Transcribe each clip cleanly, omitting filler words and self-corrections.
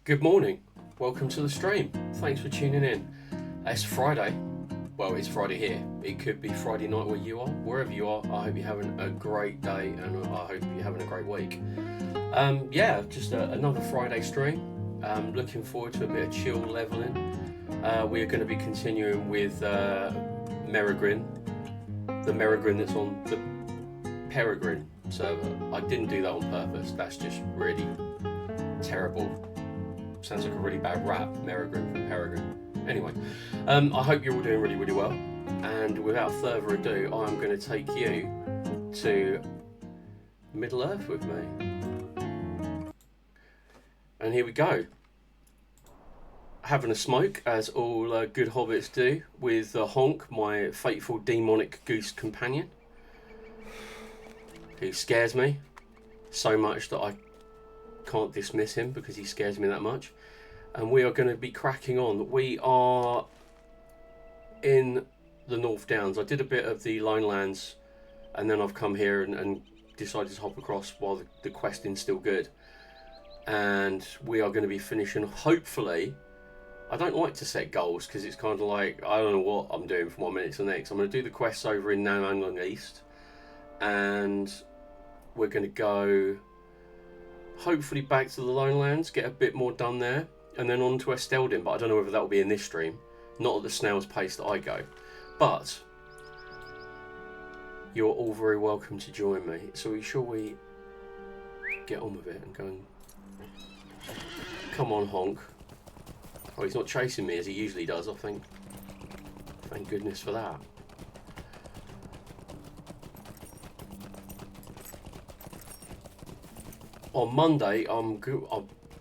Good morning. Welcome to the stream. Thanks for tuning in. It's Friday. Well, it's Friday here. It could be Friday night where you are. Wherever you are, I hope you're having a great day and I hope you're having a great week. Just another Friday stream. Looking forward to a bit of chill leveling. We're going to be continuing with Merigrin. The Merigrin that's on the Peregrine server. I didn't do that on purpose. That's just really terrible. Sounds like a really bad rap, Merigrin from Peregrine. Anyway, I hope you're all doing really, really well. And without further ado, I'm going to take you to Middle Earth with me. And here we go. Having a smoke, as all good hobbits do, with Honk, my faithful demonic goose companion, who scares me so much that I can't dismiss him because he scares me that much. And we are going to be cracking on. We are in the North Downs. I did a bit of the Lone Lands and then I've come here and decided to hop across while the questing's still good. And we are going to be finishing, hopefully. I don't like to set goals because it's kind of like, I don't know what I'm doing from one minute to the next. I'm going to do the quests over in Namangling East and we're going to go hopefully back to the Lone Lands, get a bit more done there, and then on to Esteldin, but I don't know whether that will be in this stream. Not at the snail's pace that I go. But you're all very welcome to join me. So shall we get on with it and go and... Come on, Honk. Oh, he's not chasing me as he usually does, I think. Thank goodness for that. On Monday, I'm going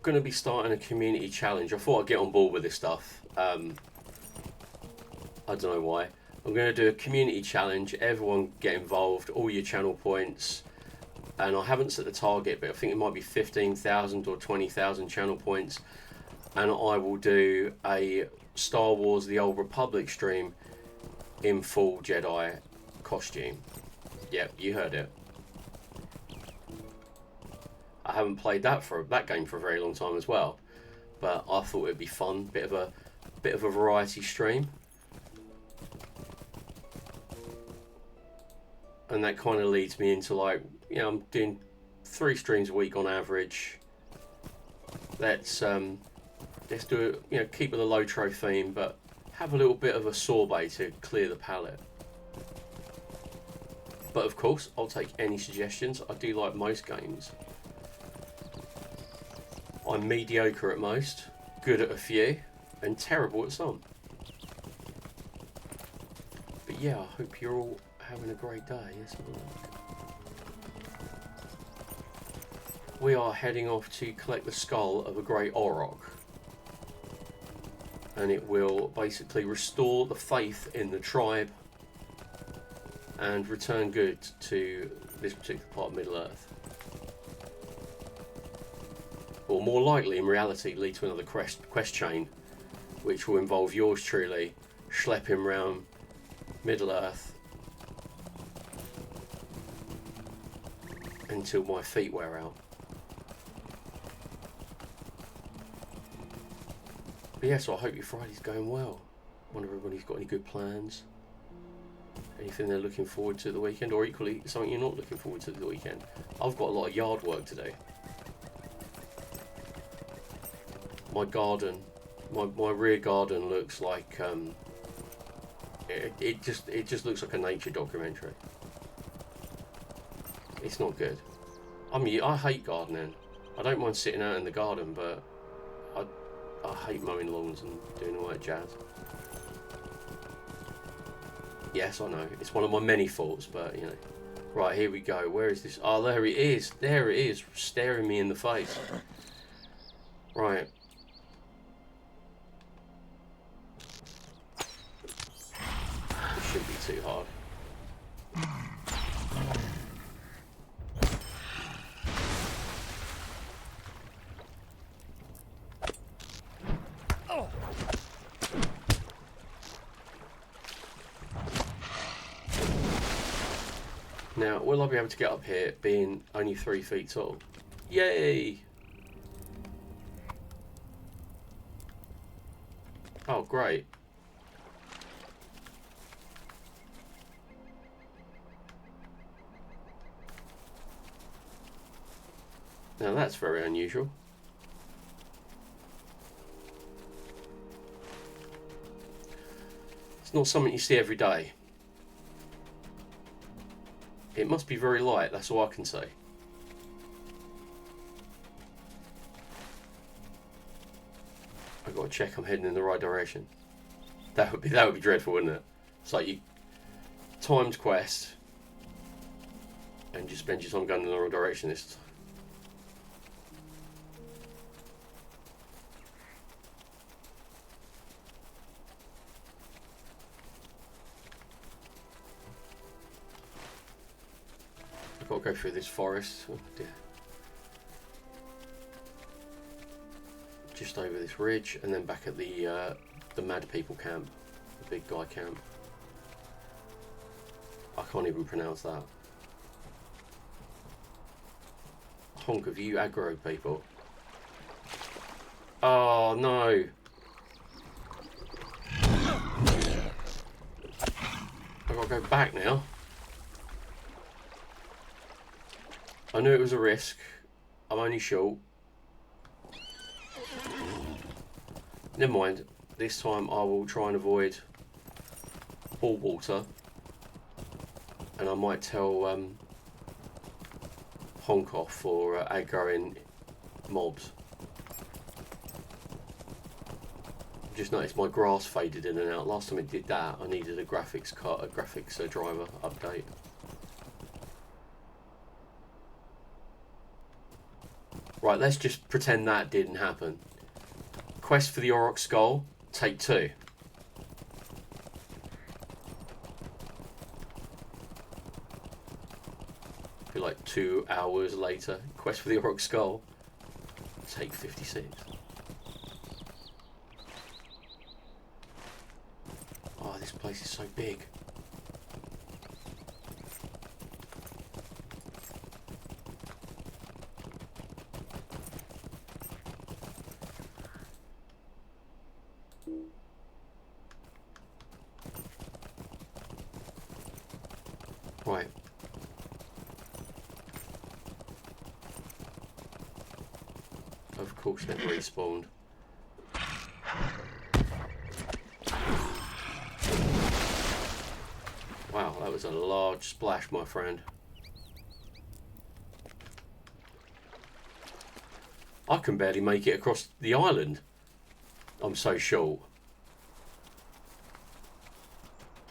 to be starting a community challenge. I thought I'd get on board with this stuff. I don't know why. I'm going to do a community challenge. Everyone get involved, all your channel points. And I haven't set the target, but I think it might be 15,000 or 20,000 channel points. And I will do a Star Wars The Old Republic stream in full Jedi costume. Yep, you heard it. I haven't played that game for a very long time as well, but I thought it'd be fun, bit of a variety stream, and that kind of leads me into, like, you know, I'm doing 3 streams a week on average. Let's do it, you know, keep with the low tro theme, but have a little bit of a sorbet to clear the palate. But of course, I'll take any suggestions. I do like most games. I'm mediocre at most, good at a few, and terrible at some. But yeah, I hope you're all having a great day. Let's have a look. We are heading off to collect the skull of a great Auroch. And it will basically restore the faith in the tribe and return good to this particular part of Middle Earth. Or more likely, in reality, lead to another quest chain, which will involve yours truly schlepping around Middle Earth until my feet wear out. But yeah, so I hope your Friday's going well. Wonder if everybody's got any good plans, anything they're looking forward to the weekend, or equally something you're not looking forward to the weekend. I've got a lot of yard work to do. My garden, my rear garden looks like it just looks like a nature documentary. It's not good. I hate gardening. I don't mind sitting out in the garden, but I hate mowing lawns and doing all that jazz. Yes, I know it's one of my many faults, but you know. Right, here we go. Where is this? Oh, there it is. There it is, staring me in the face. Right. Shouldn't be too hard. Now, will I be able to get up here being only 3 feet tall? Yay! Oh, great. Now that's very unusual. It's not something you see every day. It must be very light, that's all I can say. I've got to check I'm heading in the right direction. That would be dreadful, wouldn't it? It's like you timed quest and you spend your time going in the wrong direction this time. I've got to go through this forest. Oh dear. Just over this ridge and then back at the mad people camp, the big guy camp. I can't even pronounce that. Honk of you aggro people. Oh no. I've got to go back now. I knew it was a risk. I'm only short. Never mind. This time I will try and avoid all water. And I might tell honk off for aggroing mobs. I've just noticed my grass faded in and out. Last time it did that, I needed a graphics driver update. Right, let's just pretend that didn't happen. Quest for the Auroch Skull, take 2. Be like 2 hours later. Quest for the Auroch Skull, take 56. Oh, this place is so big. Right. Of course they've respawned. Wow, that was a large splash, my friend. I can barely make it across the island. I'm so short.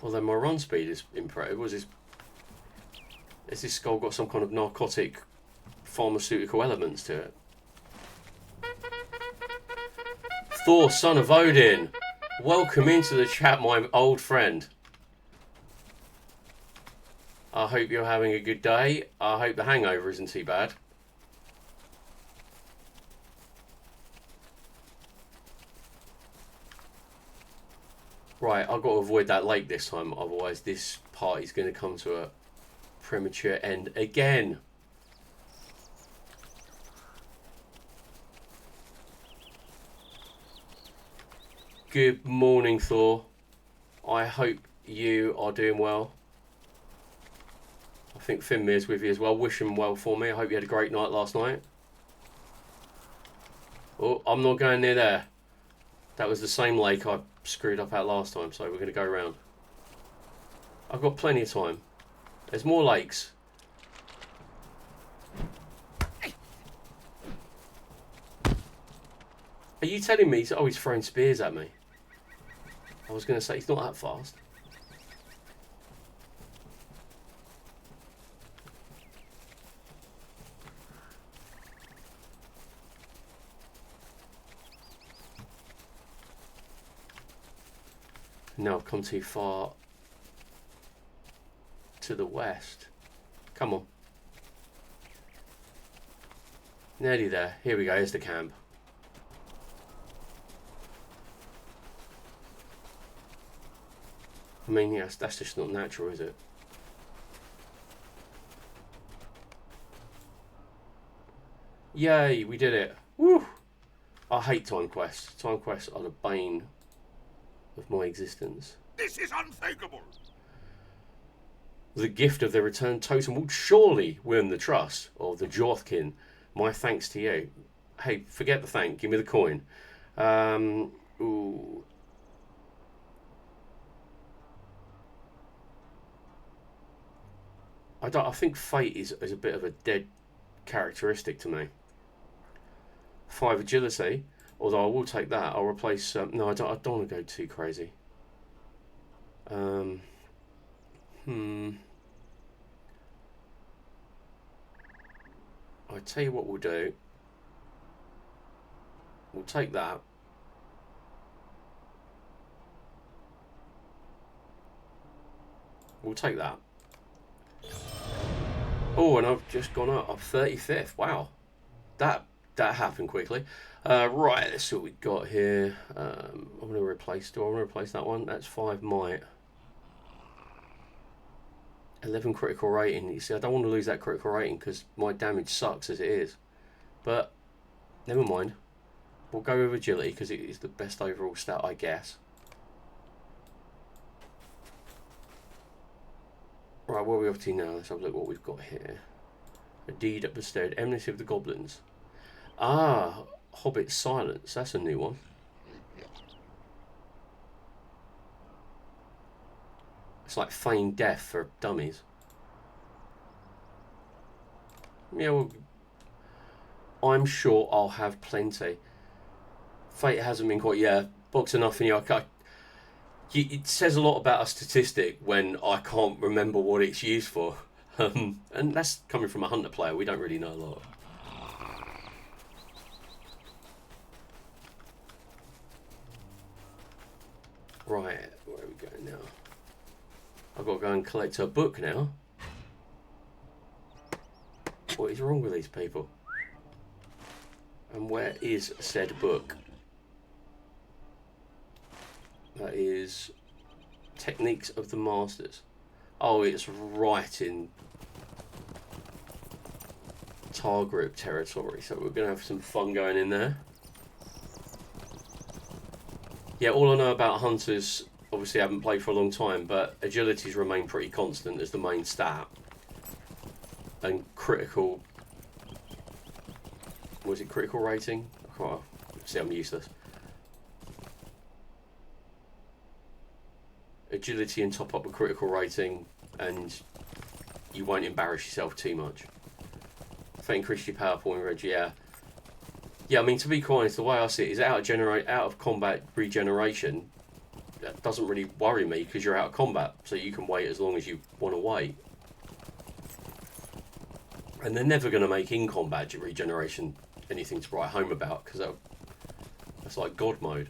Although my run speed is impressive. Has this skull got some kind of narcotic pharmaceutical elements to it? Thor, son of Odin, welcome into the chat, my old friend. I hope you're having a good day. I hope the hangover isn't too bad. Right, I've got to avoid that lake this time, otherwise this party's going to come to a premature end again. Good morning, Thor. I hope you are doing well. I think Finmir's with you as well. Wish him well for me. I hope you had a great night last night. Oh, I'm not going near there. That was the same lake I screwed up at last time, so we're going to go around. I've got plenty of time. There's more lakes. Are you telling me he's always throwing spears at me? I was going to say he's not that fast. No, I've come too far to the west. Come on. Nearly there. Here we go. Here's the camp. I mean, yes, that's just not natural, is it? Yay, we did it. Woo! I hate time quests. Time quests are the bane of my existence. This is unthinkable. The gift of the returned totem will surely win the trust of the Jorthkin. My thanks to you. Hey, forget the thank. Give me the coin. Ooh. I think fate is a bit of a dead characteristic to me. 5 agility, although I will take that. I'll replace. No, I don't want to go too crazy. I tell you what we'll do. We'll take that. We'll take that. Oh, and I've just gone up. I'm 35th. Wow. That happened quickly. Right, let's see what we got here. I'm going to replace... Do I want to replace that one? That's 5 might. 11 critical rating. You see, I don't want to lose that critical rating because my damage sucks as it is. But, never mind. We'll go with agility because it is the best overall stat, I guess. Right, where are we off to now? Let's have a look what we've got here. A deed bestowed. Enmity of the Goblins. Ah, Hobbit Silence. That's a new one. It's like feigned death for dummies. Yeah, well, I'm sure I'll have plenty. Fate hasn't been quite... Yeah, box enough in you. It says a lot about a statistic when I can't remember what it's used for. And that's coming from a hunter player. We don't really know a lot. Right, where are we going now? I've got to go and collect a book now. What is wrong with these people? And where is said book? That is Techniques of the Masters. Oh, it's right in Tar Group territory, so we're going to have some fun going in there. Yeah, all I know about hunters, obviously I haven't played for a long time, but agilities remain pretty constant as the main stat. And critical... Was it critical rating? Oh, see, I'm useless. Agility and top up with critical rating, and you won't embarrass yourself too much. If they increase your power point range, yeah. Yeah, I mean, to be quite honest, the way I see it is out of combat regeneration. That doesn't really worry me because you're out of combat, so you can wait as long as you want to wait. And they're never going to make in combat regeneration anything to write home about because that's like God mode.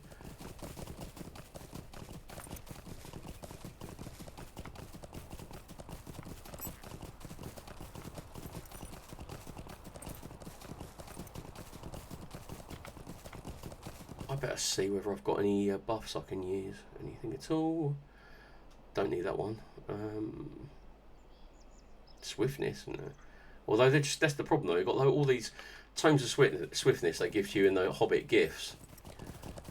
I better see whether I've got any buffs I can use. Anything at all. Don't need that one. Swiftness, no. Although that's the problem though. You've got all these tomes of swiftness they give to you in the Hobbit gifts.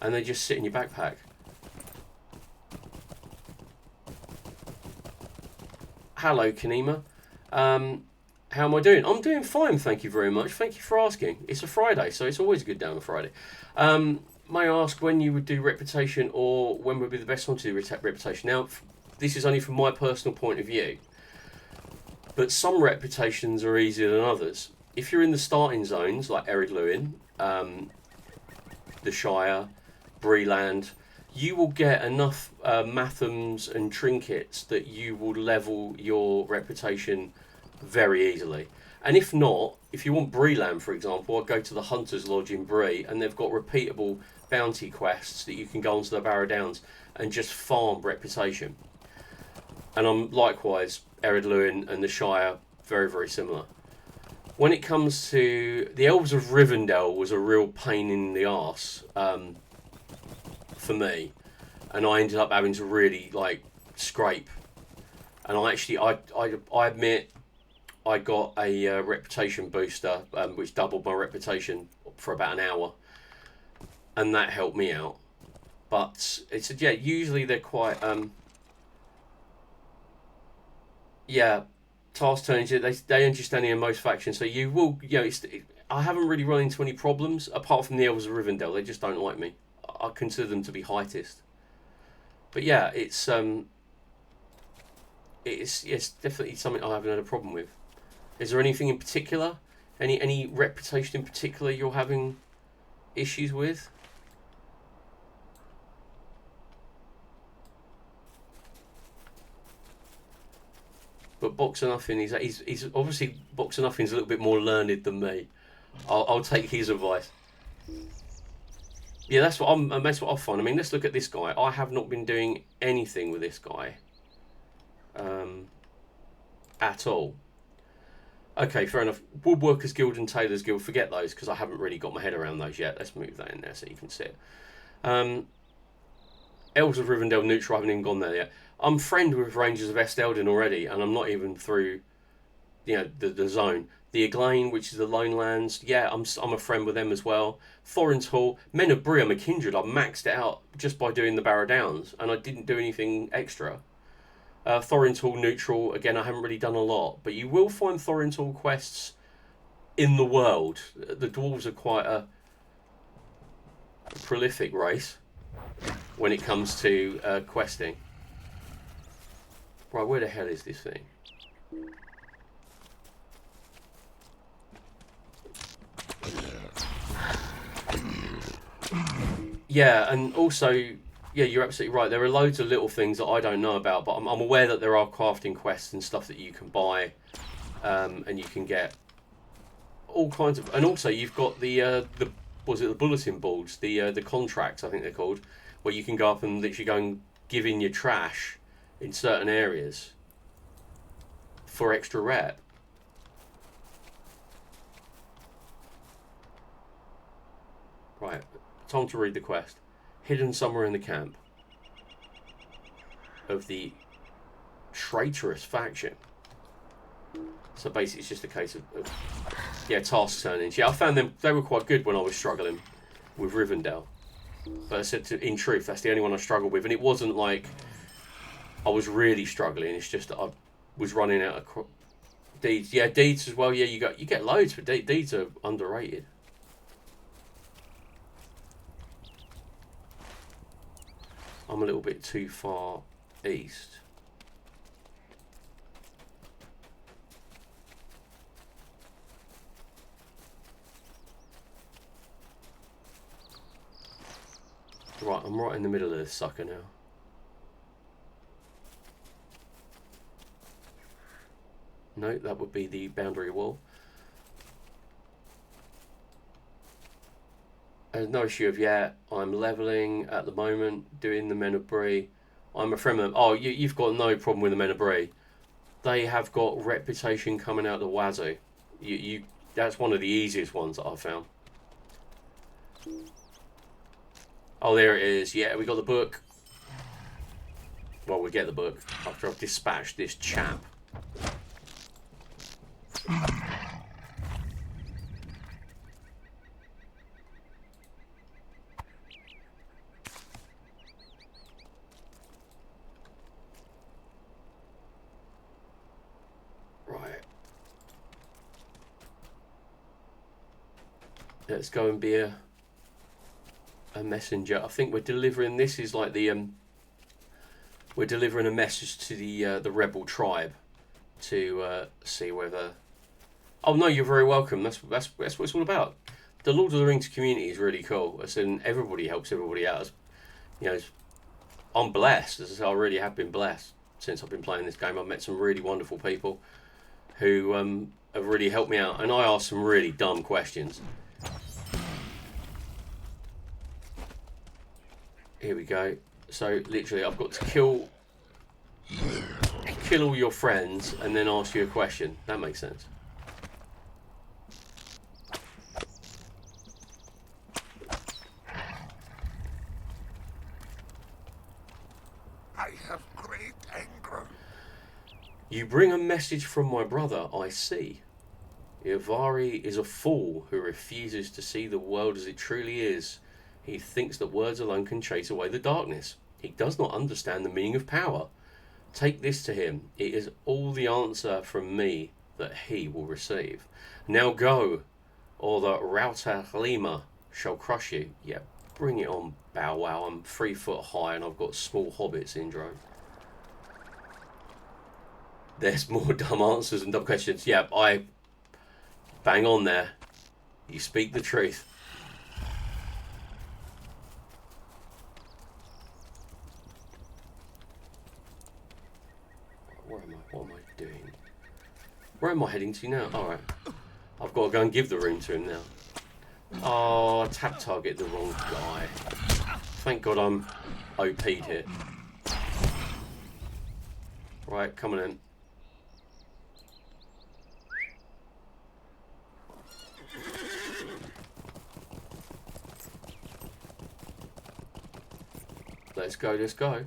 And they just sit in your backpack. Hello, Kanema. How am I doing? I'm doing fine, thank you very much. Thank you for asking. It's a Friday, so it's always a good day on a Friday. May I ask when you would do reputation or when would be the best time to do reputation? Now, this is only from my personal point of view. But some reputations are easier than others. If you're in the starting zones, like Merigrin, the Shire, Breeland, you will get enough mathams and trinkets that you will level your reputation very easily. And if not, if you want Breeland, for example, I'll go to the Hunter's Lodge in Bree, and they've got repeatable bounty quests that you can go onto the Barrow Downs and just farm reputation. And I'm likewise, Merigrin and the Shire, very, very similar. When it comes to the Elves of Rivendell, was a real pain in the arse for me, and I ended up having to really scrape. And I admit, I got a reputation booster, which doubled my reputation for about an hour, and that helped me out. But it's yeah, usually they're quite yeah, task turns. They understand in most factions, so you will I haven't really run into any problems apart from the Elves of Rivendell. They just don't like me. I consider them to be heightist. But yeah, it's definitely something I haven't had a problem with. Is there anything in particular? Any reputation in particular you're having issues with? But Boxer Nothing, he's obviously Boxer Nothing's a little bit more learned than me. I'll take his advice. Yeah, that's what I find. I mean, let's look at this guy. I have not been doing anything with this guy, at all. Okay, fair enough. Woodworkers Guild and Tailors Guild, forget those because I haven't really got my head around those yet. Let's move that in there so you can see it. Elves of Rivendell neutral, I haven't even gone there yet. I'm friend with Rangers of Estelden already, and I'm not even through, the zone. The Eglain, which is the Lone Lands, yeah, I'm a friend with them as well. Thorin's Hall, Men of Bree, I'm a kindred. I maxed it out just by doing the Barrow Downs, and I didn't do anything extra. Thorin's Hall neutral, again, I haven't really done a lot, but you will find Thorin's Hall quests in the world. The dwarves are quite a prolific race when it comes to questing. Right, where the hell is this thing? Yeah, and also, yeah, you're absolutely right. There are loads of little things that I don't know about, but I'm aware that there are crafting quests and stuff that you can buy, and you can get all kinds of. And also, you've got the bulletin boards, the contracts, I think they're called, where you can go up and literally go and give in your trash in certain areas for extra rep. Right, time to read the quest. Hidden somewhere in the camp of the traitorous faction. So basically it's just a case of task turn-ins. Yeah, I found they were quite good when I was struggling with Rivendell. But I said, in truth, that's the only one I struggled with. And it wasn't like I was really struggling. It's just that I was running out of deeds. Yeah, deeds as well. Yeah, you get loads, but deeds are underrated. I'm a little bit too far east. Right, I'm right in the middle of this sucker now. No, that would be the boundary wall. There's no issue of yet. I'm leveling at the moment, doing the Men of Bree. I'm a friend of them. Oh, you've got no problem with the Men of Bree. They have got reputation coming out the wazoo. That's one of the easiest ones that I've found. Oh, there it is. Yeah, we got the book. Well, we get the book after I've dispatched this chap. Let's go and be a messenger. I think we're delivering. This is like the we're delivering a message to the rebel tribe to see whether. Oh no, you're very welcome. That's what it's all about. The Lord of the Rings community is really cool. As in, everybody helps everybody out. I'm blessed. As I say, I really have been blessed since I've been playing this game. I've met some really wonderful people who have really helped me out, and I asked some really dumb questions. Here we go. So literally, I've got to kill all your friends and then ask you a question. That makes sense. I have great anger. You bring a message from my brother, I see. Ivari is a fool who refuses to see the world as it truly is. He thinks that words alone can chase away the darkness. He does not understand the meaning of power. Take this to him. It is all the answer from me that he will receive. Now go, or the Router Lima shall crush you. Yeah, bring it on, Bow Wow. I'm 3 foot high and I've got small Hobbit syndrome. There's more dumb answers and dumb questions. Yeah, I bang on there. You speak the truth. Where am I? What am I doing? Where am I heading to now? Alright. I've got to go and give the room to him now. Oh, I tap target the wrong guy. Thank God I'm OP'd here. Right, coming in. Let's go, let's go.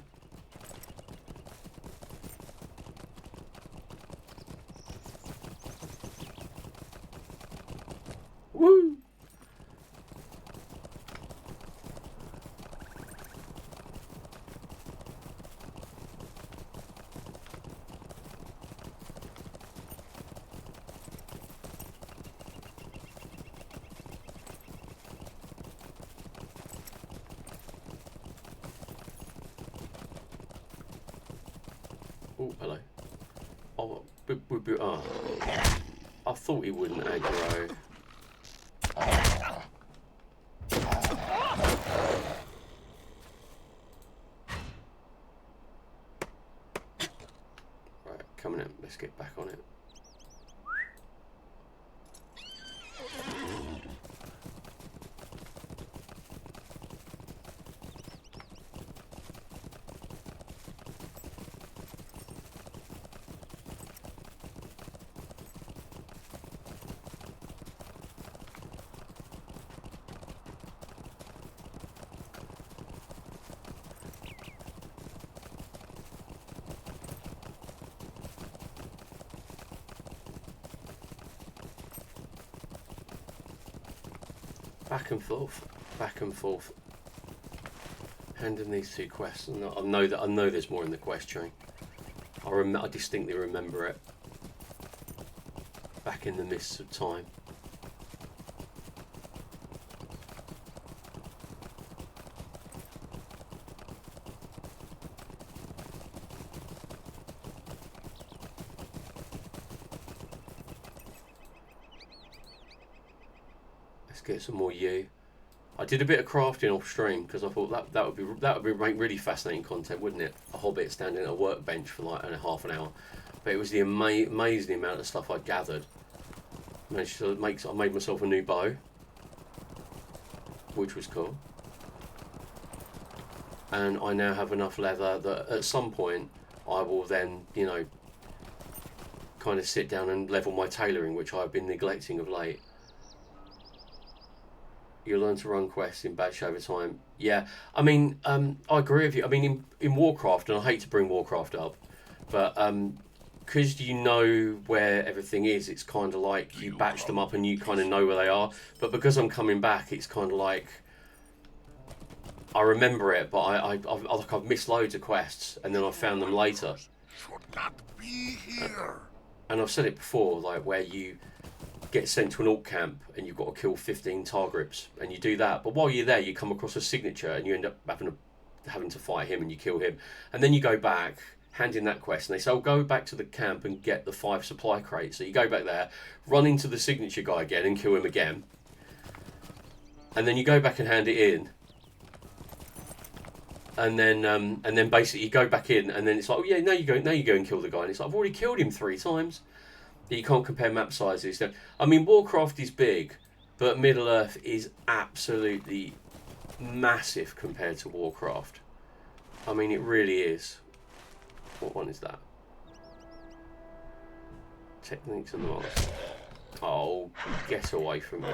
Woo! Oh, hello. Oh, I thought he wouldn't aggro. Right, coming in. Let's get back on it. Back and forth, back and forth. Handing these 2 quests, and I know there's more in the quest tree. I distinctly remember it. Back in the mists of time. Get some more yew. I did a bit of crafting off stream because I thought that would be really fascinating content, wouldn't it? A Hobbit standing at a workbench for like half an hour. But it was the amazing amount of stuff I gathered. I made myself a new bow, which was cool. And I now have enough leather that at some point I will then, you know, kind of sit down and level my tailoring, which I've been neglecting of late. You learn to run quests in batch over time. Yeah, I mean, I agree with you. I mean, in Warcraft, and I hate to bring Warcraft up, but because you know where everything is, it's kind of like you batch them up and you kind of know where they are. But because I'm coming back, it's kind of like I remember it, but I've missed loads of quests, and then I found them later. Should not be here. And I've said it before, like where you get sent to an alt camp and you've got to kill 15 Targrips, and you do that, but while you're there you come across a signature and you end up having to fight him and you kill him, and then you go back, hand in that quest, and they say, oh, go back to the camp and get the 5 supply crates. So you go back there, run into the signature guy again and kill him again, and then you go back and hand it in, and then basically you go back in, and then it's like, oh yeah, now you go and kill the guy, and it's like, I've already killed him 3 times. You can't compare map sizes. I mean, Warcraft is big, but Middle Earth is absolutely massive compared to Warcraft. I mean, it really is. What one is that? Techniques and laws. Oh, get away from me.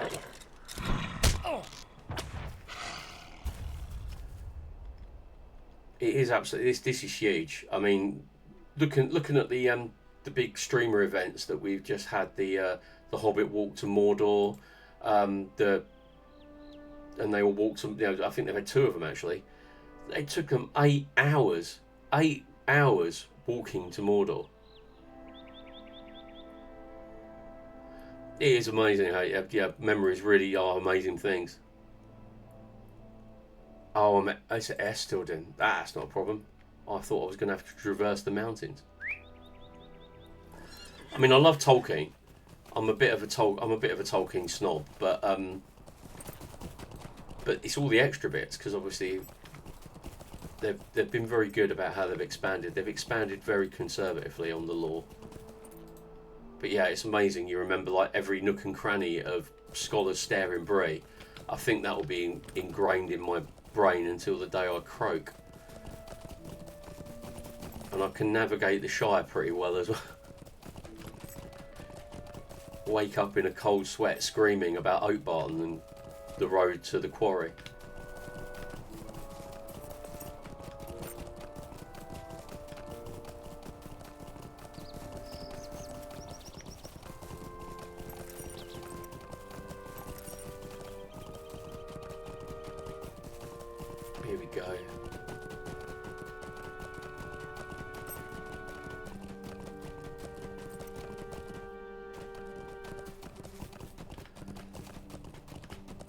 It is absolutely. This is huge. I mean, looking at the big streamer events that we've just had, the Hobbit walk to Mordor, the and they all walked them. You know, I think they've had 2 of them actually. It took them 8 hours. 8 hours walking to Mordor. It is amazing how memories really are amazing things. Oh, it's Estilden. That's not a problem. I thought I was going to have to traverse the mountains. I mean, I love Tolkien. I'm a bit of a Tolkien snob, but it's all the extra bits because obviously they've been very good about how they've expanded. They've expanded very conservatively on the lore. But yeah, it's amazing. You remember like every nook and cranny of Scholar's Stair in Bray. I think that will be ingrained in my brain until the day I croak. And I can navigate the Shire pretty well as well. Wake up in a cold sweat screaming about Oakbarton and the road to the quarry. Here we go.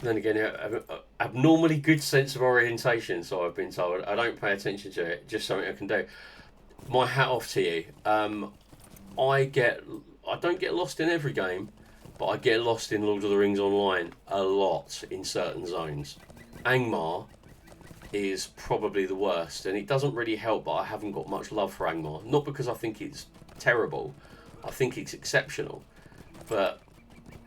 Then again, abnormally good sense of orientation, so I've been told. I don't pay attention to it, just something I can do. My hat off to you. I don't get lost in every game, but I get lost in Lord of the Rings Online a lot in certain zones. Angmar is probably the worst, and it doesn't really help that I haven't got much love for Angmar. Not because I think it's terrible, I think it's exceptional, but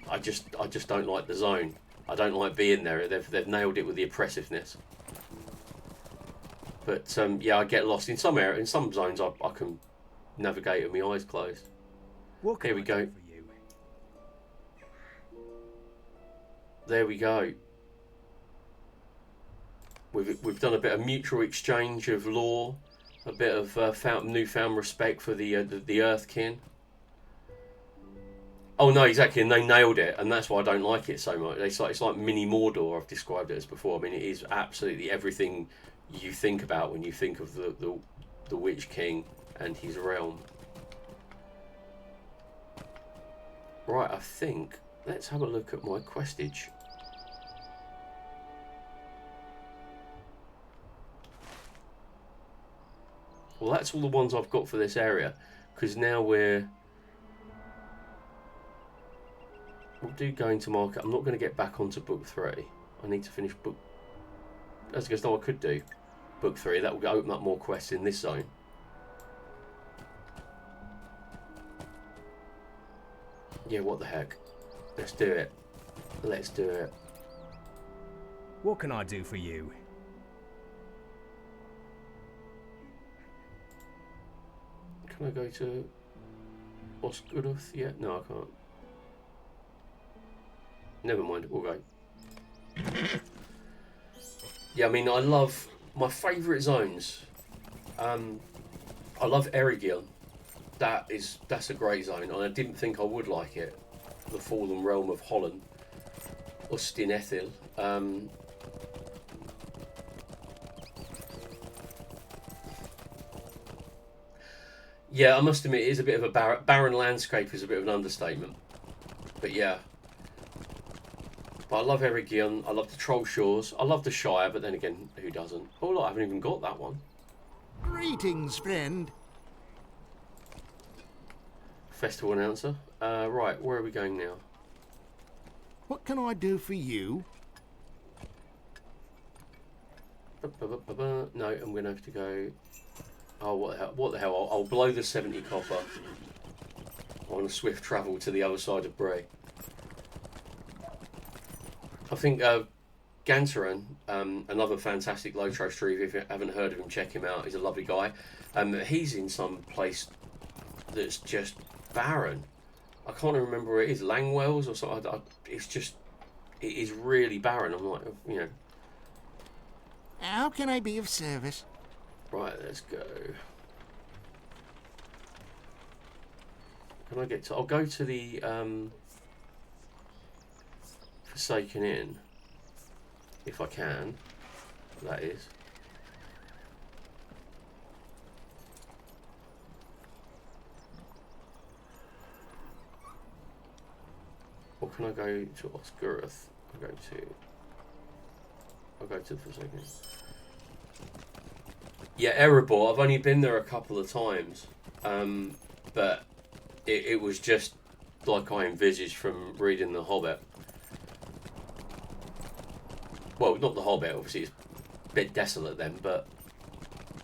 I just don't like the zone. I don't like being there. They've nailed it with the oppressiveness. But yeah, I get lost in some areas. In some zones, I can navigate with my eyes closed. Here we go. There we go. We've done a bit of mutual exchange of lore, a bit of newfound respect for the Earthkin. Oh no, exactly, and they nailed it, and that's why I don't like it so much. It's like mini Mordor. I've described it as before. I mean, it is absolutely everything you think about when you think of the Witch King and his realm. Right, I think let's have a look at my questage. Well, that's all the ones I've got for this area, because now we'll do going to market. I'm not going to get back onto book 3. I need to finish book. As I guess no, I could do book 3. That will open up more quests in this zone. Yeah, what the heck? Let's do it. Let's do it. What can I do for you? Can I go to Osgurth? Yeah, no, I can't. Never mind, we'll go. Yeah, I mean, I love my favourite zones. I love Erigil. That's a great zone, and I didn't think I would like it. The Fallen Realm of Holland, Ustin Ethil. Yeah, I must admit, it is a bit of a barren landscape. Is a bit of an understatement, but yeah. But I love Erigil. I love the Troll Shores. I love the Shire, but then again, who doesn't? Oh look, I haven't even got that one. Greetings, friend. Festival announcer. Right, where are we going now? What can I do for you? No, I'm going to have to go... Oh, what the hell? I'll blow the 70 copper on a swift travel to the other side of Bray. I think Gantoran, another fantastic Lotro streamer, if you haven't heard of him, check him out. He's a lovely guy. He's in some place that's just barren. I can't remember where it is, Langwells or something. It is really barren. I'm like, you know. How can I be of service? Right, let's go. Can I get to... I'll go to the Forsaken Inn. if I can. That is. Or can I go to Osgurth? I'll go to the Forsaken. Yeah, Erebor. I've only been there a couple of times, but it was just like I envisaged from reading The Hobbit. Well, not The Hobbit. Obviously, it's a bit desolate then, but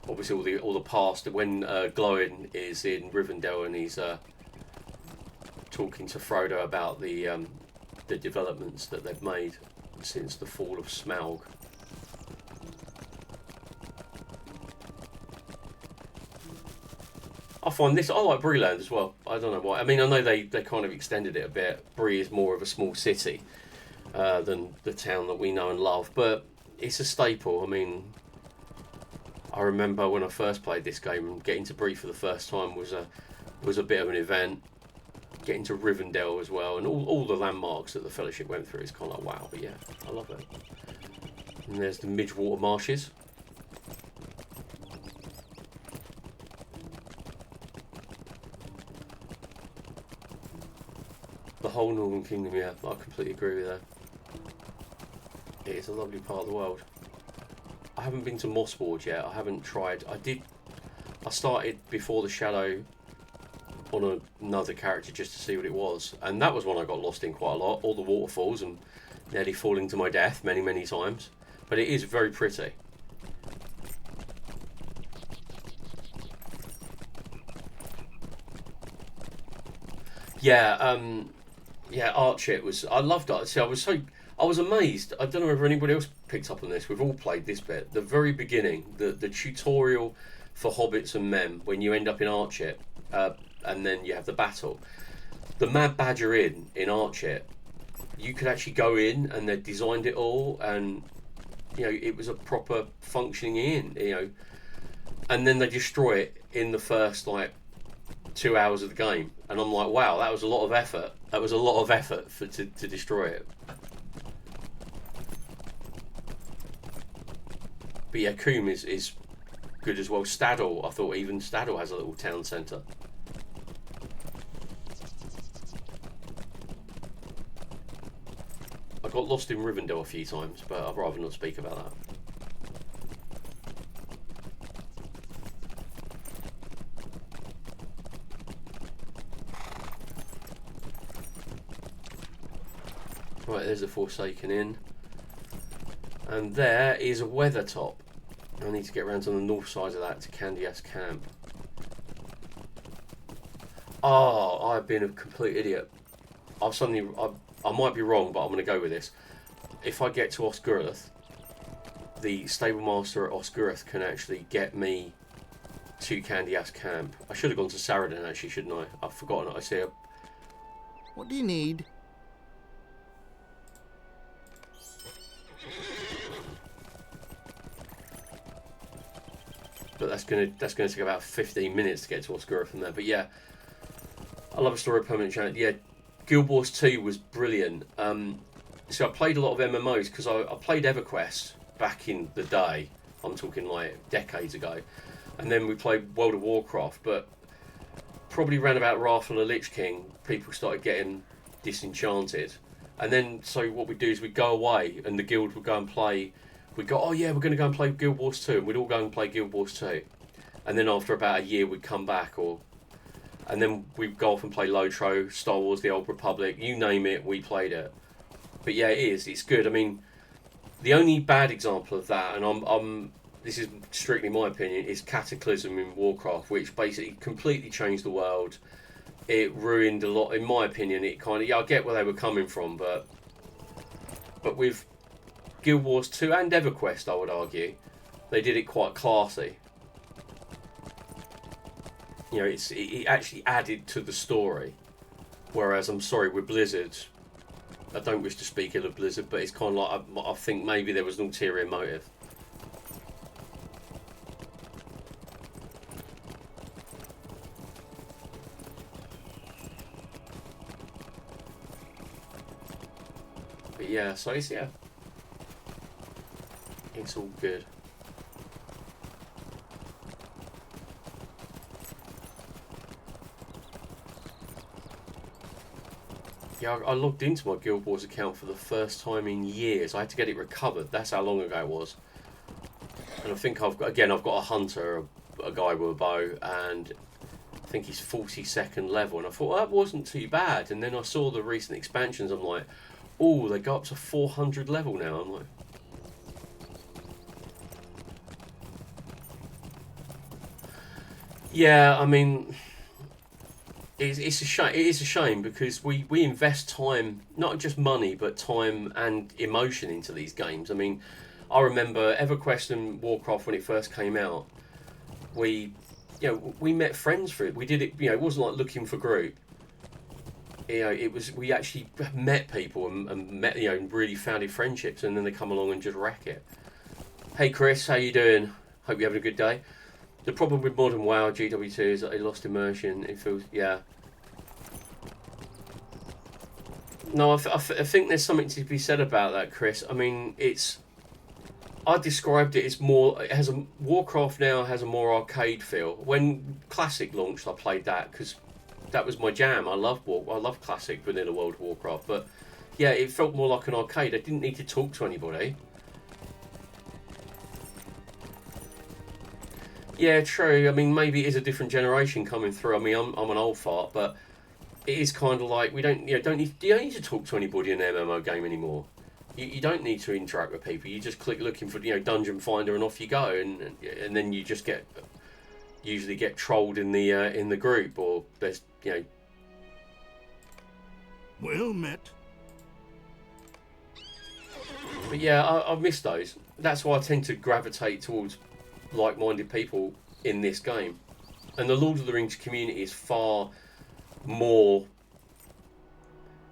obviously all the past. When Glóin is in Rivendell and he's talking to Frodo about the developments that they've made since the fall of Smaug. I find this, I like Breeland as well. I don't know why. I mean, I know they kind of extended it a bit. Bree is more of a small city than the town that we know and love, but it's a staple. I mean, I remember when I first played this game, getting to Bree for the first time was a bit of an event. Getting to Rivendell as well, and all the landmarks that the Fellowship went through is kind of like, wow, but yeah, I love it. And there's the Midgewater Marshes. The whole Northern Kingdom, yeah, I completely agree with that. It is a lovely part of the world. I haven't been to Mossforge yet. I haven't tried. I started Before the Shadow on another character just to see what it was, and that was one I got lost in quite a lot. All the waterfalls and nearly falling to my death many times. But it is very pretty. Yeah, yeah, Archit was. I loved it. See, I was amazed. I don't know if anybody else picked up on this. We've all played this bit. The very beginning, the tutorial for hobbits and men when you end up in Archit, and then you have the battle. The Mad Badger Inn in Archit, you could actually go in and they designed it all, and you know it was a proper functioning inn. You know, and then they destroy it in the first like 2 hours of the game, and I'm like, wow, that was a lot of effort. That was a lot of effort to destroy it. But yeah, Coombe is good as well. Staddle, I thought even Staddle has a little town centre. I got lost in Rivendell a few times, but I'd rather not speak about that. Right, there's a Forsaken Inn. And there is a Weathertop. I need to get around to the north side of that to Candias Camp. Oh, I've been a complete idiot. I might be wrong, but I'm going to go with this. If I get to Osgurth, the stable master at Osgurth can actually get me to Candias Camp. I should have gone to Saradin actually, shouldn't I? I've forgotten. I see a... What do you need? But that's gonna take about 15 minutes to get to Osgurth from there. But yeah, I love a story of permanent challenge. Yeah, Guild Wars 2 was brilliant. So I played a lot of MMOs because I played EverQuest back in the day. I'm talking like decades ago. And then we played World of Warcraft, but probably around about Wrath of the Lich King, people started getting disenchanted. And then, so what we do is we go away and the guild would go and play. We'd go, oh yeah, we're going to go and play Guild Wars 2. And we'd all go and play Guild Wars 2. And then after about a year, we'd come back, and then we'd go off and play Lotro, Star Wars, The Old Republic, you name it, we played it. But yeah, it's good. I mean, the only bad example of that, and this is strictly my opinion, is Cataclysm in Warcraft, which basically completely changed the world. It ruined a lot, in my opinion. It kind of, yeah, I get where they were coming from, but with Guild Wars 2 and EverQuest, I would argue, they did it quite classy. You know, it actually added to the story. Whereas, I'm sorry, with Blizzard, I don't wish to speak ill of Blizzard, but it's kind of like, I think maybe there was an ulterior motive. But yeah, so it's, yeah. It's all good. Yeah, I logged into my Guild Wars account for the first time in years. I had to get it recovered. That's how long ago it was. And I think I've got a hunter, a guy with a bow, and I think he's 42nd level. And I thought, well, that wasn't too bad. And then I saw the recent expansions. I'm like, oh, they go up to 400 level now. I'm like, yeah, I mean, it's a shame. It is a shame because we invest time, not just money, but time and emotion into these games. I mean, I remember EverQuest and Warcraft when it first came out. We met friends for it. We did it. It wasn't like looking for group. It was, we actually met people and met, really founded friendships, and then they come along and just wreck it. Hey Chris, how you doing? Hope you're having a good day. The problem with modern WoW GW2 is that they lost immersion. It feels, yeah. No, I think there's something to be said about that, Chris. I mean, I described it as more. Warcraft now has a more arcade feel. When Classic launched, I played that because that was my jam. I love Classic Vanilla World of Warcraft, but yeah, it felt more like an arcade. I didn't need to talk to anybody. Yeah, true. I mean, maybe it is a different generation coming through. I mean, I'm an old fart, but it is kind of like you don't need to talk to anybody in an MMO game anymore. You don't need to interact with people. You just click looking for dungeon finder and off you go, and then you just usually get trolled in the group, or there's Well met. But yeah, I miss those. That's why I tend to gravitate towards like-minded people in this game, and the Lord of the Rings community is far more.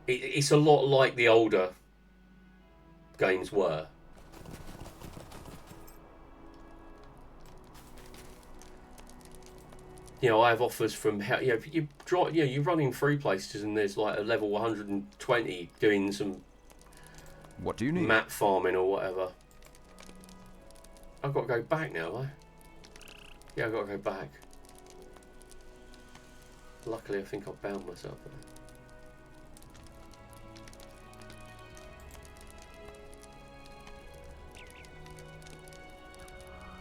It's a lot like the older games were. I have offers from you're running through places and there's like a level 120 doing some. What do you need? Map farming or whatever. I've got to go back now, though. Yeah, I've got to go back. Luckily, I think I've bound myself there.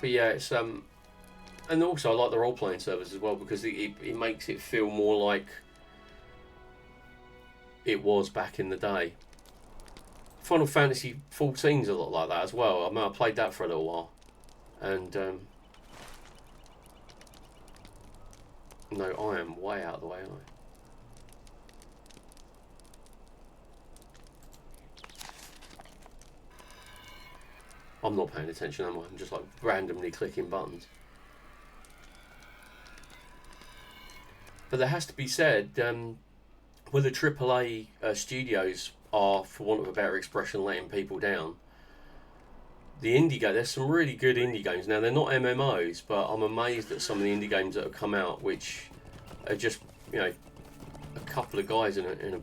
But yeah, it's and also I like the role-playing servers as well because it makes it feel more like it was back in the day. Final Fantasy 14's a lot like that as well. I mean, I played that for a little while, and no, I am way out of the way, aren't I? I'm not paying attention, am I? I'm just like randomly clicking buttons. But there has to be said, with the AAA studios are, for want of a better expression, letting people down. The indie game, there's some really good indie games. Now, they're not MMOs, but I'm amazed at some of the indie games that have come out, which are just, a couple of guys in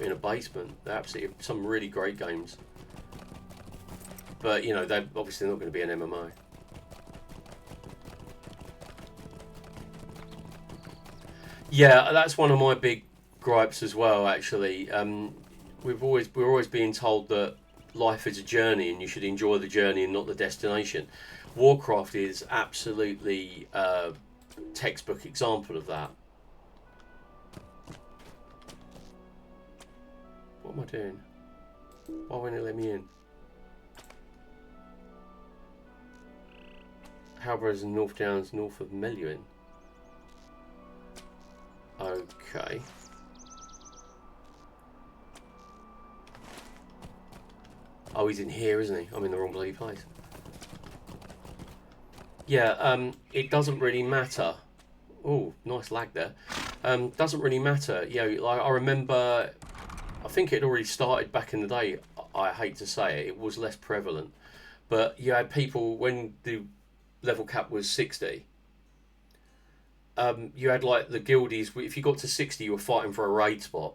a basement. They're absolutely some really great games. But, they're obviously not going to be an MMO. Yeah, that's one of my big gripes as well, actually. We're always being told that life is a journey and you should enjoy the journey and not the destination. Warcraft is absolutely a textbook example of that. What am I doing? Why won't it let me in? Halberds and North Downs north of Meluin. Okay. Oh, he's in here, isn't he? I'm in the wrong bloody place. Yeah, it doesn't really matter. Oh, nice lag there. Doesn't really matter. Like I remember, I think it had already started back in the day. I hate to say it, it was less prevalent. But you had people, when the level cap was 60, you had like the guildies, if you got to 60, you were fighting for a raid spot.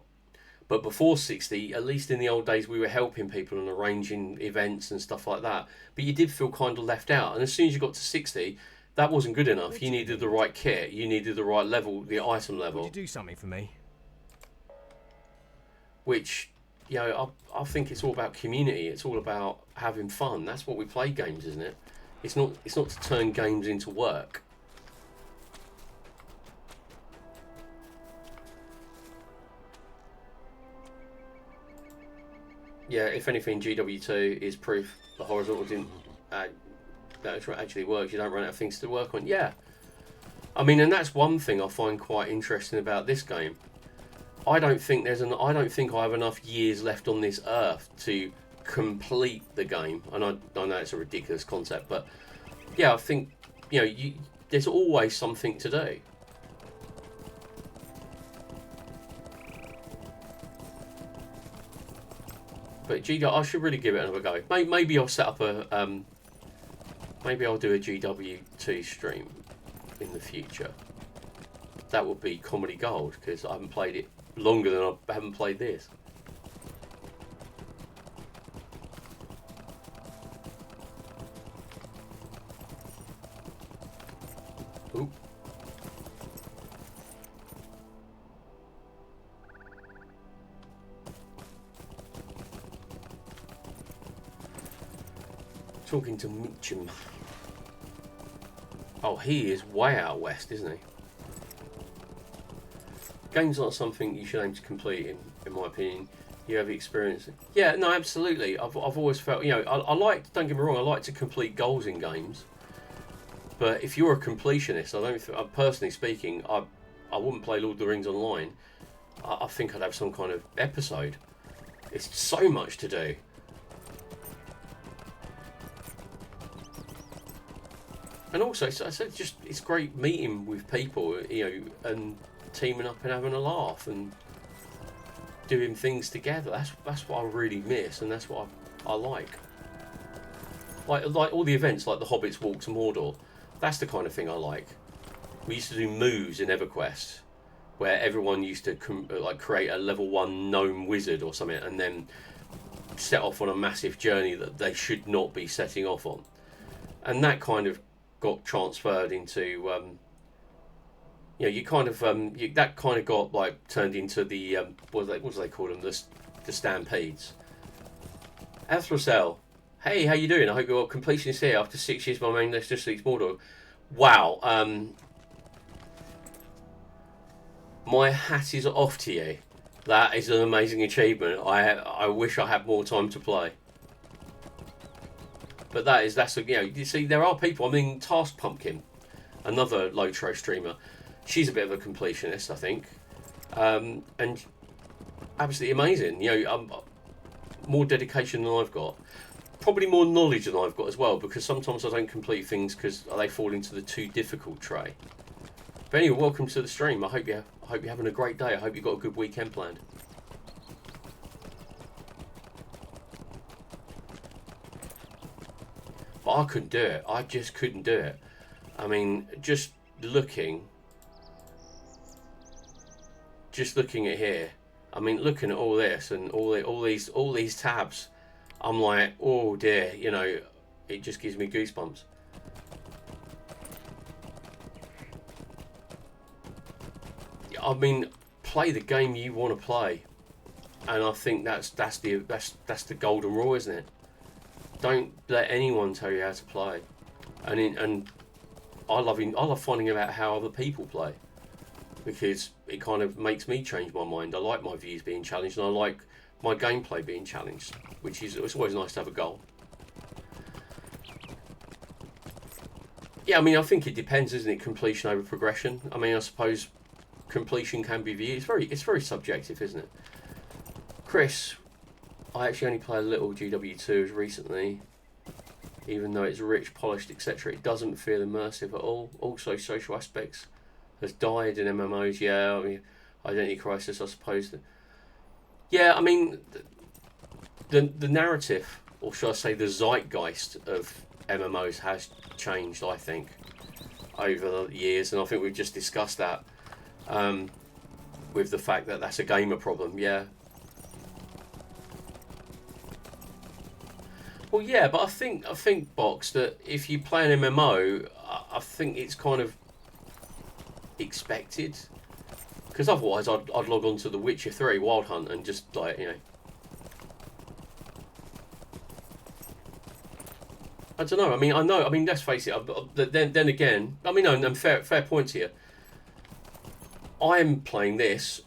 But before 60, at least in the old days, we were helping people and arranging events and stuff like that. But you did feel kind of left out. And as soon as you got to 60, that wasn't good enough. You needed the right kit. You needed the right level, the item level. Would you do something for me? Which, you know, I think it's all about community. It's all about having fun. That's what we play games, isn't it? It's not to turn games into work. Yeah, if anything, GW2 is proof the horizontal didn't that actually works. You don't run out of things to work on. Yeah, I mean, and that's one thing I find quite interesting about this game. I don't think I have enough years left on this earth to complete the game. And I know it's a ridiculous concept, but yeah, I think, you know, there's always something to do. But I should really give it another go. Maybe I'll set up a maybe I'll do a GW2 stream in the future. That would be comedy gold, because I haven't played it longer than I haven't played this. Ooh. Talking to Mitchum. Oh, he is way out west, isn't he? Game's not something you should aim to complete, in my opinion. You have experience. Yeah, no, absolutely. I've always felt, you know, I like, don't get me wrong, I like to complete goals in games. But if you're a completionist, personally speaking, I wouldn't play Lord of the Rings online. I think I'd have some kind of episode. It's so much to do. And also, I said, just it's great meeting with people, you know, and teaming up and having a laugh and doing things together. That's what I really miss, and that's what I like. Like all the events, like the Hobbit's Walk to Mordor. That's the kind of thing I like. We used to do moves in EverQuest, where everyone used to like create a level 1 gnome wizard or something, and then set off on a massive journey that they should not be setting off on. And that kind of got transferred into, you know, you kind of that kind of got like turned into the what do they call them, the stampedes. Athrosel, hey, how you doing? I hope your completion is here after 6 years. My main list just leads Mordor. Wow, my hat is off to you. That is an amazing achievement. I wish I had more time to play. But that's you know, you see, there are people. I mean, Task Pumpkin, another Lotro streamer, she's a bit of a completionist, I think, and absolutely amazing. You know, more dedication than I've got, probably more knowledge than I've got as well, because sometimes I don't complete things because they fall into the too difficult tray. But anyway, welcome to the stream. I hope you're having a great day. I hope you've got a good weekend planned. But I couldn't do it. I just couldn't do it. I mean, just looking at here. I mean, looking at all this and all these tabs, I'm like, oh dear, you know, it just gives me goosebumps. I mean, play the game you want to play, and I think that's the golden rule, isn't it? Don't let anyone tell you how to play, and I love finding out how other people play, because it kind of makes me change my mind. I like my views being challenged, and I like my gameplay being challenged, which is, it's always nice to have a goal. Yeah, I mean, I think it depends, isn't it? Completion over progression. I mean, I suppose completion can be viewed. It's very subjective, isn't it? Chris, I actually only play a little GW2 recently. Even though it's rich, polished, etc., it doesn't feel immersive at all. Also, social aspects has died in MMOs. Yeah, I mean, identity crisis, I suppose. Yeah, I mean, the narrative, or should I say the zeitgeist of MMOs has changed, I think, over the years, and I think we've just discussed that with the fact that that's a gamer problem. Yeah, Well, yeah, but I think Box, that if you play an MMO, I think it's kind of expected. Because otherwise, I'd log on to The Witcher 3 Wild Hunt and just like, you know. I don't know. I mean, I know. I mean, let's face it. Then again, I mean, no, and fair points here. I'm playing this.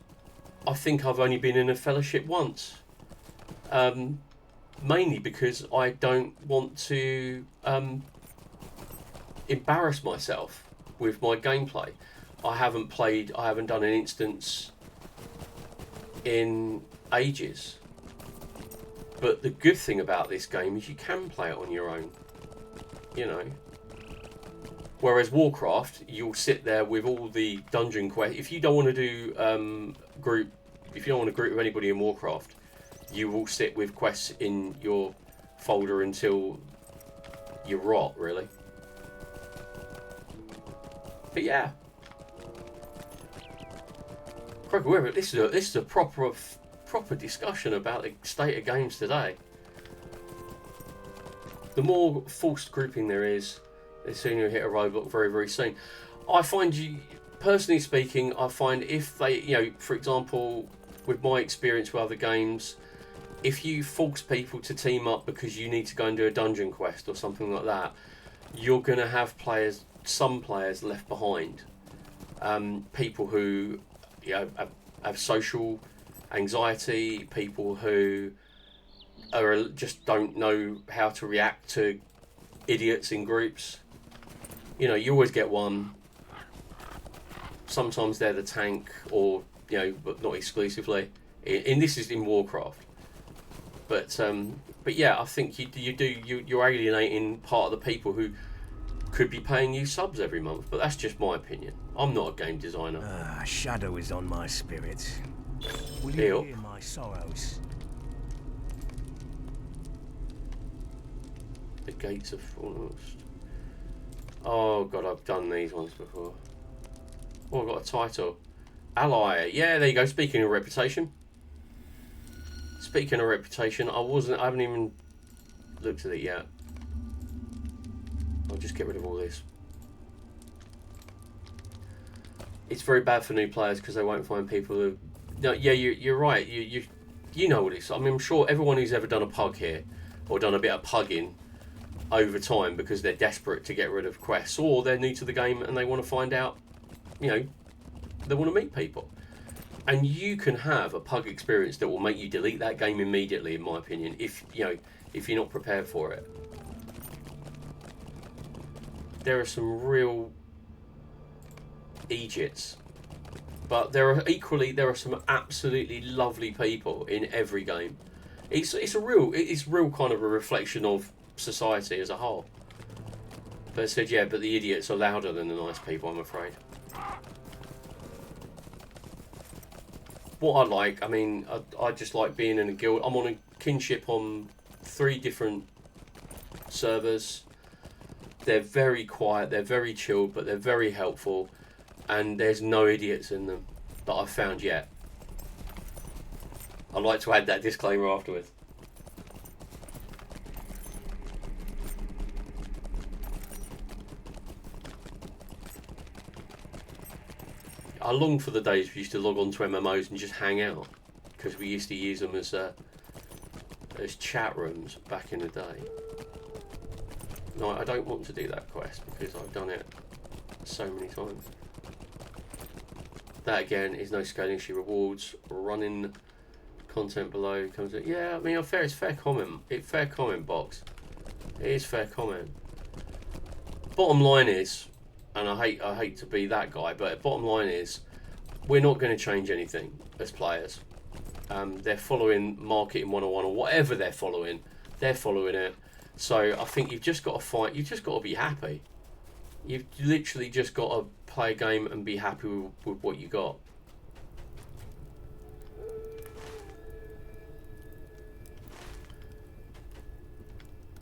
I think I've only been in a fellowship once. Mainly because I don't want to embarrass myself with my gameplay. I haven't done an instance in ages. But the good thing about this game is you can play it on your own. You know. Whereas Warcraft, you'll sit there with all the dungeon quests. If you don't want to do if you don't want to group with anybody in Warcraft, you will sit with quests in your folder until you rot, really. But yeah. This is a proper discussion about the state of games today. The more forced grouping there is, the sooner you hit a roadblock very, very soon. I find personally speaking, I find if they, you know, for example, with my experience with other games, if you force people to team up because you need to go and do a dungeon quest or something like that, you're going to have some players left behind. People who, you know, have social anxiety, people who just don't know how to react to idiots in groups. You know, you always get one. Sometimes they're the tank, or, you know, but not exclusively. And this is in Warcraft. But yeah, I think you're alienating part of the people who could be paying you subs every month. But that's just my opinion. I'm not a game designer. Shadow is on my spirit. Will you hear my sorrows? The gates of Frost. Oh god, I've done these ones before. Oh, I've got a title. Ally. Yeah, there you go. Speaking of reputation. I haven't even looked at it yet. I'll just get rid of all this. It's very bad for new players because they won't find people who... No, yeah, you're right. You know what it's... I mean, I'm sure everyone who's ever done a pug here, or done a bit of pugging over time because they're desperate to get rid of quests, or they're new to the game and they want to find out, you know, they want to meet people. And you can have a pug experience that will make you delete that game immediately, in my opinion, if you're not prepared for it. There are some real idiots, but there are some absolutely lovely people in every game. It's real kind of a reflection of society as a whole. But it said, yeah, but the idiots are louder than the nice people, I'm afraid. What I like, I mean, I just like being in a guild. I'm on a kinship on 3 different servers. They're very quiet, they're very chilled, but they're very helpful. And there's no idiots in them that I've found yet. I'd like to add that disclaimer afterwards. I long for the days we used to log on to MMOs and just hang out, because we used to use them as chat rooms back in the day. No, I don't want to do that quest because I've done it so many times. That again is no scaling issue. Rewards, running content below comes in. Yeah, I mean, it's fair comment. Fair comment, Box. It is fair comment. Bottom line is, and I hate to be that guy, but bottom line is, we're not going to change anything as players. They're following marketing 101 or whatever they're following it. So I think you've just got to fight. You've just got to be happy. You've literally just got to play a game and be happy with what you got.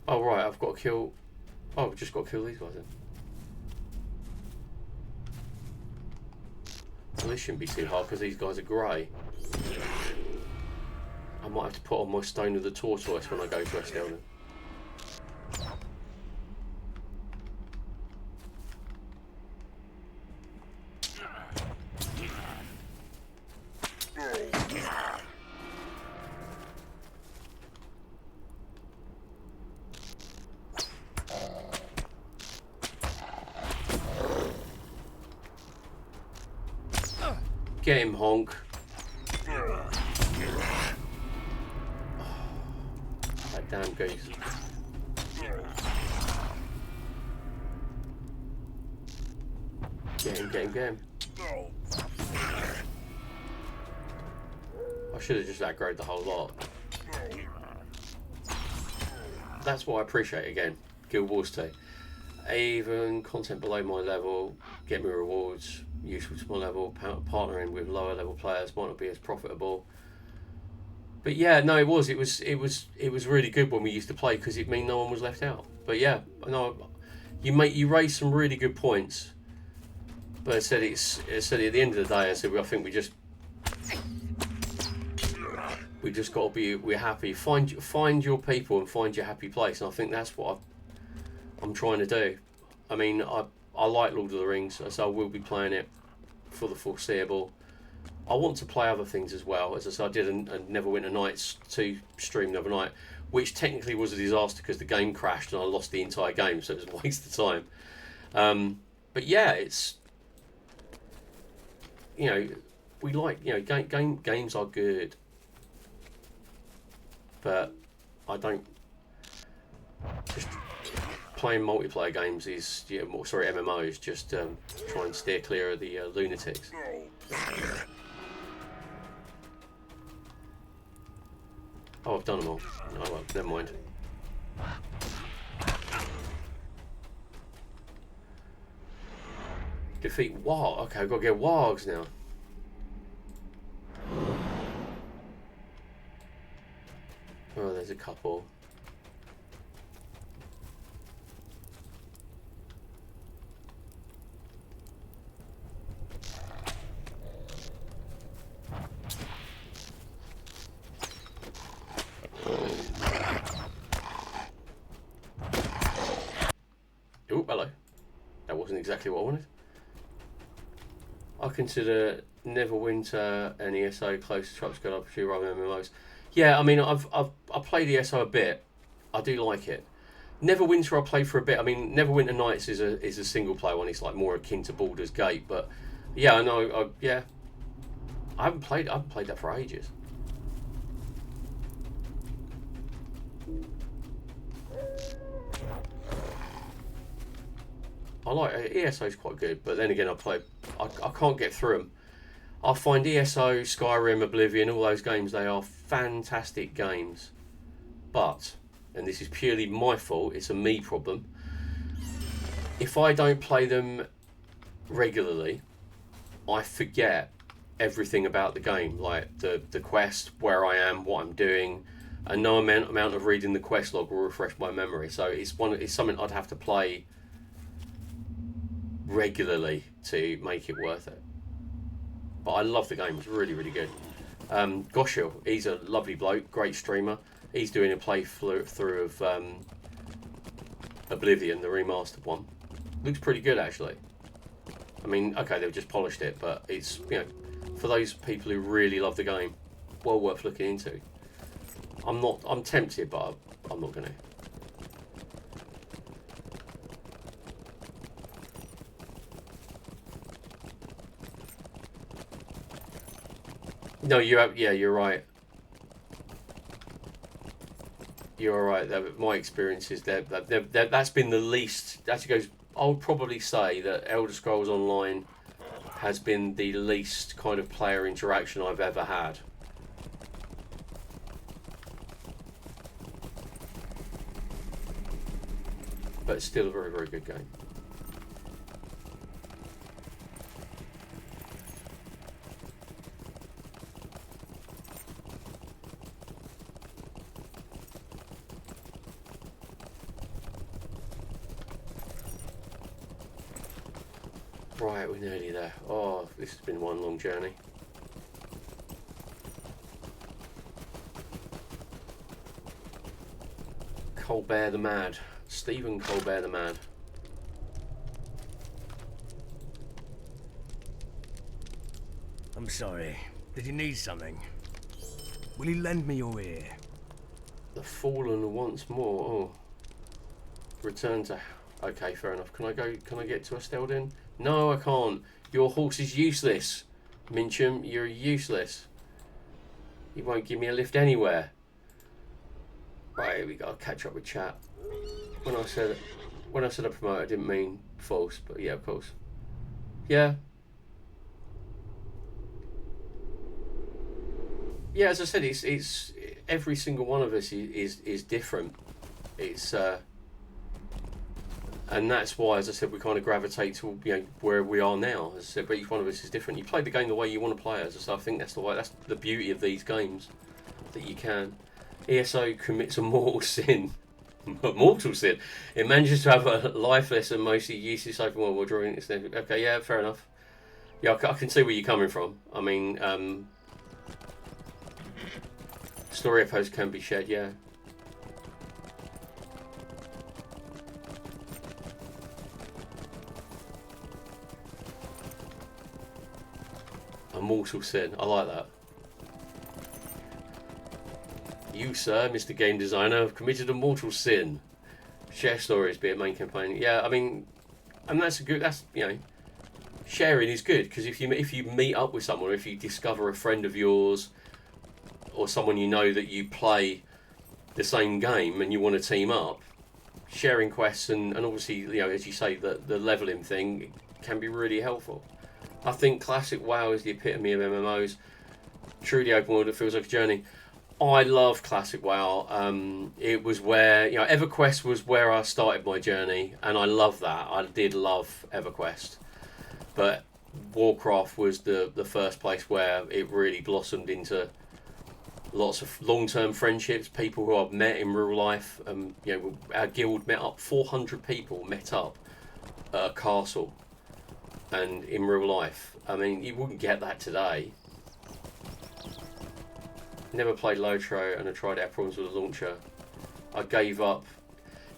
Oh right, I've got to kill. Oh, I've just got to kill these guys then. Well, this shouldn't be too hard because these guys are grey. I might have to put on my Stone of the Tortoise when I go to Estelden. Get him, honk. That damn goose. Get him, get him, get him. I should have just aggroed the whole lot. That's what I appreciate again. Guild Wars 2. Even content below my level, get me rewards, useful to my level, partnering with lower level players might not be as profitable. But yeah, no, it was really good when we used to play because it meant no one was left out. But yeah, no, you raised some really good points. But I said at the end of the day, I said I think we just got to be we're happy. Find your people and find your happy place, and I think that's what I'm trying to do. I mean, I like Lord of the Rings, so I will be playing it for the foreseeable. I want to play other things as well. As I said, I did a Neverwinter Nights 2 stream the other night, which technically was a disaster because the game crashed and I lost the entire game, so it was a waste of time. But yeah, it's, you know, we like, you know, games are good, but I don't just playing multiplayer games is MMOs just try and steer clear of the lunatics. Oh, I've done them all. Oh well, never mind. Defeat Warg. Okay, I've got to get Wargs now. Oh, there's a couple. Oh, hello. That wasn't exactly what I wanted. I consider Neverwinter and ESO close to Trump's good opportunity rather than MMOs. Yeah, I mean, I've played ESO a bit. I do like it. Neverwinter I played for a bit. I mean, Neverwinter Nights is a single player one. It's like more akin to Baldur's Gate, but yeah, I know. Yeah, I haven't played that for ages. I like ESO's quite good, but then again, I can't get through them. I find ESO, Skyrim, Oblivion, all those games, they are fantastic games. But, and this is purely my fault, it's a me problem. If I don't play them regularly, I forget everything about the game, like the quest, where I am, what I'm doing, and no amount of reading the quest log will refresh my memory. So it's something I'd have to play regularly to make it worth it. But I love the game. It's really, really good. Goshil, he's a lovely bloke, great streamer. He's doing a playthrough of Oblivion, the remastered one. Looks pretty good, actually. I mean, okay, they've just polished it, but it's, you know, for those people who really love the game, well worth looking into. I'm tempted, but I'm not going to. No, you're right. You're right. My experience is that's been the least. Actually, I would probably say that Elder Scrolls Online has been the least kind of player interaction I've ever had. But it's still a very, very good game. Right, we're nearly there. Oh, this has been one long journey. Colbert the Mad. Stephen Colbert the Mad. I'm sorry. Did you need something? Will you lend me your ear? The Fallen once more. Oh. Return to... Okay, fair enough. Can I get to Esteldin? No, I can't. Your horse is useless. Mincham, you're useless. You won't give me a lift anywhere. Right, here we go. I'll catch up with chat. When I said I promote, I didn't mean false, but yeah, of course. Yeah. Yeah, as I said, it's every single one of us is different. It's and that's why, as I said, we kind of gravitate to where we are now. As I said, but each one of us is different. You play the game the way you want to play it. As I think that's the way. That's the beauty of these games, that you can. ESO commits a mortal sin. A mortal sin. It manages to have a lifeless and mostly useless open world while drawing its name. Okay, yeah, fair enough. Yeah, I can see where you're coming from. I mean, story posts can be shared, yeah. A mortal sin. I like that. You, sir, Mr. Game Designer, have committed a mortal sin. Share stories, be it main campaign. Yeah, I mean, and that's a good. That's sharing is good, because if you meet up with someone, if you discover a friend of yours or someone you know that you play the same game and you want to team up, sharing quests and obviously as you say the leveling thing can be really helpful. I think classic WoW is the epitome of MMOs. Truly open world, it feels like a journey. I love classic WoW. It was where EverQuest was where I started my journey, and I love that. I did love EverQuest, but Warcraft was the first place where it really blossomed into lots of long-term friendships, people who I've met in real life. Our guild met up, 400 people met up at a castle, and in real life, I mean, you wouldn't get that today. Never played Lotro, and I tried out problems with the launcher. I gave up.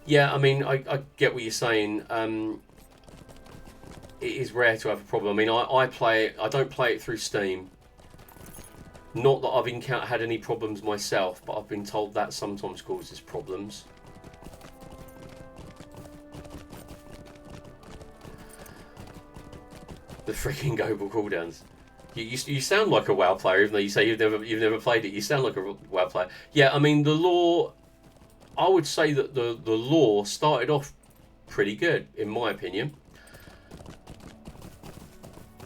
Yeah, I mean, I get what you're saying. It is rare to have a problem. I mean, I play it. I don't play it through Steam. Not that I've had any problems myself, but I've been told that sometimes causes problems. The freaking global cooldowns. You sound like a WoW player, even though you say you've never played it. You sound like a WoW player. Yeah, I mean the lore. I would say that the lore started off pretty good, in my opinion.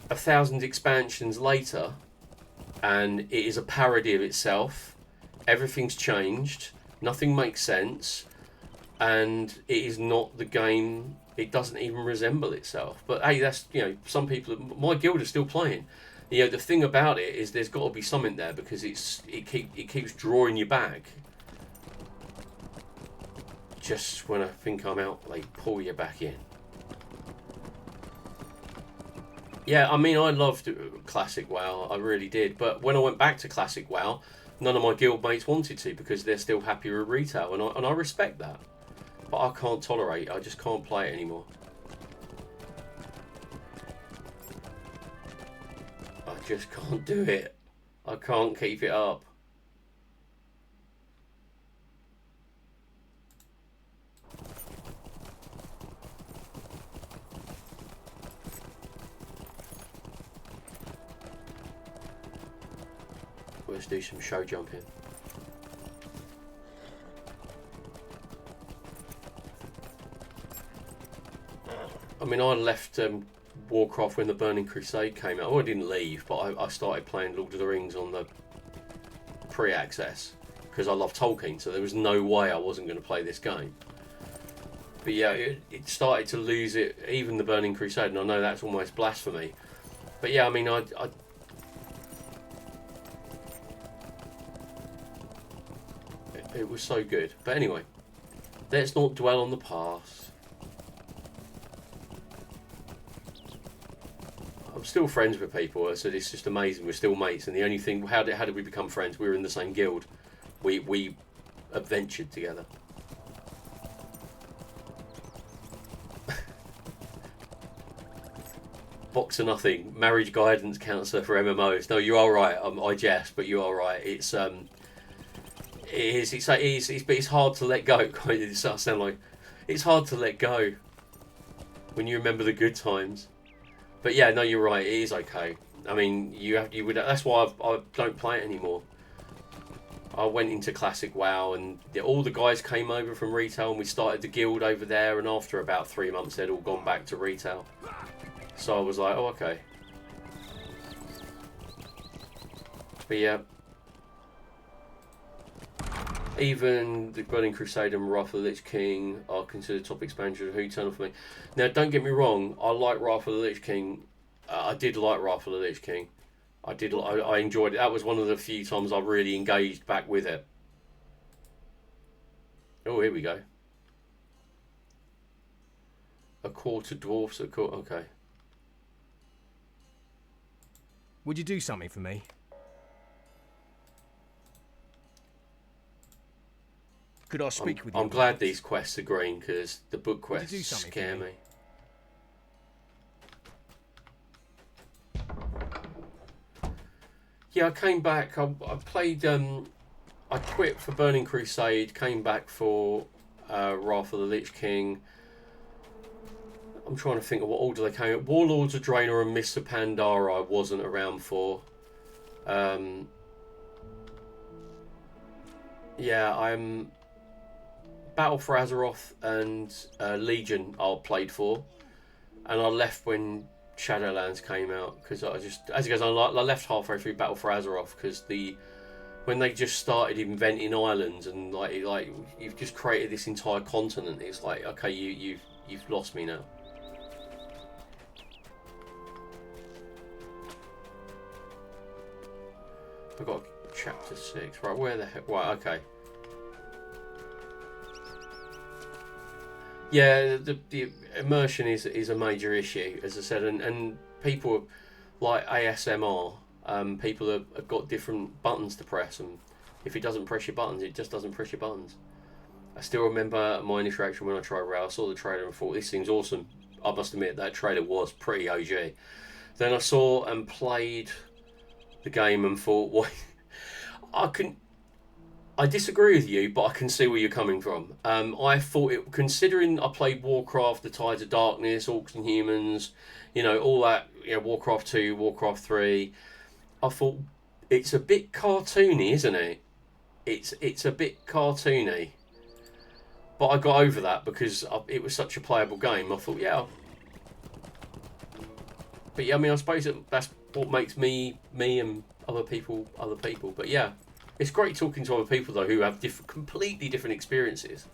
1,000 expansions later, and it is a parody of itself. Everything's changed. Nothing makes sense, and it is not the game. It doesn't even resemble itself. But hey, that's some people. My guild are still playing. The thing about it is there's got to be something there, because it keeps drawing you back. Just when I think I'm out, they pull you back in. Yeah, I mean, I loved Classic WoW, I really did. But when I went back to Classic WoW, none of my guild mates wanted to, because they're still happy with retail, and I respect that. But I can't tolerate it. I just can't play it anymore. I just can't do it. I can't keep it up. Let's do some show jumping. I mean, I left Warcraft when the Burning Crusade came out. Well, I didn't leave, but I started playing Lord of the Rings on the pre-access because I love Tolkien, so there was no way I wasn't going to play this game. But yeah, it started to lose it, even the Burning Crusade, and I know that's almost blasphemy. But yeah, I mean, it was so good. But anyway, let's not dwell on the past. I'm still friends with people, so it's just amazing. We're still mates, and the only thing, how did we become friends? We were in the same guild. We adventured together. Box of nothing. Marriage guidance counsellor for MMOs. No, you are right. I jest, but you are right. It's hard to let go. It sounds like it's hard to let go when you remember the good times. But yeah, no, you're right. It is okay. I mean, you would. That's why I don't play it anymore. I went into Classic WoW, and all the guys came over from retail, and we started the guild over there. And after about 3 months, they'd all gone back to retail. So I was like, oh, okay. But yeah, even the Burning Crusade and Wrath of the Lich King are considered top expansions of Eternal for me. Now, don't get me wrong, I like Wrath of the Lich King. I did like Wrath of the Lich King. I enjoyed it. That was one of the few times I really engaged back with it. Oh, here we go. A quarter dwarfs, a quarter. Okay. Would you do something for me? Could I speak with you? I'm glad these quests are green, because the book quests scare me. Yeah, I came back. I played. I quit for Burning Crusade. Came back for Wrath of the Lich King. I'm trying to think of what order they came. Warlords of Draenor and Mists of Pandora I wasn't around for. Yeah, I'm Battle for Azeroth and Legion I played for, and I left when Shadowlands came out, because I just, as it goes on, I left halfway through Battle for Azeroth because when they just started inventing islands and like you've just created this entire continent, it's like, okay, you've lost me now. I've got chapter 6. Right, where the heck? Right, okay. Yeah, the immersion is a major issue, as I said, and people like ASMR, people have got different buttons to press, and if it doesn't press your buttons, it just doesn't press your buttons. I still remember my initial reaction when I tried Rail. I saw the trailer and thought, this thing's awesome. I must admit, that trailer was pretty OG. Then I saw and played the game and thought, well, I disagree with you, but I can see where you're coming from. I thought it, considering I played Warcraft, The Tides of Darkness, Orcs and Humans, you know, all that, you know, Warcraft 2, Warcraft 3, I thought it's a bit cartoony, isn't it? It's a bit cartoony. But I got over that because it was such a playable game. I thought, yeah. But yeah, I mean, I suppose that's what makes me and other people. But yeah, it's great talking to other people though who have completely different experiences.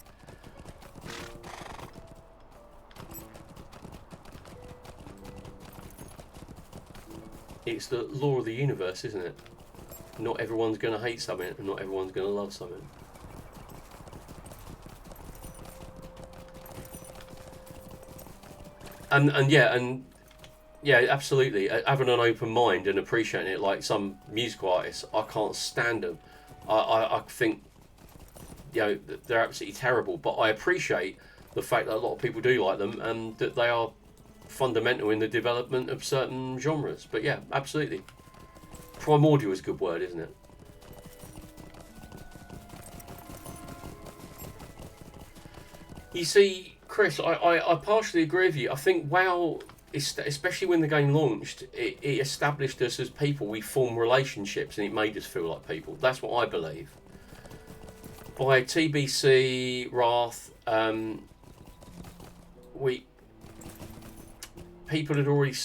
It's the law of the universe, isn't it? Not everyone's going to hate something, and not everyone's going to love something. And yeah, absolutely. Having an open mind and appreciating it, like some musical artists, I can't stand them. I think, you know, they're absolutely terrible. But I appreciate the fact that a lot of people do like them, and that they are fundamental in the development of certain genres. But yeah, absolutely. Primordial is a good word, isn't it? You see, Chris, I partially agree with you. I think WoW, especially when the game launched, it established us as people. We formed relationships and it made us feel like people. That's what I believe. By TBC, Wrath, people had already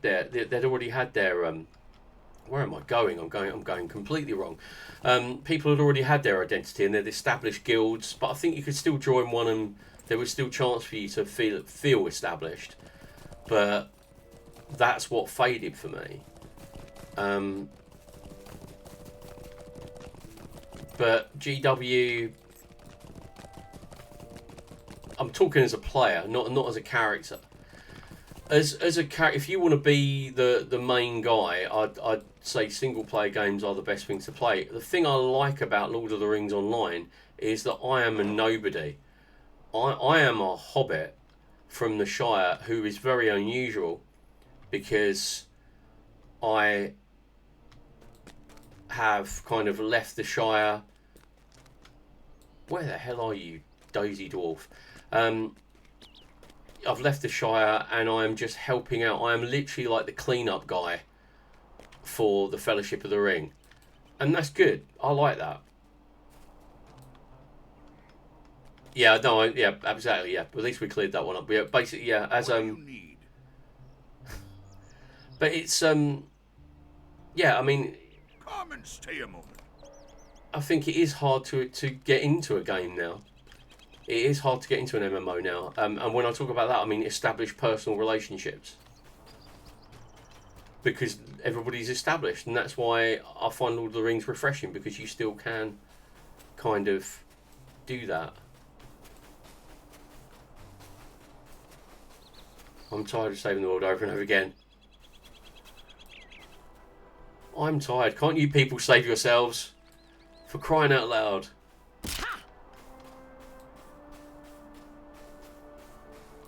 they'd already had their where am I going? I'm going completely wrong. People had already had their identity and they'd established guilds, but I think you could still join one and there was still chance for you to feel established. But that's what faded for me. But GW, I'm talking as a player, not as a character. As a character, if you want to be the main guy, I'd say single player games are the best things to play. The thing I like about Lord of the Rings Online is that I am a nobody. I am a hobbit from the Shire who is very unusual because I have kind of left the Shire. Where the hell are you, dozy dwarf? I've left the Shire and I am just helping out. I am literally like the cleanup guy for the Fellowship of the Ring. And that's good. I like that. Yeah, no, yeah, exactly, yeah. At least we cleared that one up. Yeah, basically, yeah, as What do you need? but it's yeah, I mean, Come and stay a moment. I think it is hard to get into a game now. It is hard to get into an MMO now. And when I talk about that, I mean establish personal relationships. Because everybody's established, and that's why I find Lord of the Rings refreshing, because you still can kind of do that. I'm tired of saving the world over and over again. I'm tired. Can't you people save yourselves? For crying out loud.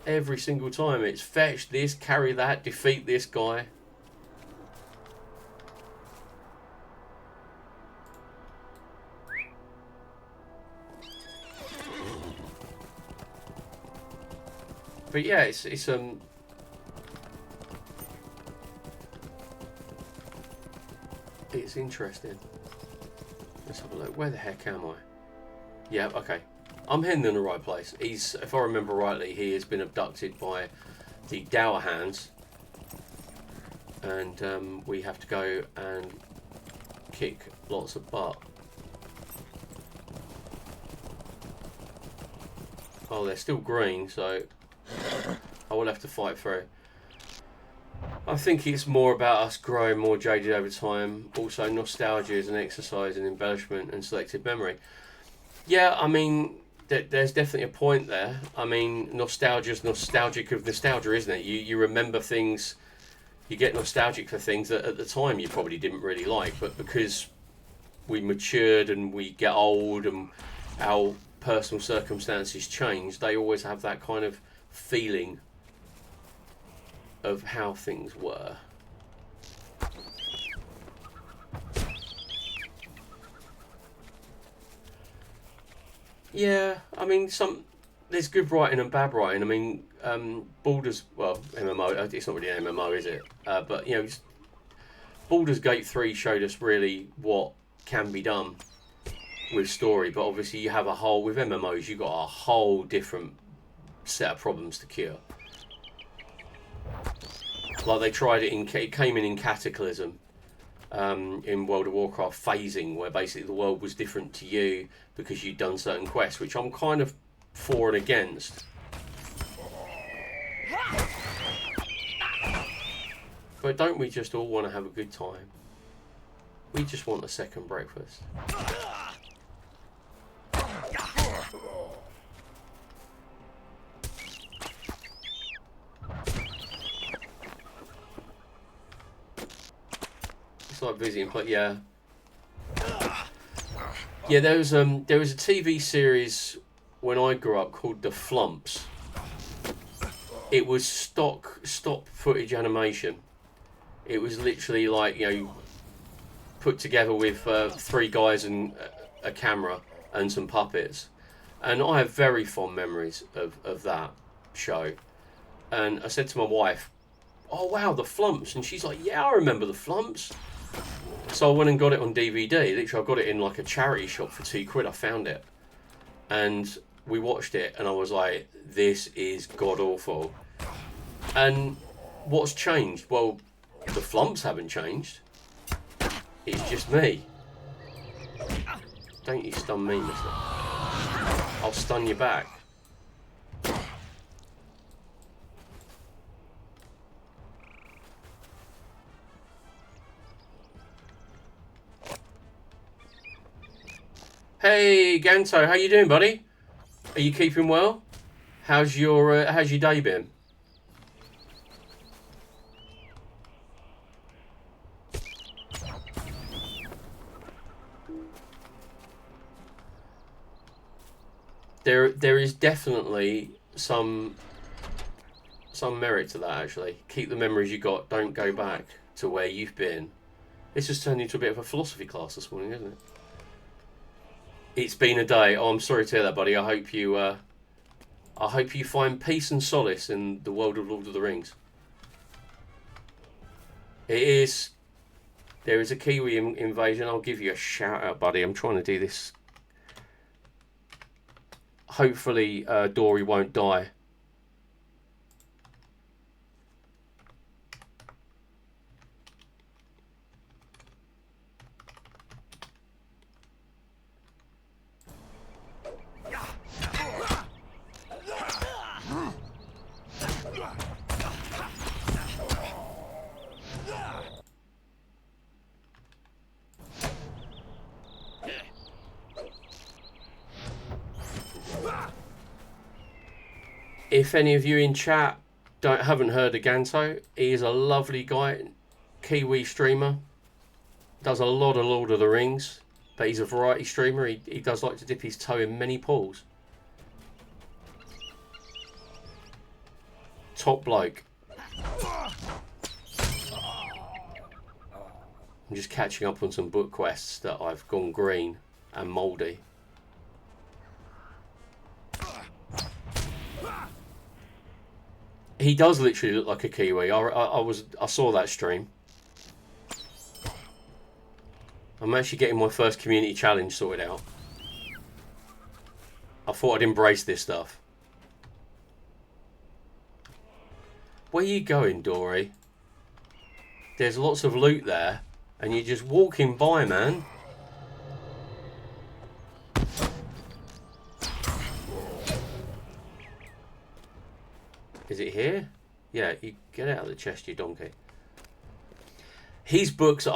Every single time it's fetch this, carry that, defeat this guy. But yeah, it's interesting. Let's have a look. Where the heck am I? Yeah, okay. I'm heading in the right place. He's, if I remember rightly, he has been abducted by the Dower Hands, and we have to go and kick lots of butt. Oh, they're still green, so I will have to fight through. I think it's more about us growing more jaded over time. Also, nostalgia is an exercise in embellishment and selective memory. Yeah, I mean, there's definitely a point there. I mean, nostalgia's nostalgic of nostalgia, isn't it? You remember things, you get nostalgic for things that at the time you probably didn't really like, but because we matured and we get old and our personal circumstances change, they always have that kind of feeling of how things were. Yeah, I mean, there's good writing and bad writing. I mean, Baldur's, well, MMO, it's not really an MMO, is it? But, you know, Baldur's Gate 3 showed us really what can be done with story, but obviously you have a whole, with MMOs, you've got a whole different set of problems to cure. Like they tried it it came in Cataclysm, in World of Warcraft phasing, where basically the world was different to you because you'd done certain quests, which I'm kind of for and against. But don't we just all want to have a good time? We just want a second breakfast. It's like visiting, but yeah. Yeah, there was a TV series when I grew up called The Flumps. It was stop footage animation. It was literally like, you know, put together with 3 guys and a camera and some puppets. And I have very fond memories of that show. And I said to my wife, "Oh wow, The Flumps," and she's like, "Yeah, I remember The Flumps." So I went and got it on DVD. Literally, I got it in like a charity shop for £2. I found it, and we watched it, and I was like, "This is god awful." And what's changed? Well, the Flumps haven't changed. It's just me. Don't you stun me, mister. I'll stun you back. Hey Ganto, how you doing, buddy? Are you keeping well? How's your day been? There is definitely some merit to that, actually. Keep the memories you got. Don't go back to where you've been. This has turned into a bit of a philosophy class this morning, hasn't it? It's been a day. Oh, I'm sorry to hear that, buddy. I hope you find peace and solace in the world of Lord of the Rings. It is There is a Kiwi invasion. I'll give you a shout out, buddy. I'm trying to do this. Hopefully, Dory won't die. If any of you in chat haven't heard of Ganto, he is a lovely guy, Kiwi streamer. Does a lot of Lord of the Rings, but he's a variety streamer. He does like to dip his toe in many pools. Top bloke. I'm just catching up on some book quests that I've gone green and mouldy. He does literally look like a Kiwi. I saw that stream. I'm actually getting my first community challenge sorted out. I thought I'd embrace this stuff. Where you going, Dory? There's lots of loot there, and you're just walking by, man. Is it here? Yeah, you get out of the chest, you donkey. His books,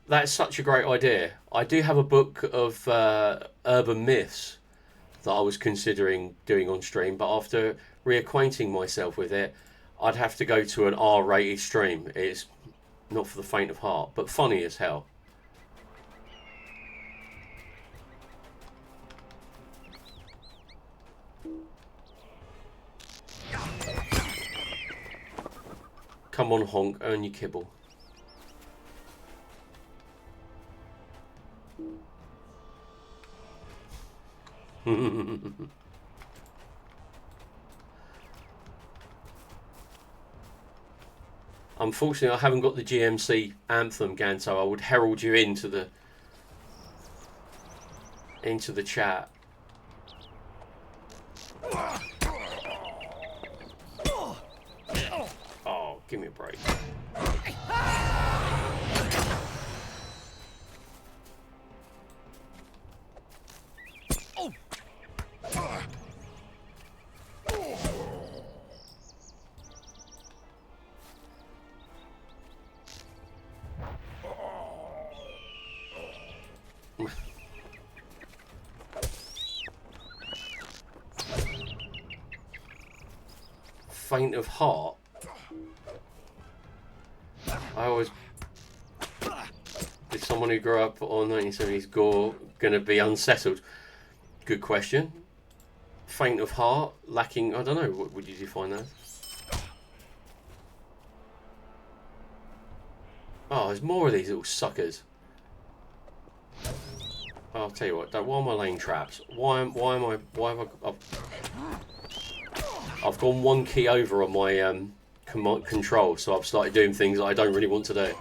that's such a great idea. I do have a book of urban myths that I was considering doing on stream, but after reacquainting myself with it, I'd have to go to an R-rated stream. It's not for the faint of heart, but funny as hell. Come on, honk, earn your kibble. Unfortunately, I haven't got the GMC anthem, Ganto. I would herald you into the chat. Oh, give me a break. Faint of heart. I always... Is someone who grew up on 1970s gore going to be unsettled? Good question. Faint of heart, lacking... I don't know, what would you define that? Oh, there's more of these little suckers. I'll tell you what, why am I laying traps? Why have I've gone one key over on my control, so I've started doing things that I don't really want to do.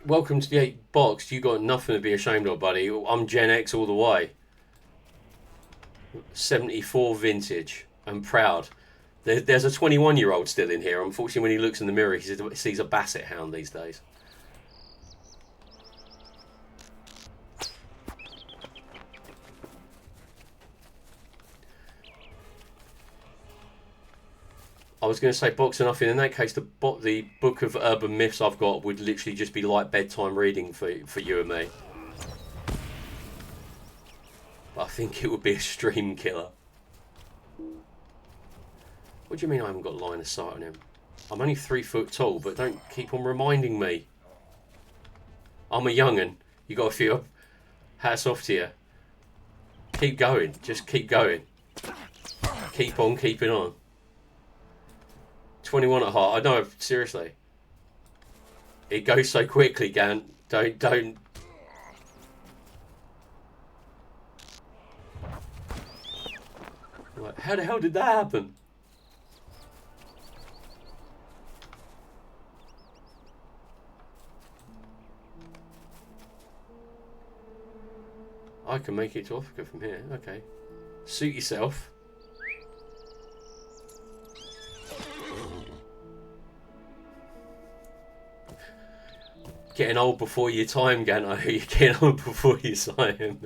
Welcome to the 8 box. You got nothing to be ashamed of, buddy. I'm Gen X all the way. 74 vintage. I'm proud. There's a 21-year-old still in here. Unfortunately, when he looks in the mirror, he sees a basset hound these days. I was going to say box enough. In that case, the book of urban myths I've got would literally just be like bedtime reading for you and me. But I think it would be a stream killer. What do you mean I haven't got line of sight on him? I'm only 3 foot tall, but don't keep on reminding me. I'm a young'un. You got a few. Hats off to you. Keep going. Just keep going. Keep on keeping on. 21 at heart. I know, seriously. It goes so quickly, Gant. Don't. How the hell did that happen? I can make it to Africa from here. Okay. Suit yourself. Getting old before your time, Ganto. You're getting old before your time.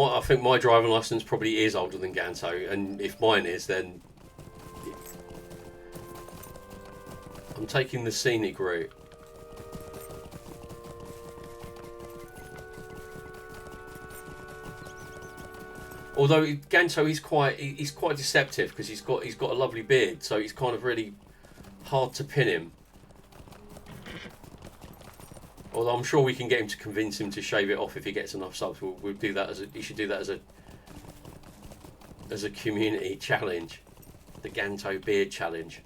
I think my driving licence probably is older than Ganto, and if mine is, then I'm taking the scenic route. Although Ganto, he's quite deceptive because he's got a lovely beard, so he's kind of really hard to pin him. Although I'm sure we can get him to convince him to shave it off if he gets enough subs. We'll do that as he should do that as a community challenge, the Ganto beard challenge.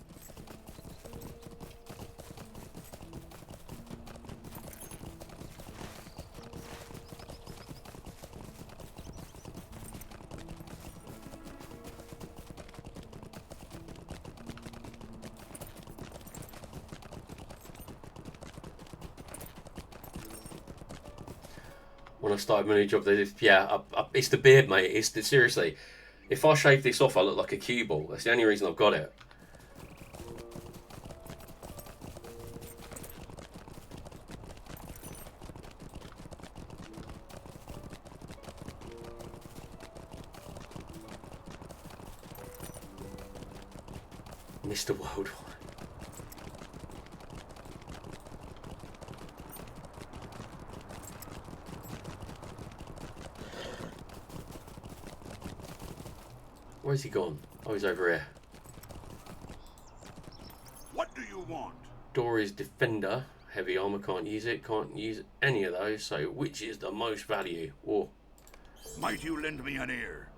When I started my new job, it's the beard, mate. Seriously, if I shave this off, I look like a cue ball. That's the only reason I've got it. Mr. Worldwide. Where's he gone? Oh, he's over here. What do you want? Door is defender. Heavy armor, can't use it. Can't use any of those. So which is the most value? Or Might you lend me an ear?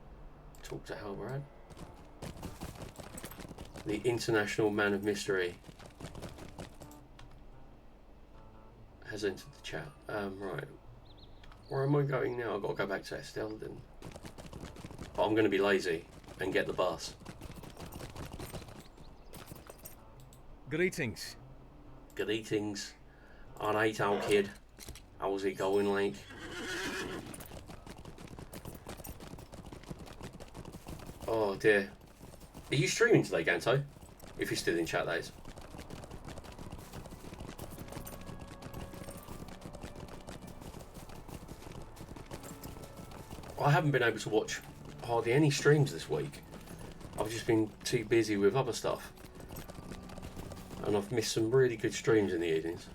talk to Halbrad. The international man of mystery has entered the chat. Right. Where am I going now? I've got to go back to Estelden. But I'm going to be lazy and get the bus. Greetings. Greetings. Alright, old kid. How's it going, like? Oh dear. Are you streaming today, Ganto? If you're still in chat, that is. I haven't been able to watch hardly any streams this week. I've just been too busy with other stuff. And I've missed some really good streams in the evenings.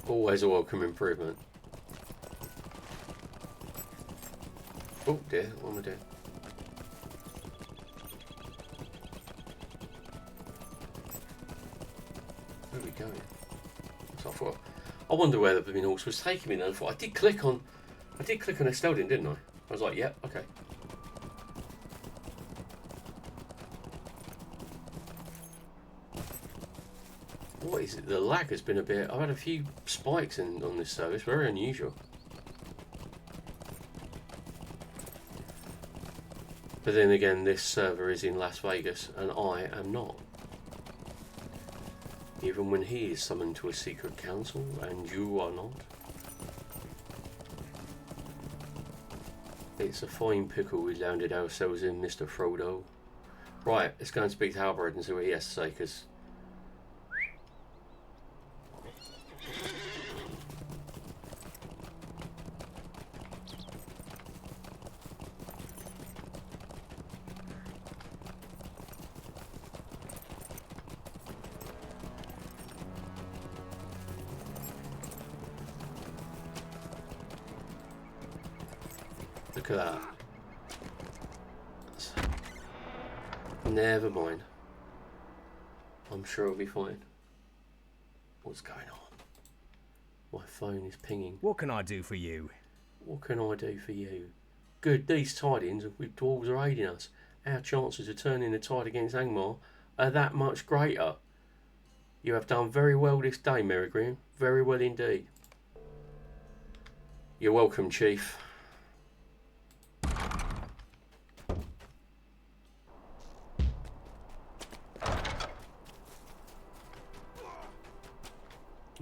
Always a welcome improvement. Oh dear, what am I doing? Where are we going? So I wonder where the blooming horse was taking me. And I thought I did click on Estelden, didn't I? I was like, yeah, okay. What is it? The lag has been a bit. I've had a few spikes on this service. Very unusual. But then again, this server is in Las Vegas, and I am not. Even when he is summoned to a secret council, and you are not. It's a fine pickle we landed ourselves in, Mr. Frodo. Right, let's go and speak to Halberd and see what he has to say, because... Look at that. Never mind. I'm sure it'll be fine. What's going on? My phone is pinging. What can I do for you? What can I do for you? Good, these tidings with dwarves are aiding us. Our chances of turning the tide against Angmar are that much greater. You have done very well this day, Merigrin. Very well indeed. You're welcome, Chief.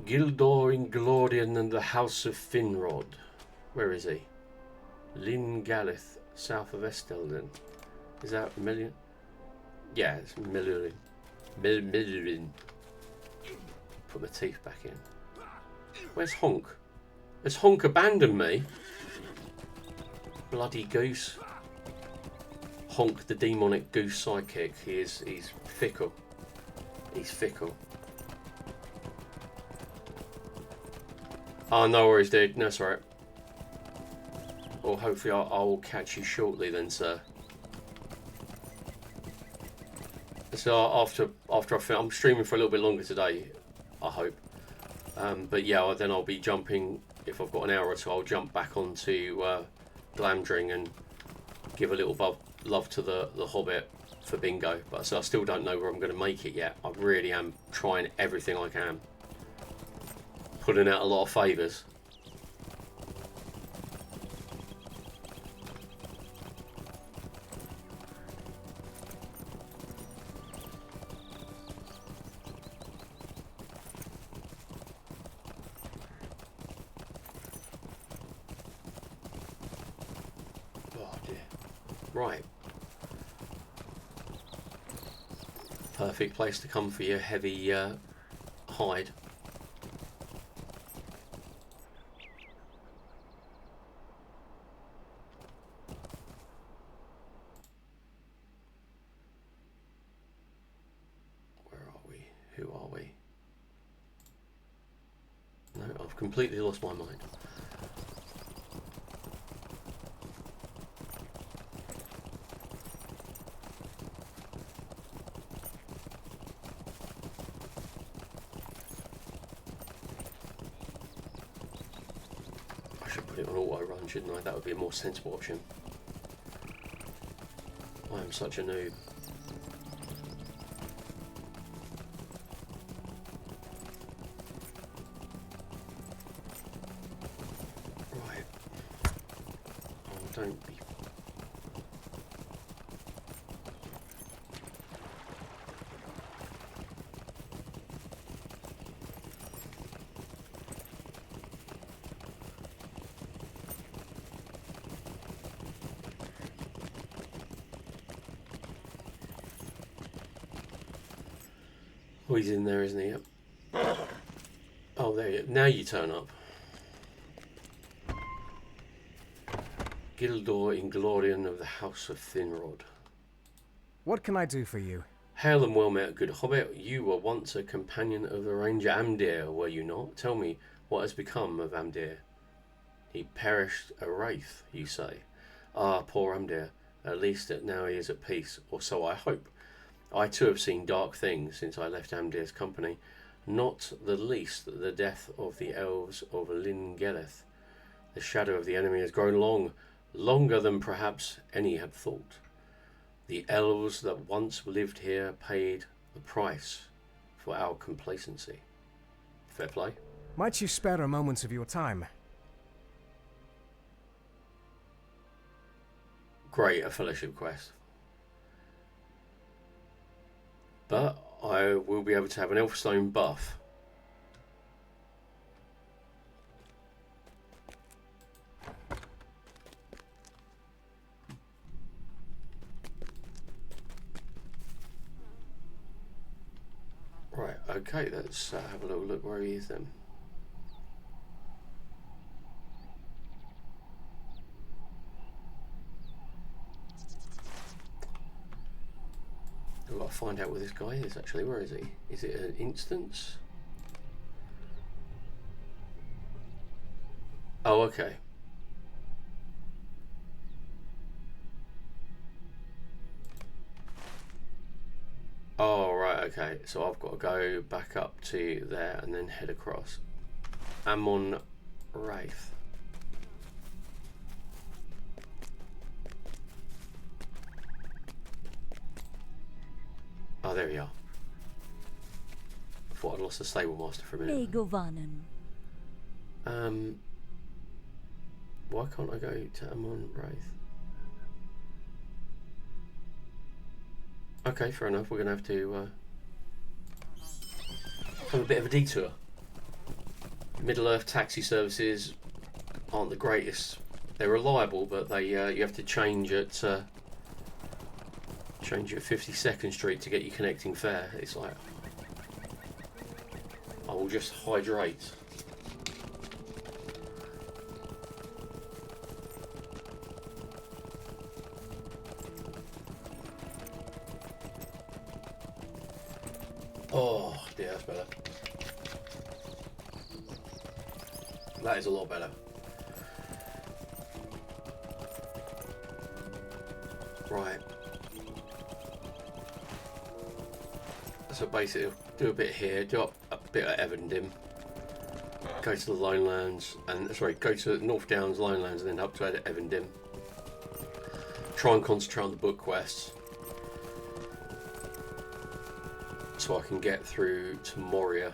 Gildor Inglorian and the House of Finrod. Where is he? Lynn Galith, south of Estelden. Is that Million? Yeah, it's Million. Million. Put my teeth back in. Where's Honk? Has Honk abandoned me? Bloody goose. Honk, the demonic goose sidekick. He's fickle. He's fickle. Oh, no worries, dude. No, that's alright. Well, hopefully I will catch you shortly then, sir. So after I film, I'm streaming for a little bit longer today, I hope. But yeah, then I'll be jumping, if I've got an hour or so, I'll jump back onto Glamdring and give a little love to the Hobbit for bingo. But so I still don't know where I'm going to make it yet. I really am trying everything I can. Putting out a lot of favours. Oh dear. Right. Perfect place to come for your heavy hide. Who are we? No, I've completely lost my mind. I should put it on auto run, shouldn't I? That would be a more sensible option. I am such a noob. Don't be. Oh, he's in there, isn't he? Yep. Oh, there you. Now you turn up. Gildor Inglorian of the House of Finrod. What can I do for you? Hail and well met, good Hobbit. You were once a companion of the Ranger Amdir, were you not? Tell me, what has become of Amdir? He perished a wraith, you say. Ah, poor Amdir. At least now he is at peace, or so I hope. I too have seen dark things since I left Amdir's company, not the least the death of the elves of Lingeleth. The shadow of the enemy has grown long, longer than perhaps any had thought. The elves that once lived here paid the price for our complacency. Fair play. Might you spare a moment of your time? Great, a fellowship quest. But I will be able to have an Elfstone buff. Right, okay, let's have a little look where he is then. I've got to find out where this guy is actually. Where is he? Is it an instance? Oh, okay. Okay, so I've got to go back up to there and then head across. Amon Wraith. Oh, there we are. Thought I'd lost the stable master for a minute. Legovanen. Why can't I go to Amon Wraith? Okay, fair enough. We're gonna have to have a bit of a detour. Middle Earth taxi services aren't the greatest. They're reliable, but they you have to change at 52nd Street to get your connecting fare. It's like, I will just hydrate. Oh dear, that's better. That is a lot better. Right. So basically, do a bit here, do a bit at Evendim, go to the Lonelands, and sorry, go to North Downs, Lonelands, and then up to Evendim. Try and concentrate on the book quests, so I can get through to Moria.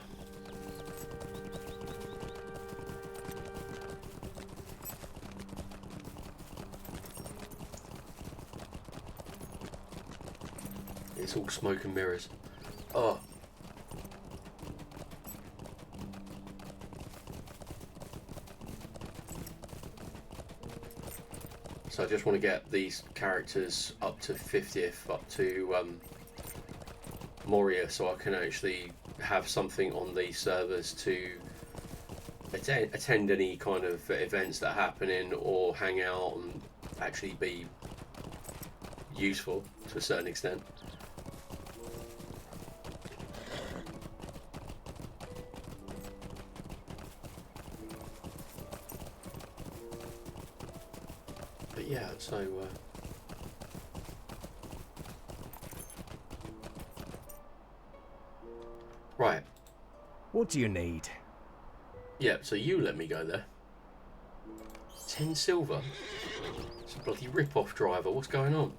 It's all smoke and mirrors. Oh. So I just want to get these characters up to 50th, up to Moria, so I can actually have something on these servers to attend any kind of events that are happening or hang out and actually be useful to a certain extent. But yeah, so right. What do you need? Yeah, so you let me go there. 10 silver. It's a bloody rip-off driver. What's going on?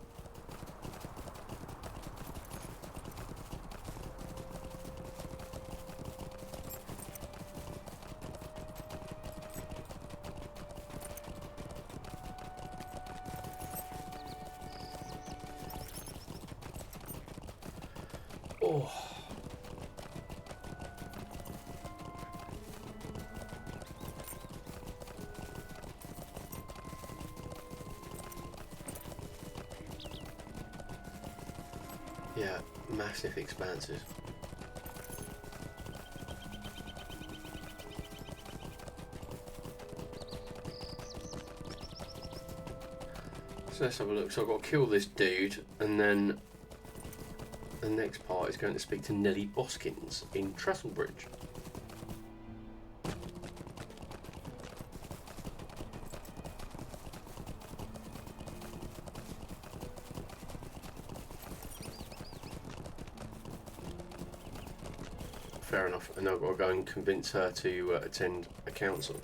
Oh. Yeah, massive expanses. So let's have a look. So I've got to kill this dude, and then the next part is going to speak to Nellie Boskins in Trestlebridge. Fair enough. And I've got to go and convince her to attend a council.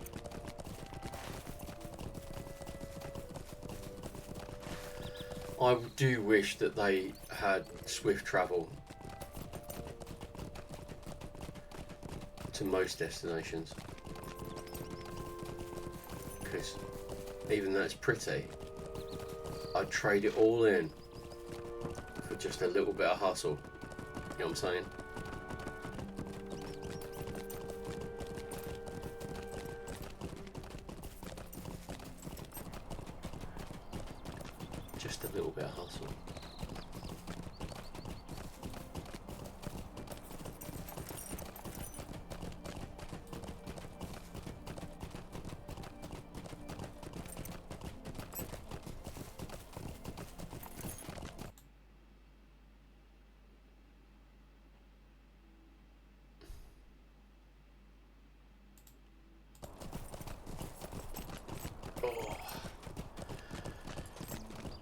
I do wish that they had swift travel to most destinations, because even though it's pretty, I'd trade it all in for just a little bit of hustle. You know what I'm saying? Just a little bit of hustle. Oh.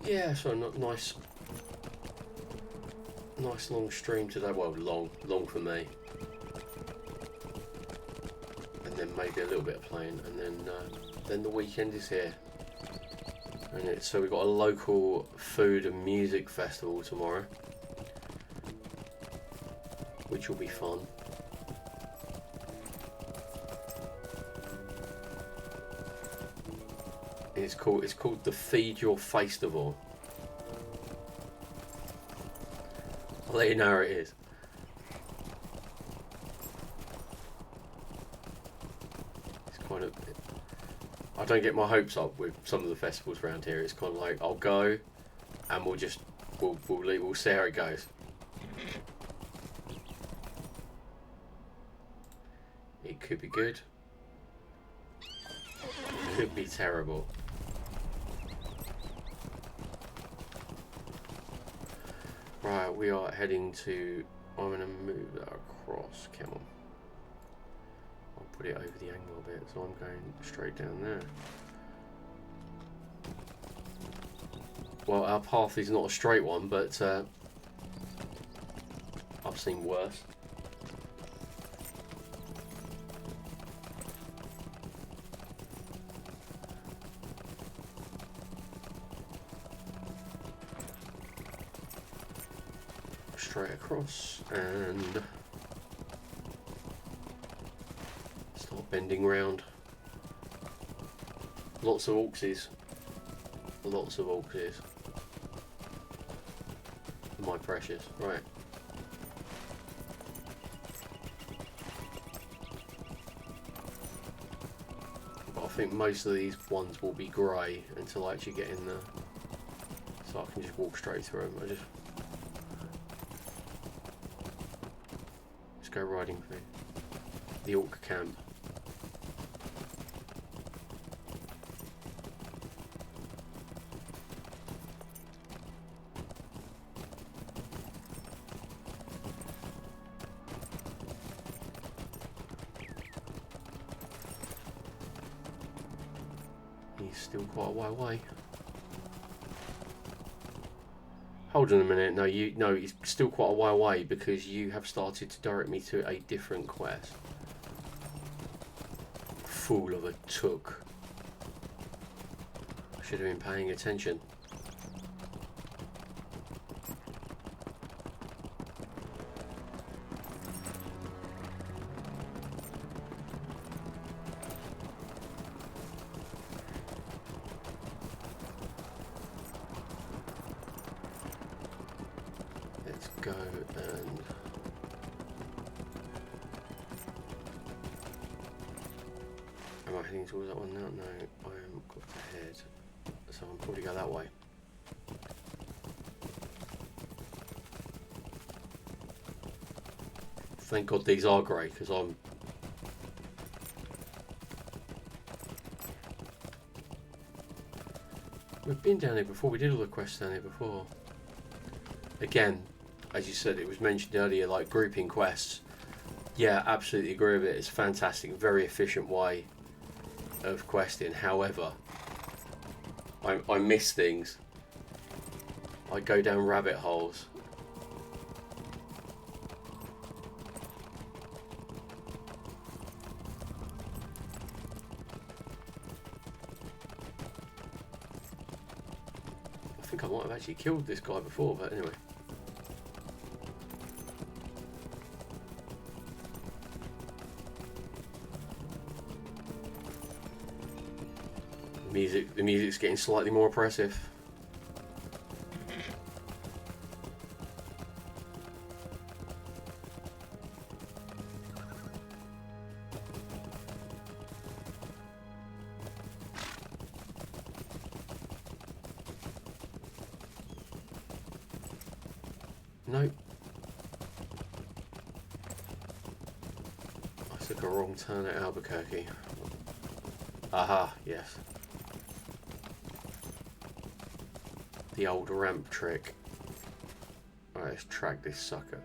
Yeah, so not nice Nice long stream today. Well, long for me. And then maybe a little bit of playing, and then the weekend is here. And so we've got a local food and music festival tomorrow, which will be fun. It's called the Feed Your Festival. I'll let you know where it is. It's kind of, I don't get my hopes up with some of the festivals around here. It's kind of like I'll go, and we'll see how it goes. It could be good. It could be terrible. Right, we are heading to. I'm going to move that across. Come on. I'll put it over the angle a bit, so I'm going straight down there. Well, our path is not a straight one, but I've seen worse. Straight across and start bending round. Lots of auxies. Lots of auxies. My precious. Right. But I think most of these ones will be grey until I actually get in there. So I can just walk straight through them. I just go riding through the orc camp. He's still quite a way away. Hold on a minute. No, it's still quite a way away because you have started to direct me to a different quest. Fool of a took. I should have been paying attention. Go and am I heading towards that one now? No, I am got to head, so I'll probably go that way. Thank God these are grey, because I'm we've been down here before. We did all the quests down here before. Again, as you said, it was mentioned earlier, like grouping quests. Yeah, absolutely agree with it. It's a fantastic, very efficient way of questing. However, I miss things. I go down rabbit holes. I think I might have actually killed this guy before, but anyway. The music's getting slightly more oppressive. Nope. I took a wrong turn at Albuquerque. Aha, yes. The old ramp trick. Alright, let's track this sucker.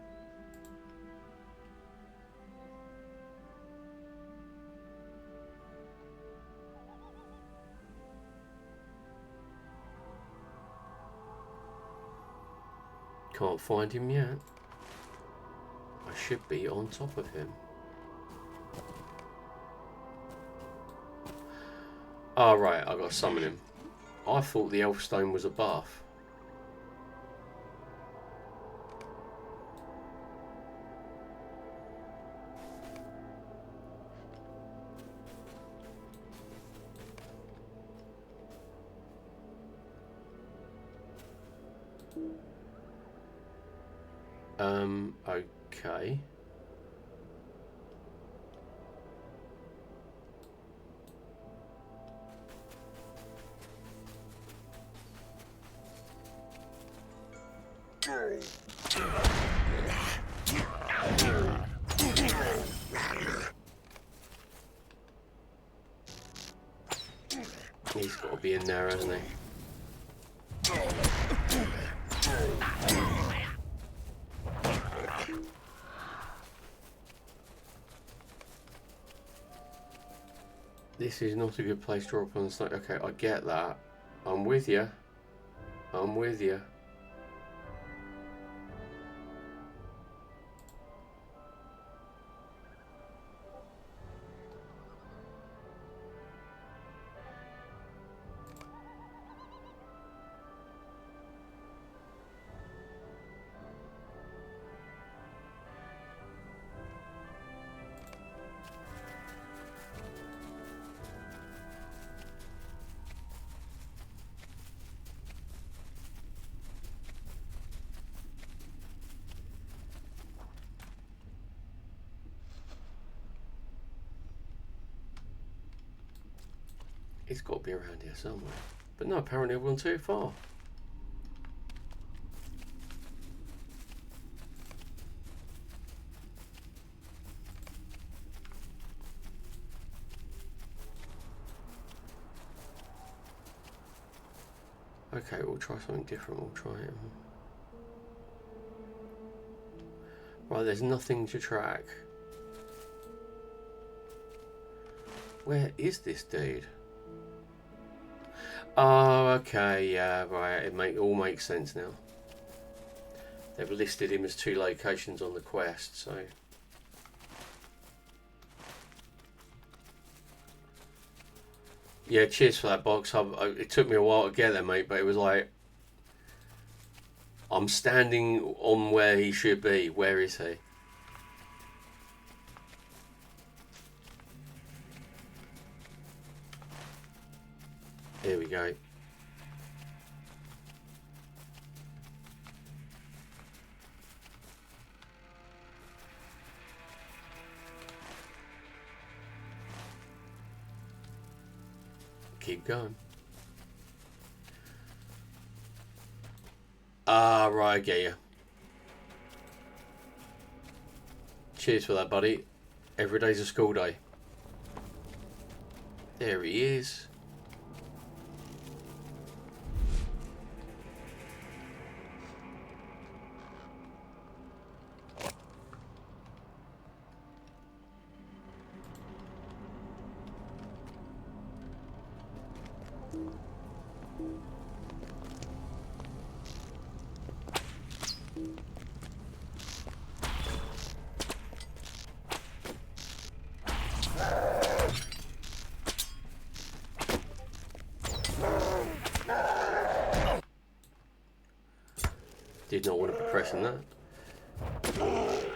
Can't find him yet. I should be on top of him. Oh, right, I've got to summon him. I thought the elf stone was a buff. Okay. He's got to be in there, hasn't he? This is not a good place to drop on the site. Okay, I get that. I'm with you. I'm with you. It's got to be around here somewhere. But no, apparently I've gone too far. Okay, we'll try something different. We'll try it. Right, there's nothing to track. Where is this dude? Oh, okay, yeah, right. It all makes sense now. They've listed him as 2 locations on the quest, so. Yeah, cheers for that box. It took me a while to get there, mate, but it was like, I'm standing on where he should be. Where is he? Here we go. Keep going. Ah, right, I get you. Cheers for that, buddy. Every day's a school day. There he is. Did not want to be pressing that. Oh,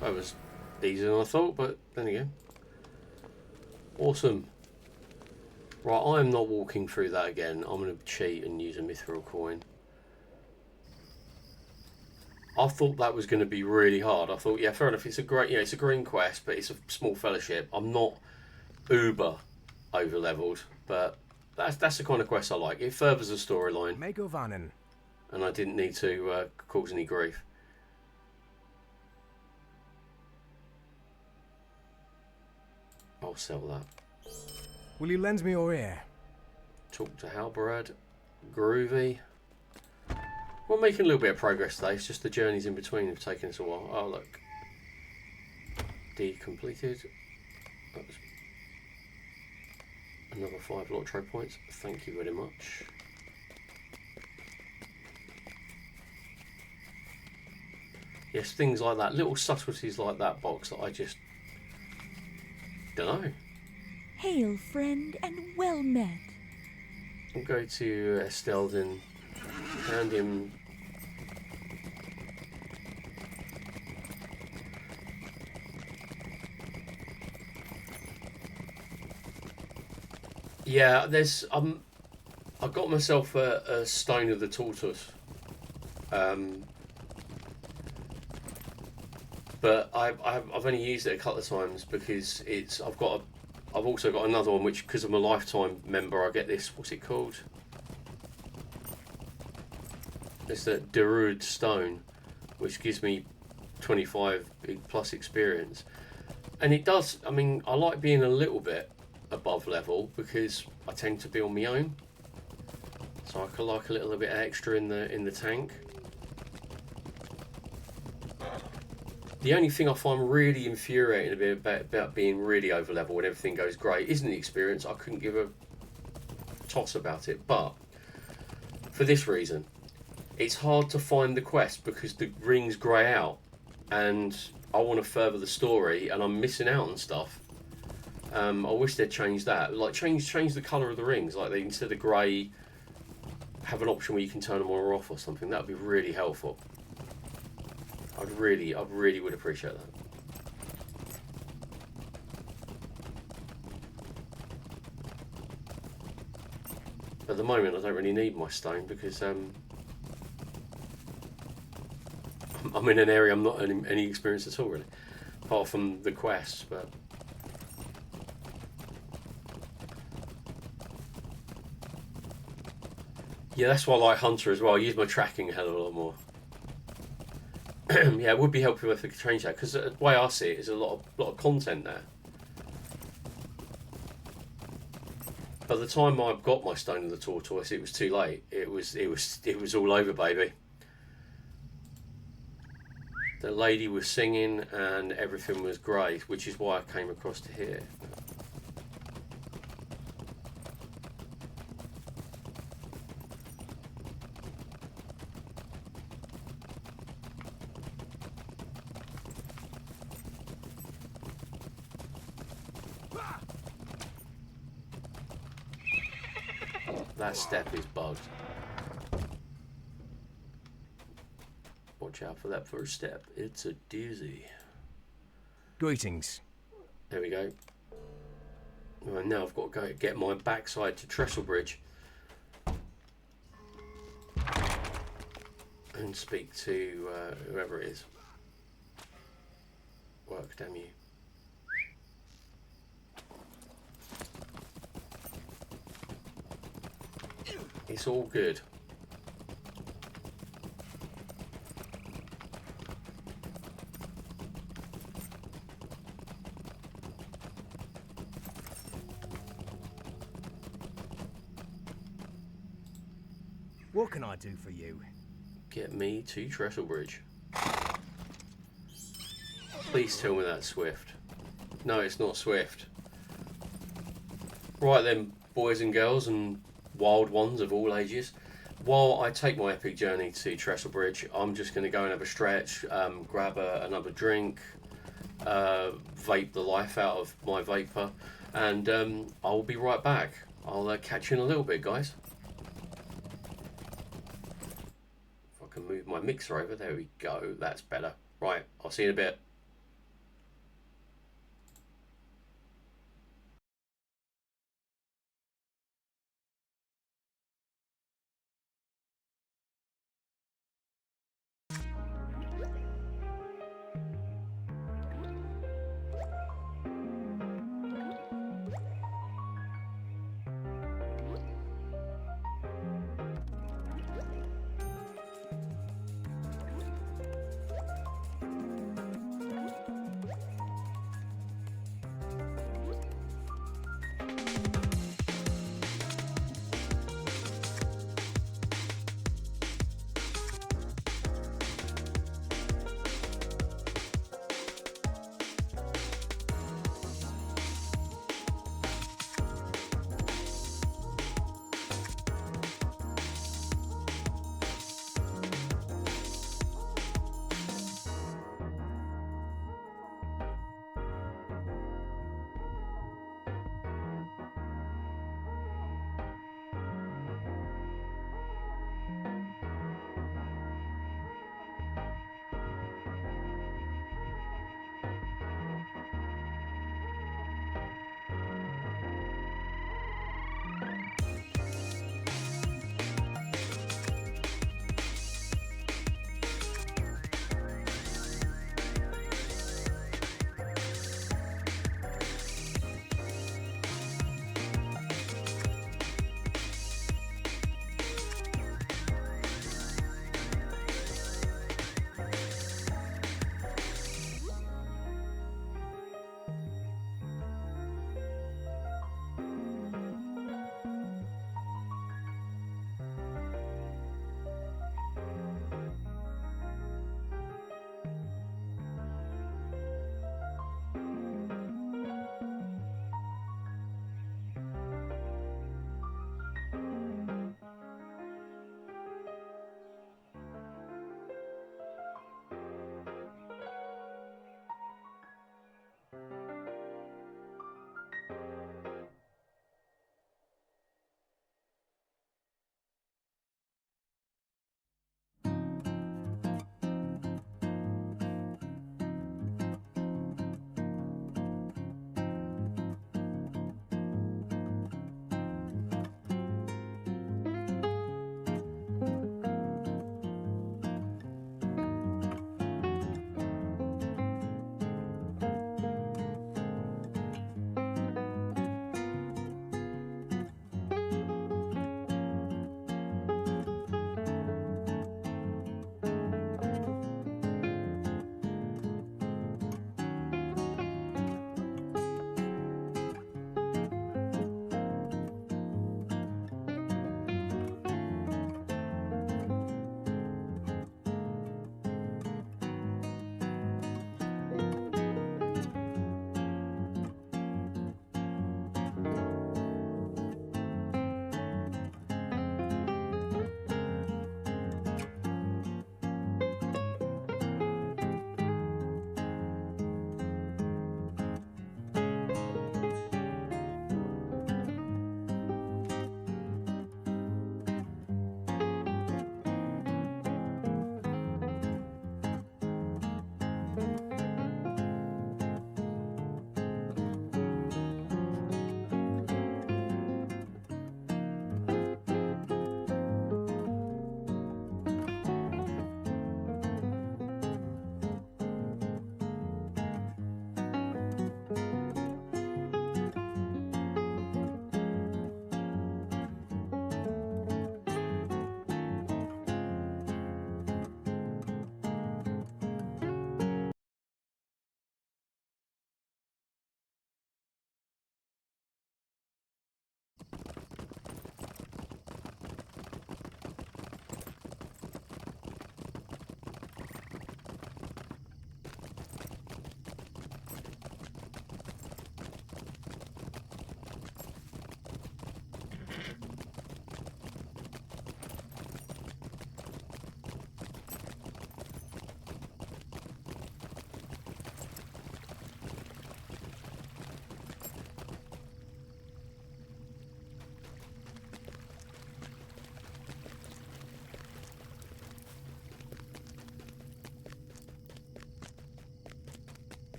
that was easier than I thought, but then again. Awesome. Right, I'm not walking through that again. I'm going to cheat and use a mithril coin. I thought that was going to be really hard. I thought, yeah, fair enough. It's a great, it's a green quest, but it's a small fellowship. I'm not uber over leveled, but that's the kind of quest I like. It furthers the storyline, and I didn't need to cause any grief. I'll sell that. Will you lend me your ear? Talk to Halberad. Groovy. We're making a little bit of progress today. It's just the journeys in between have taken us a while. Oh, look. Deed completed. That was another 5 lottery points. Thank you very much. Yes, things like that, little subtleties like that, Box, that I just don't know. Hail, friend, and well met. I'll go to Estelden, hand him. Yeah, there's I got myself a stone of the tortoise, but I've only used it a couple of times because I've also got another one which, because I'm a lifetime member, I get this. What's it called? It's the Derud stone, which gives me 25 plus experience, and it does. I mean, I like being a little bit above level because I tend to be on my own, so I could like a little bit extra in the tank. The only thing I find really infuriating a bit about being really over level when everything goes great isn't the experience. I couldn't give a toss about it, but for this reason, it's hard to find the quest because the rings grey out, and I want to further the story, and I'm missing out on stuff. I wish they'd change that, like change the colour of the rings, like they, instead of grey, have an option where you can turn them on or off or something. That would be really helpful. I really would appreciate that. At the moment, I don't really need my stone because I'm in an area I'm not earning any experience at all, really, apart from the quests. But yeah, that's why I like Hunter as well. I use my tracking a hell of a lot more. Yeah, it would be helpful if they could change that, because the way I see it is a lot of content there. By the time I got my stone of the tortoise, it was too late. It was all over, baby. The lady was singing and everything was great, which is why I came across to here. That step is bugged. Watch out for that first step. It's a doozy. Greetings. There we go. Right, now I've got to go get my backside to Trestlebridge and speak to whoever it is. Work, damn you. It's all good. What can I do for you? Get me to Trestlebridge. Please tell me that's Swift. No, it's not Swift. Right then, boys and girls and wild ones of all ages. While I take my epic journey to Trestlebridge, I'm just going to go and have a stretch, grab another drink, vape the life out of my vapor, and I'll be right back. I'll catch you in a little bit, guys. If I can move my mixer over, there we go, that's better. Right, I'll see you in a bit.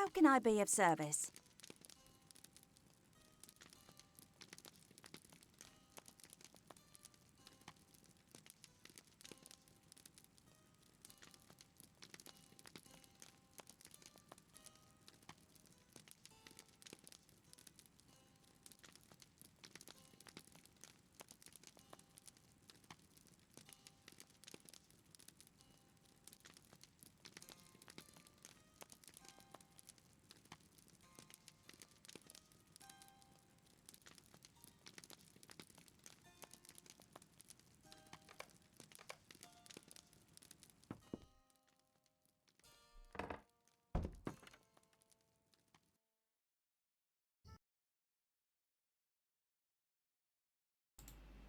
How can I be of service?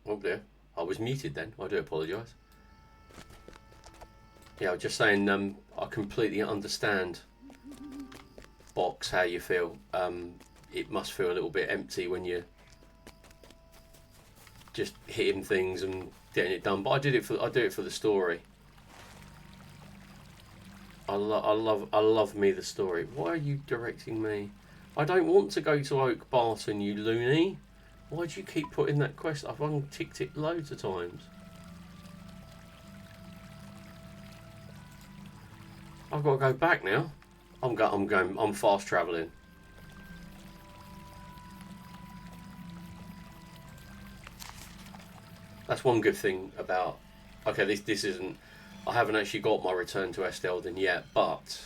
Oh dear, I was muted then. I do apologise. Yeah, I was just saying I completely understand box how you feel. It must feel a little bit empty when you're just hitting things and getting it done. But I do it for the story. I love me the story. Why are you directing me? I don't want to go to Oak Barton, you loony. Why do you keep putting that quest? I've unticked it loads of times. I've got to go back now. I'm fast travelling. That's one good thing about... Okay, this isn't... I haven't actually got my return to Estelden yet, but...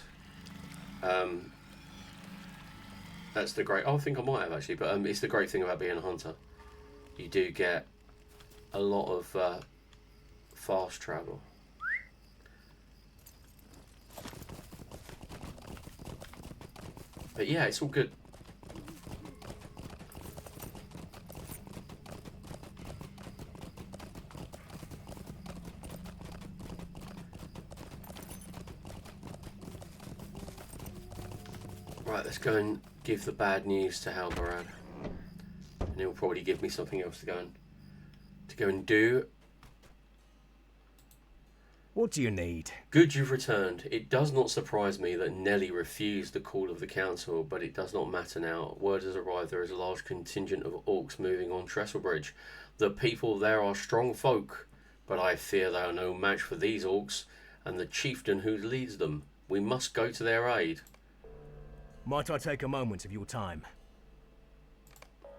that's the great... Oh, I think I might have actually, but it's the great thing about being a hunter. You do get a lot of fast travel. But yeah, it's all good. Right, let's go and give the bad news to Halbarad. And he'll probably give me something else to go and do. What do you need? Good you've returned. It does not surprise me that Nelly refused the call of the council, but it does not matter now. Word has arrived there is a large contingent of orcs moving on Trestlebridge. The people there are strong folk, but I fear they are no match for these orcs and the chieftain who leads them. We must go to their aid. Might I take a moment of your time?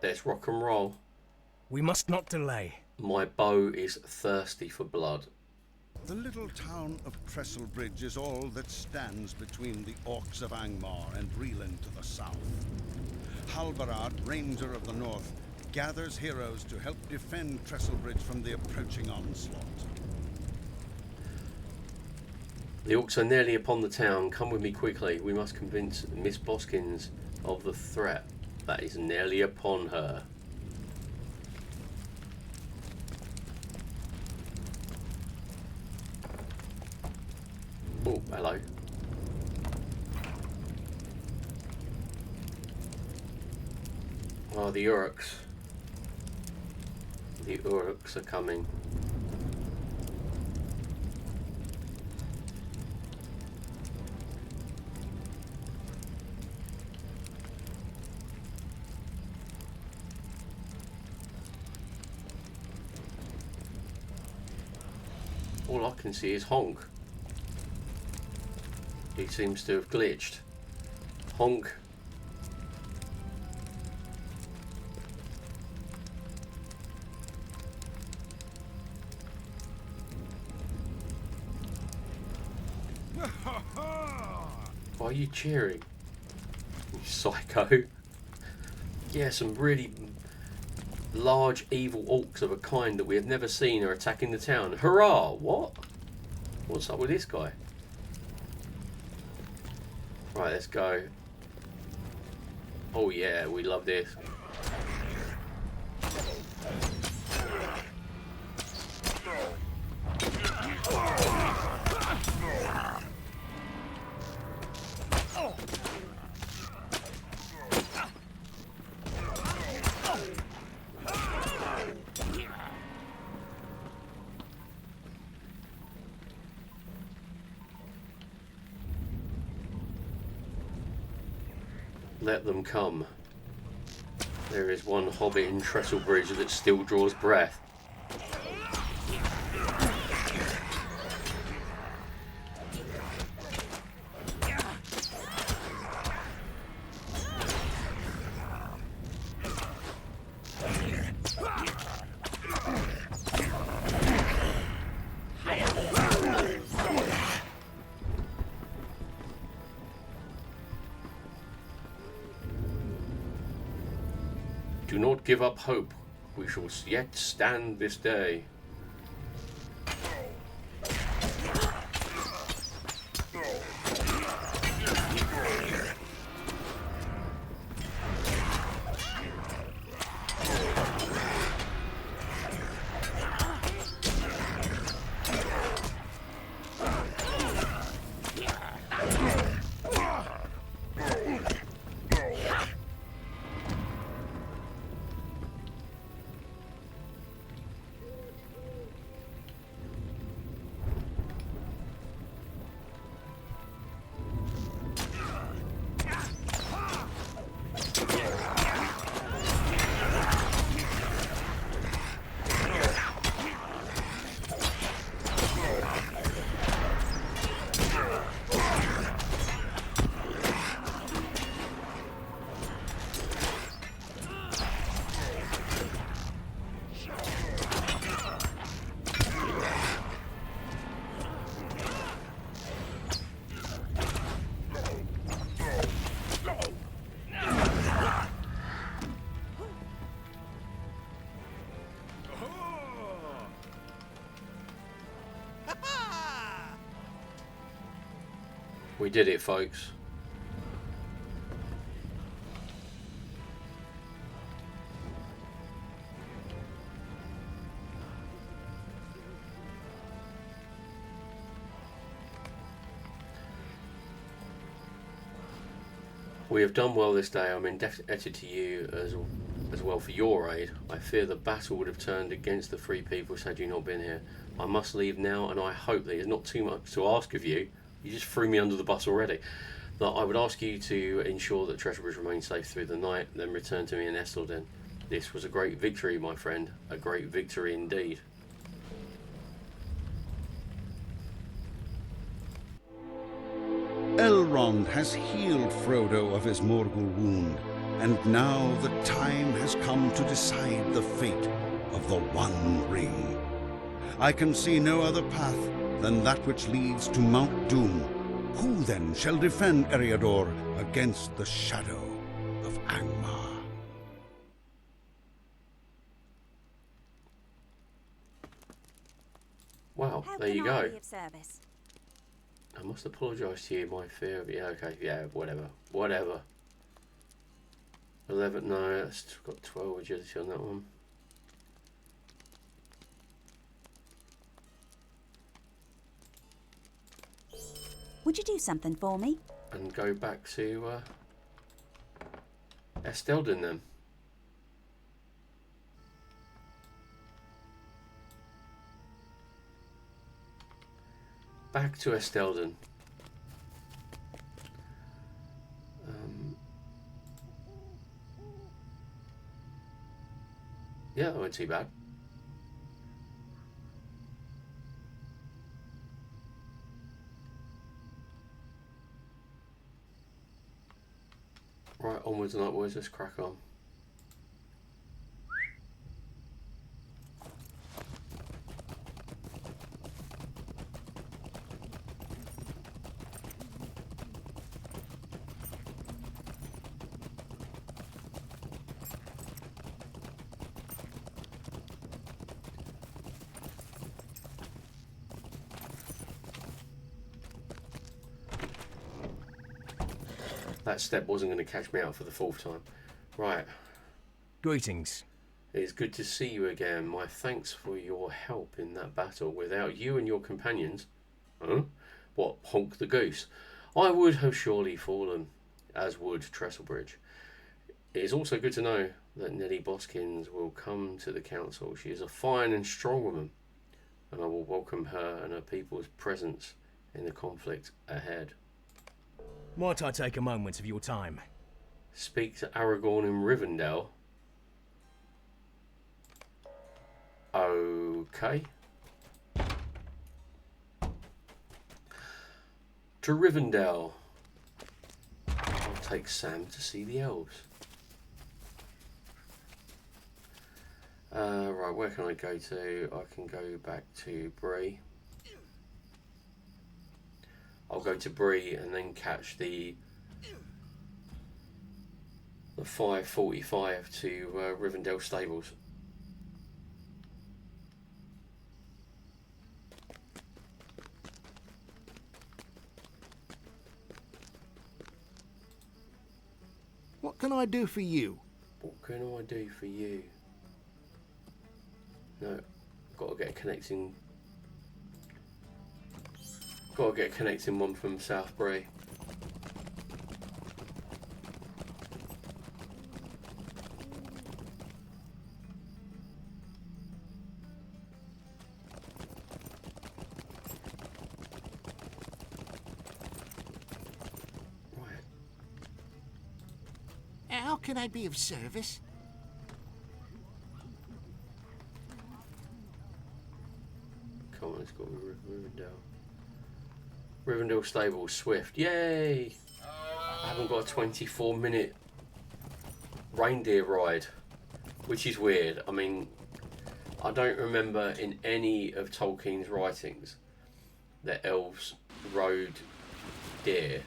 Let's rock and roll. We must not delay. My bow is thirsty for blood. The little town of Trestlebridge is all that stands between the orcs of Angmar and Breland to the south. Halbarad, Ranger of the North, gathers heroes to help defend Trestlebridge from the approaching onslaught. The orcs are nearly upon the town. Come with me quickly. We must convince Miss Boskins of the threat that is nearly upon her. Oh, hello. Oh, the Uruks. The Uruks are coming. All I can see is Honk. He seems to have glitched. Honk. Why are you cheering? You psycho. Yeah, some really large evil orcs of a kind that we have never seen are attacking the town. Hurrah! What? What's up with this guy? Right, let's go. Oh yeah, we love this. Let them come. There is one hobbit in Trestlebridge that still draws breath. Do not give up hope. We shall yet stand this day. We did it, folks. We have done well this day. I'm indebted to you as well for your aid. I fear the battle would have turned against the three peoples had you not been here. I must leave now, and I hope that it's not too much to ask of you. You just threw me under the bus already. That I would ask you to ensure that Trestlebridge remains safe through the night, then return to me in Estelden. This was a great victory, my friend. A great victory indeed. Elrond has healed Frodo of his Morgul wound, and now the time has come to decide the fate of the One Ring. I can see no other path than that which leads to Mount Doom. Who then shall defend Eriador against the shadow of Angmar? Wow, How there can you I go. be of service? I must apologise to you, my fear of... Yeah, okay, yeah, whatever. Whatever. 11, no, that's got 12 agility on that one. Would you do something for me? And go back to Estelden then. Back to Estelden. Yeah, that wasn't too bad. Right, onwards and upwards, let's crack on. That step wasn't going to catch me out for the fourth time. Right. Greetings. It is good to see you again. My thanks for your help in that battle. Without you and your companions... Huh? What, Honk the Goose? I would have surely fallen, as would Trestlebridge. It is also good to know that Nellie Boskins will come to the council. She is a fine and strong woman, and I will welcome her and her people's presence in the conflict ahead. Might I take a moment of your time? Speak to Aragorn in Rivendell. Okay. To Rivendell. I'll take Sam to see the elves. Right, where can I go to? I can go back to Bree. I'll go to Bree and then catch the 5:45 to Rivendell Stables. What can I do for you? What can I do for you? No, got to get a connecting. Got to get a connecting one from South Bree. Right. How can I be of service? Come on, let's go with Rivendell. Rivendell Stables, Swift. Yay! I haven't got a 24-minute reindeer ride, which is weird. I mean, I don't remember in any of Tolkien's writings that elves rode deer.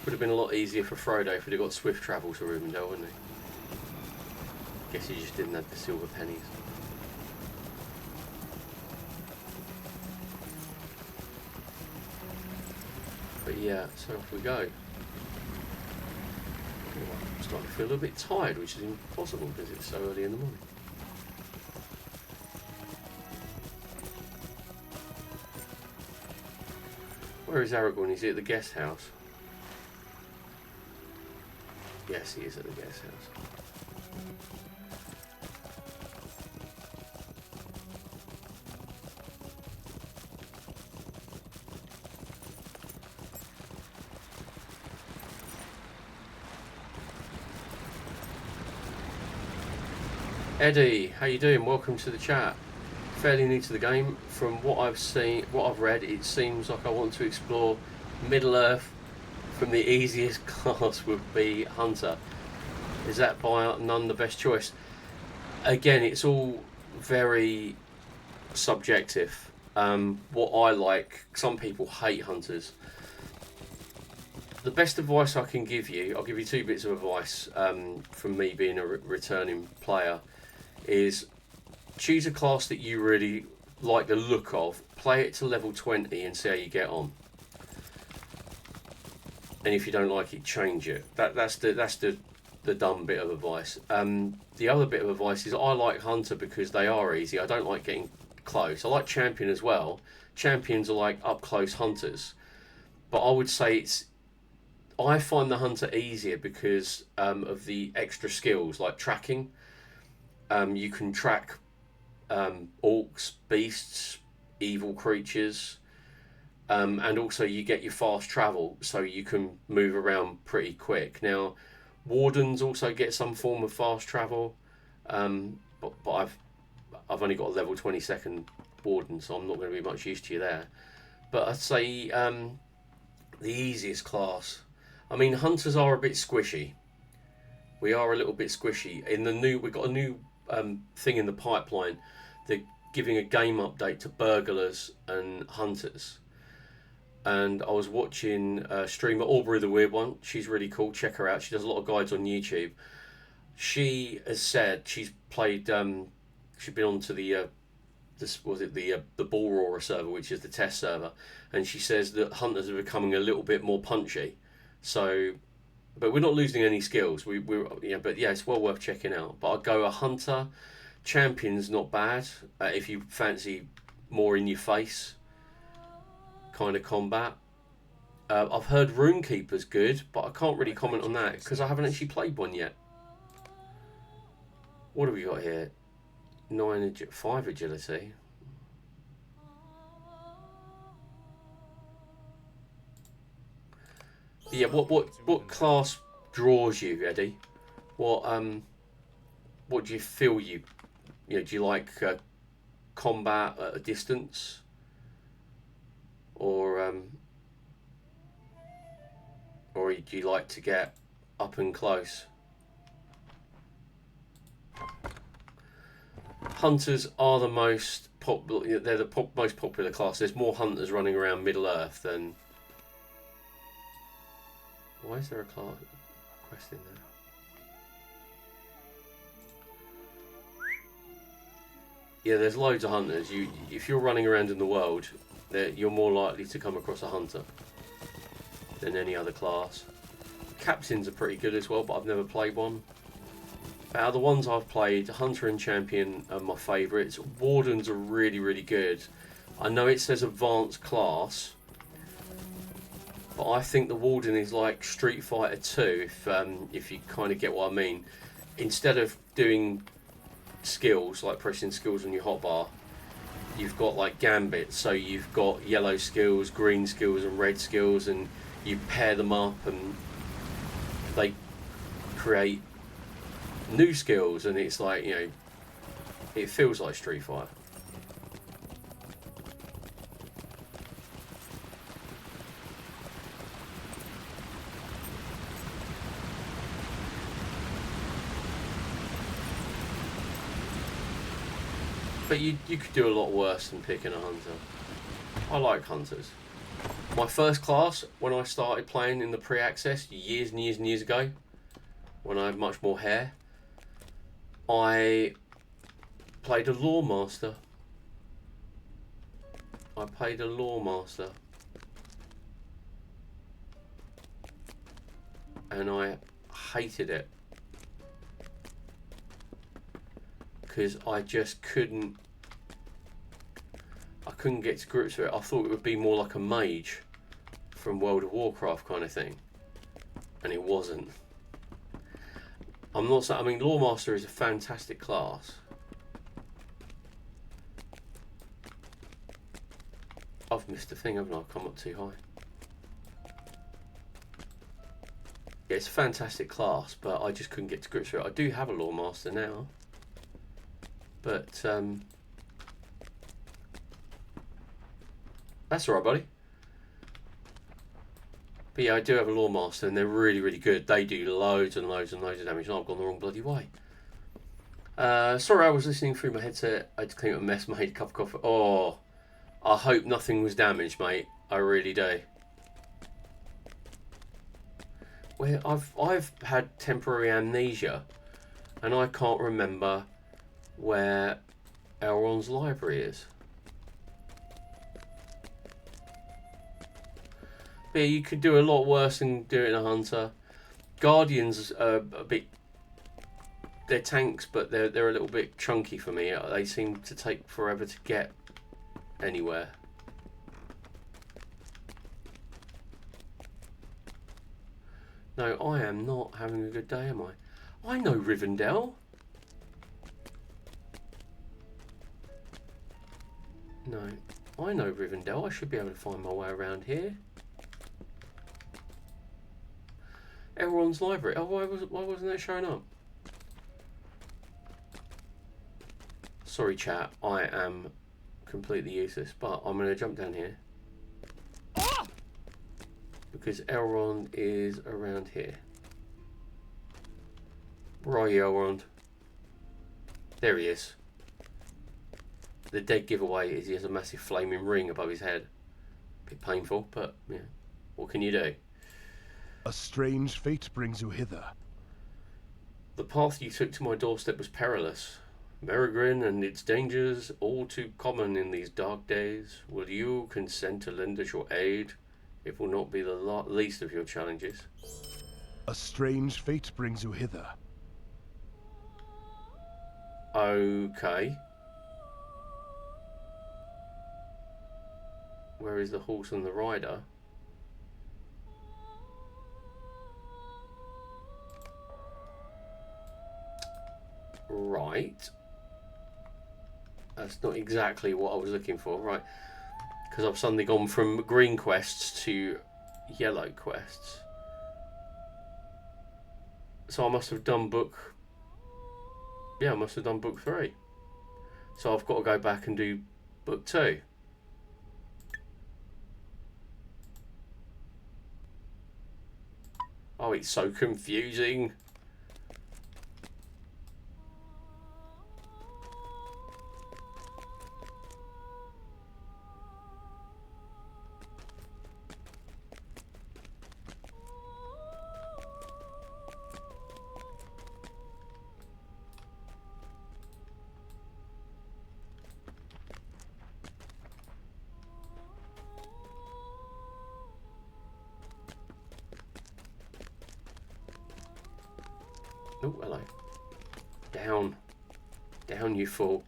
Would have been a lot easier for Frodo if he'd have got swift travel to Rivendell, wouldn't he? Guess he just didn't have the silver pennies. But yeah, so off we go. I'm starting to feel a little bit tired, which is impossible because it's so early in the morning. Where is Aragorn? Is he at the guest house? Yes, he is at the guest house. Eddie, how you doing? Welcome to the chat. Fairly new to the game. From what I've seen, what I've read, it seems like I want to explore Middle-earth. From the easiest class would be Hunter. Is that by none the best choice? Again, it's all very subjective. What I like, some people hate Hunters. The best advice I can give you, I'll give you two bits of advice from me being a returning player, is choose a class that you really like the look of, play it to level 20 and see how you get on. And if you don't like it, change it. That's the dumb bit of advice. The other bit of advice is I like Hunter because they are easy. I don't like getting close. I like Champion as well. Champions are like up close hunters. But I would say I find the Hunter easier because of the extra skills like tracking. You can track orcs, beasts, evil creatures, and also you get your fast travel, so you can move around pretty quick. Now, Wardens also get some form of fast travel, but I've only got a level 22nd Warden, so I'm not going to be much use to you there. But I'd say the easiest class. I mean, Hunters are a bit squishy. We are a little bit squishy. We've got a new thing in the pipeline. They're giving a game update to burglars and hunters. And I was watching a streamer, Aubrey the Weird One. She's really cool. Check her out. She does a lot of guides on YouTube. She has said she's played. She's been on to the Bull Roarer server, which is the test server, and she says that hunters are becoming a little bit more punchy. So, but we're not losing any skills. But yeah, it's well worth checking out. But I'd go a hunter. Champion's not bad if you fancy more in your face kind of combat. I've heard Runekeeper's good, but I can't really comment on that because I haven't actually played one yet. What have we got here? 5 agility. Yeah, what class draws you, Eddie? What do you feel do you like combat at a distance, or do you like to get up and close? Hunters are the most popular. They're the most popular class. There's more hunters running around Middle Earth than. Why is there a quest in there? Yeah, there's loads of hunters. If you're running around in the world, you're more likely to come across a hunter than any other class. Captains are pretty good as well, but I've never played one. Out of the ones I've played, Hunter and Champion are my favourites. Wardens are really, really good. I know it says advanced class, but I think the Warden is like Street Fighter 2, if you kind of get what I mean. Instead of doing skills, like pressing skills on your hotbar, you've got like gambits. So you've got yellow skills, green skills and red skills, and you pair them up and they create new skills, and it's like, it feels like Street Fighter. But you could do a lot worse than picking a hunter. I like hunters. My first class, when I started playing in the pre-access years and years and years ago, when I had much more hair, I played a Lawmaster. I played a Lawmaster. And I hated it. Because I just couldn't get to grips with it. I thought it would be more like a mage from World of Warcraft kind of thing. And it wasn't. I'm not saying, I mean, Lawmaster is a fantastic class. I've missed a thing, haven't I? I've come up too high. Yeah, it's a fantastic class, but I just couldn't get to grips with it. I do have a Lawmaster now. But, that's alright, buddy. But yeah, I do have a Lawmaster, and they're really, really good. They do loads and loads and loads of damage, and I've gone the wrong bloody way. Sorry, I was listening through my headset. I had to clean up a mess, made a cup of coffee. Oh, I hope nothing was damaged, mate. I really do. Well, I've had temporary amnesia, and I can't remember where Elrond's library is. But yeah, you could do a lot worse than doing a hunter. Guardians are a bit... They're tanks, but they're a little bit chunky for me. They seem to take forever to get anywhere. No, I am not having a good day, am I? I know Rivendell. No, I know Rivendell. I should be able to find my way around here. Elrond's library. Oh, why wasn't that showing up? Sorry, chat. I am completely useless, but I'm going to jump down here. Because Elrond is around here. Where are you, Elrond? There he is. The dead giveaway is he has a massive flaming ring above his head. Bit painful, but yeah. What can you do? A strange fate brings you hither. The path you took to my doorstep was perilous. Merigrin and its dangers, all too common in these dark days. Will you consent to lend us your aid? It will not be the least of your challenges. A strange fate brings you hither. Okay. Where is the horse and the rider? Right. That's not exactly what I was looking for, right? Because I've suddenly gone from green quests to yellow quests. So I must have done book... Yeah, I must have done book 3. So I've got to go back and do book 2. Oh, it's so confusing. Oh, hello. Down. Down, you fool.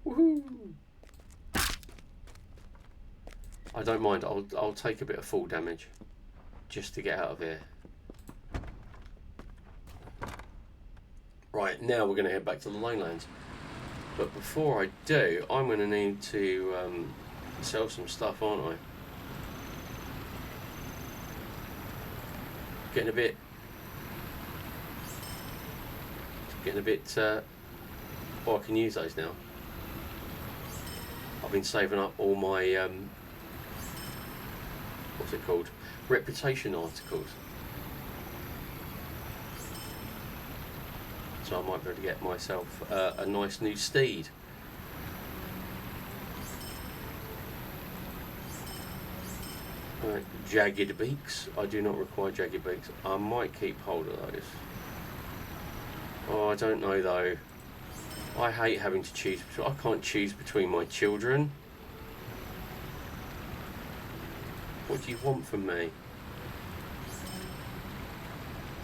Woohoo! I don't mind. I'll take a bit of fall damage just to get out of here. Right, now we're going to head back to the Lanelands. But before I do, I'm going to need to sell some stuff, aren't I? Getting a bit oh, I can use those now. I've been saving up all my what's it called, reputation articles, so I might be able to get myself a nice new steed. Right, jagged beaks. I do not require jagged beaks. I might keep hold of those. Oh, I don't know though. I hate having to choose. I can't choose between my children. What do you want from me?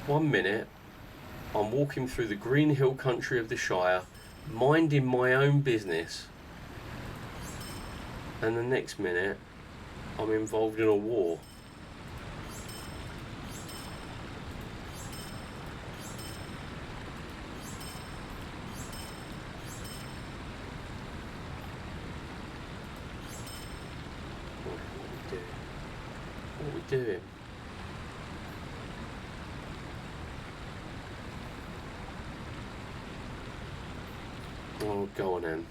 1 minute, I'm walking through the green hill country of the Shire, minding my own business. And the next minute, I'm involved in a war. What are we doing? Oh, go on then.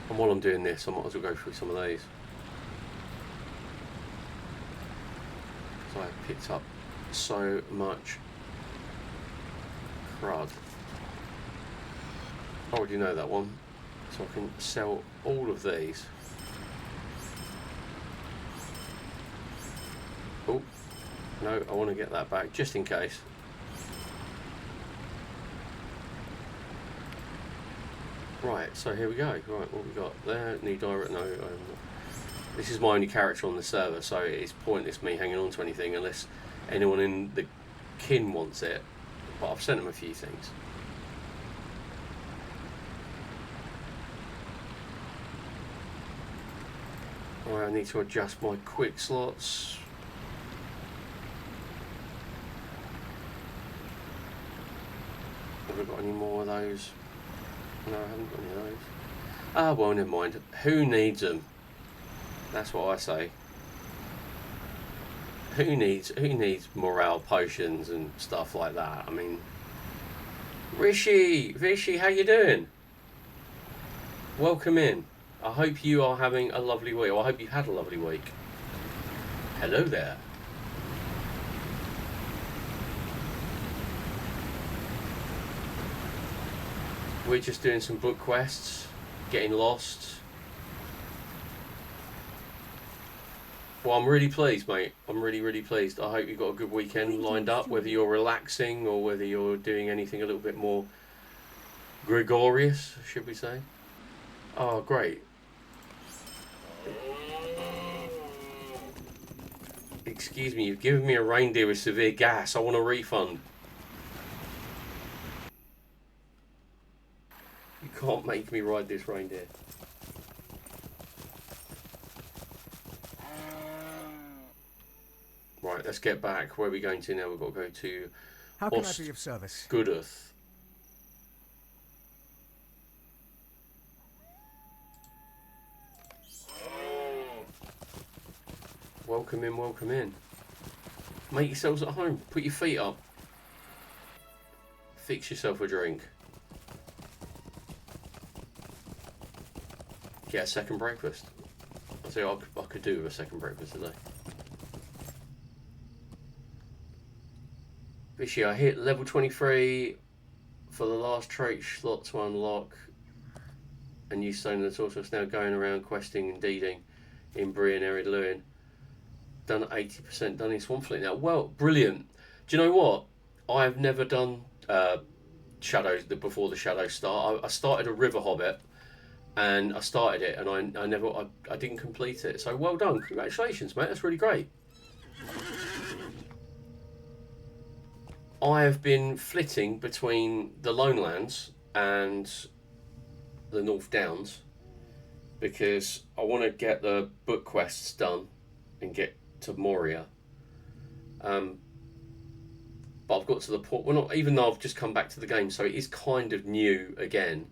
And while I'm doing this, I might as well go through some of these. So I picked up so much crud. I already know that one. So I can sell all of these. Oh, no, I want to get that back just in case. Right, so here we go. Right, what we got there? Need direct? No. This is my only character on the server, so it's pointless me hanging on to anything unless anyone in the kin wants it. But I've sent them a few things. Right, I need to adjust my quick slots. Have I got any more of those? No, I haven't got any of those. Ah, well, never mind. Who needs them? That's what I say. Who needs morale potions and stuff like that? I mean, Rishi, how you doing? Welcome in. I hope you are having a lovely week. Or I hope you've had a lovely week. Hello there. We're just doing some book quests, getting lost. Well, I'm really pleased, mate. I'm really pleased. I hope you've got a good weekend lined up, whether you're relaxing or whether you're doing anything a little bit more gregarious, should we say. Oh, great. Excuse me, you've given me a reindeer with severe gas. I want a refund. You can't make me ride this reindeer. Right, let's get back. Where are we going to now? We've got to go to How can I be of service? Goodeth. Welcome in, welcome in. Make yourselves at home. Put your feet up. Fix yourself a drink. Get a second breakfast. I see I could do with a second breakfast today. This year I hit level 23 for the last trait slot to unlock. And you stone the sorceress now going around questing and deeding in Bree and Erid Lewin. Done 80% done in Swampfleet now. Well, brilliant. Do you know what? I've never done Shadows before the Shadows start. I started a River Hobbit, and I started it, and I didn't complete it. So well done, congratulations, mate. That's really great. I have been flitting between the Lone Lands and the North Downs because I want to get the book quests done and get to Moria. But I've got to the point, well, not even though I've just come back to the game, so it is kind of new again.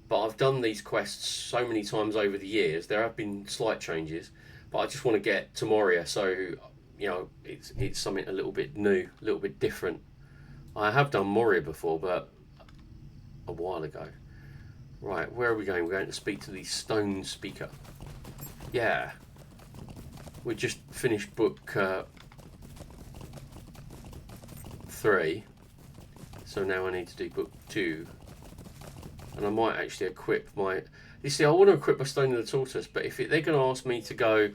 But I've done these quests so many times over the years. There have been slight changes, but I just want to get to Moria, so you know it's something a little bit new, a little bit different. I have done Moria before, but a while ago. Right, where are we going? We're going to speak to the Stone Speaker. Yeah. We just finished book 3, so now I need to do book 2. And I might actually equip my... You see, I want to equip my Stone of the Tortoise, but if they're going to ask me to go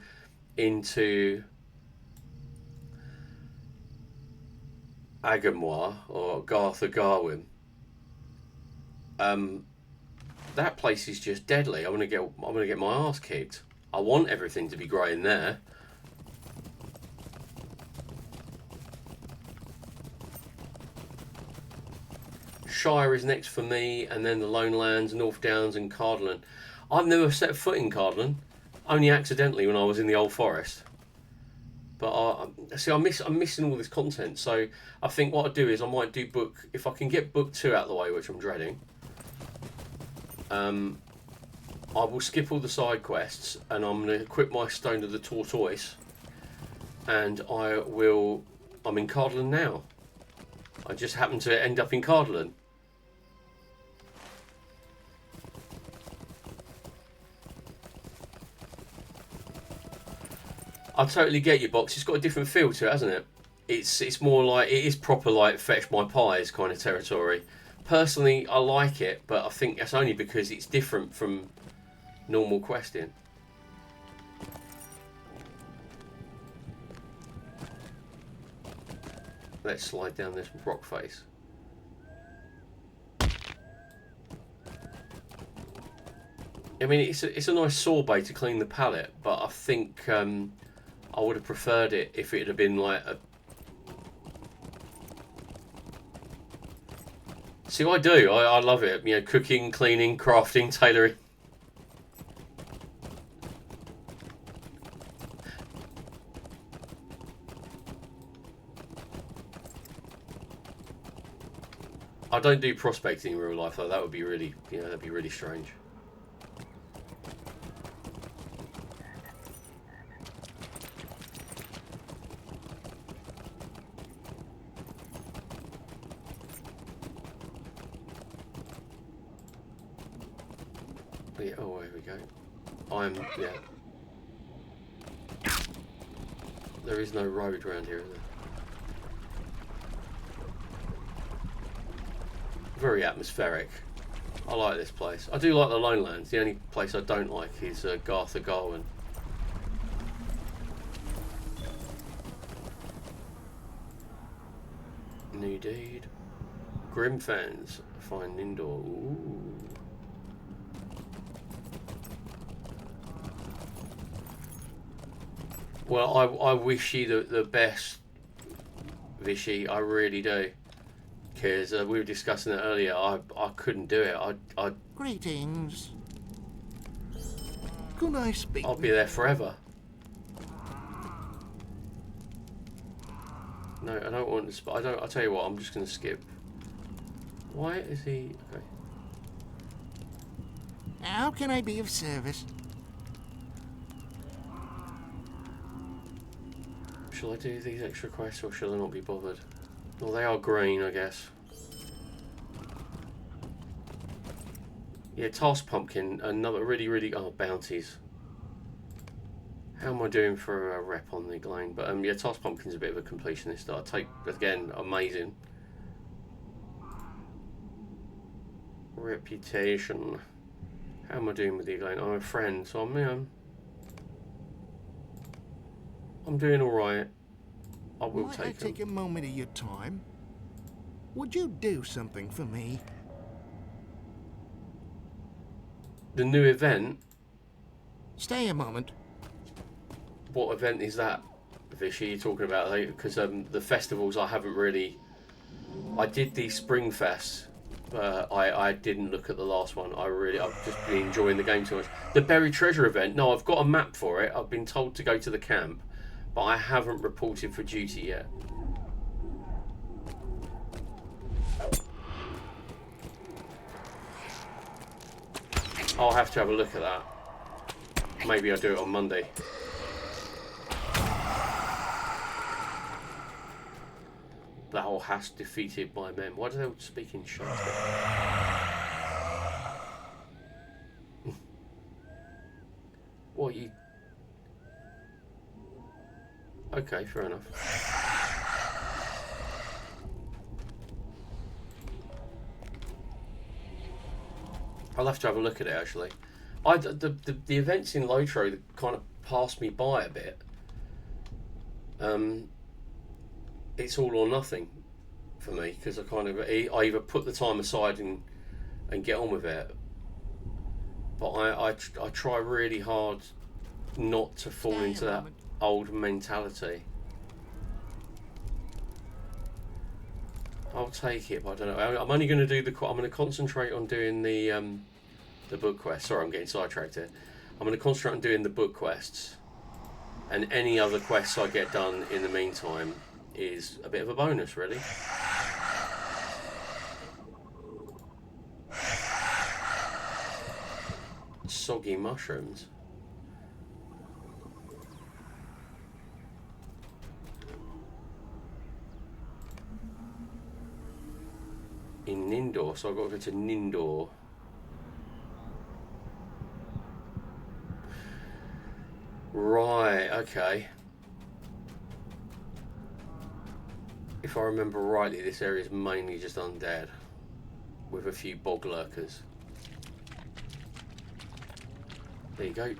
into Agamoir or Garth of Garwin, that place is just deadly. I'm gonna get my arse kicked. I want everything to be grey in there. Shire is next for me, and then the Lone Lands, North Downs, and Cardolan. I've never set foot in Cardolan, only accidentally when I was in the Old Forest. But see, I'm missing all this content. So I think what I do is I might do book, if I can get book 2 out of the way, which I'm dreading. I will skip all the side quests, and I'm going to equip my Stone of the Tortoise, and I'm in Cardolan now. I just happen to end up in Cardolan. I totally get your box. It's got a different feel to it, hasn't it? It's more like, it is proper like fetch my pies kind of territory. Personally, I like it, but I think that's only because it's different from normal questing. Let's slide down this rock face. I mean, it's a nice sorbet to clean the palate, but I think I would have preferred it if it had been like a... See, I do. I love it. You know, cooking, cleaning, crafting, tailoring. I don't do prospecting in real life though. That would be really, that'd be really strange. Yeah, oh, here we go. Yeah. There is no road around here, is there? Very atmospheric. I like this place. I do like the Lone Lands. The only place I don't like is Garth of Garwin. New deed. Grimfans. Find indoor. Ooh. Well, I wish you the best, Vishy. I really do. Because we were discussing it earlier. I couldn't do it. I Greetings. Could I speak? I'll be there forever. No, I don't want to. I'll tell you what. I'm just going to skip. Why is he? Okay. How can I be of service? Shall I do these extra quests or shall I not be bothered? Well, they are green, I guess. Yeah, Task Pumpkin, another really... Oh, bounties. How am I doing for a rep on the Glane? But yeah, Task Pumpkin's a bit of a completionist. I take, again, amazing. Reputation. How am I doing with the Glane? I'm a friend, so I'm doing alright. I will Might I take take a moment of your time? Would you do something for me? The new event? Stay a moment. What event is that, Vishy, you're talking about? Because the festivals I haven't really... I did the Spring Fest. I didn't look at the last one. I've just been enjoying the game too much. The Buried Treasure event, no, I've got a map for it. I've been told to go to the camp, but I haven't reported for duty yet. I'll have to have a look at that. Maybe I'll do it on Monday. Thou hast defeated my men. Why do they all speak in Shakespeare? What, you... Okay, fair enough. I'll have to have a look at it actually. The events in Lotro kind of passed me by a bit. It's all or nothing for me because I either put the time aside and get on with it, but I try really hard not to fall into that old mentality. I'll take it, but I don't know. I'm only going to do I'm going to concentrate on doing the book quest. Sorry, I'm getting sidetracked here. I'm going to concentrate on doing the book quests, and any other quests I get done in the meantime is a bit of a bonus, really. Soggy mushrooms. In Nindor, so I've got to go to Nindor. Right, okay. If I remember rightly, this area is mainly just undead, with a few bog lurkers. There you go.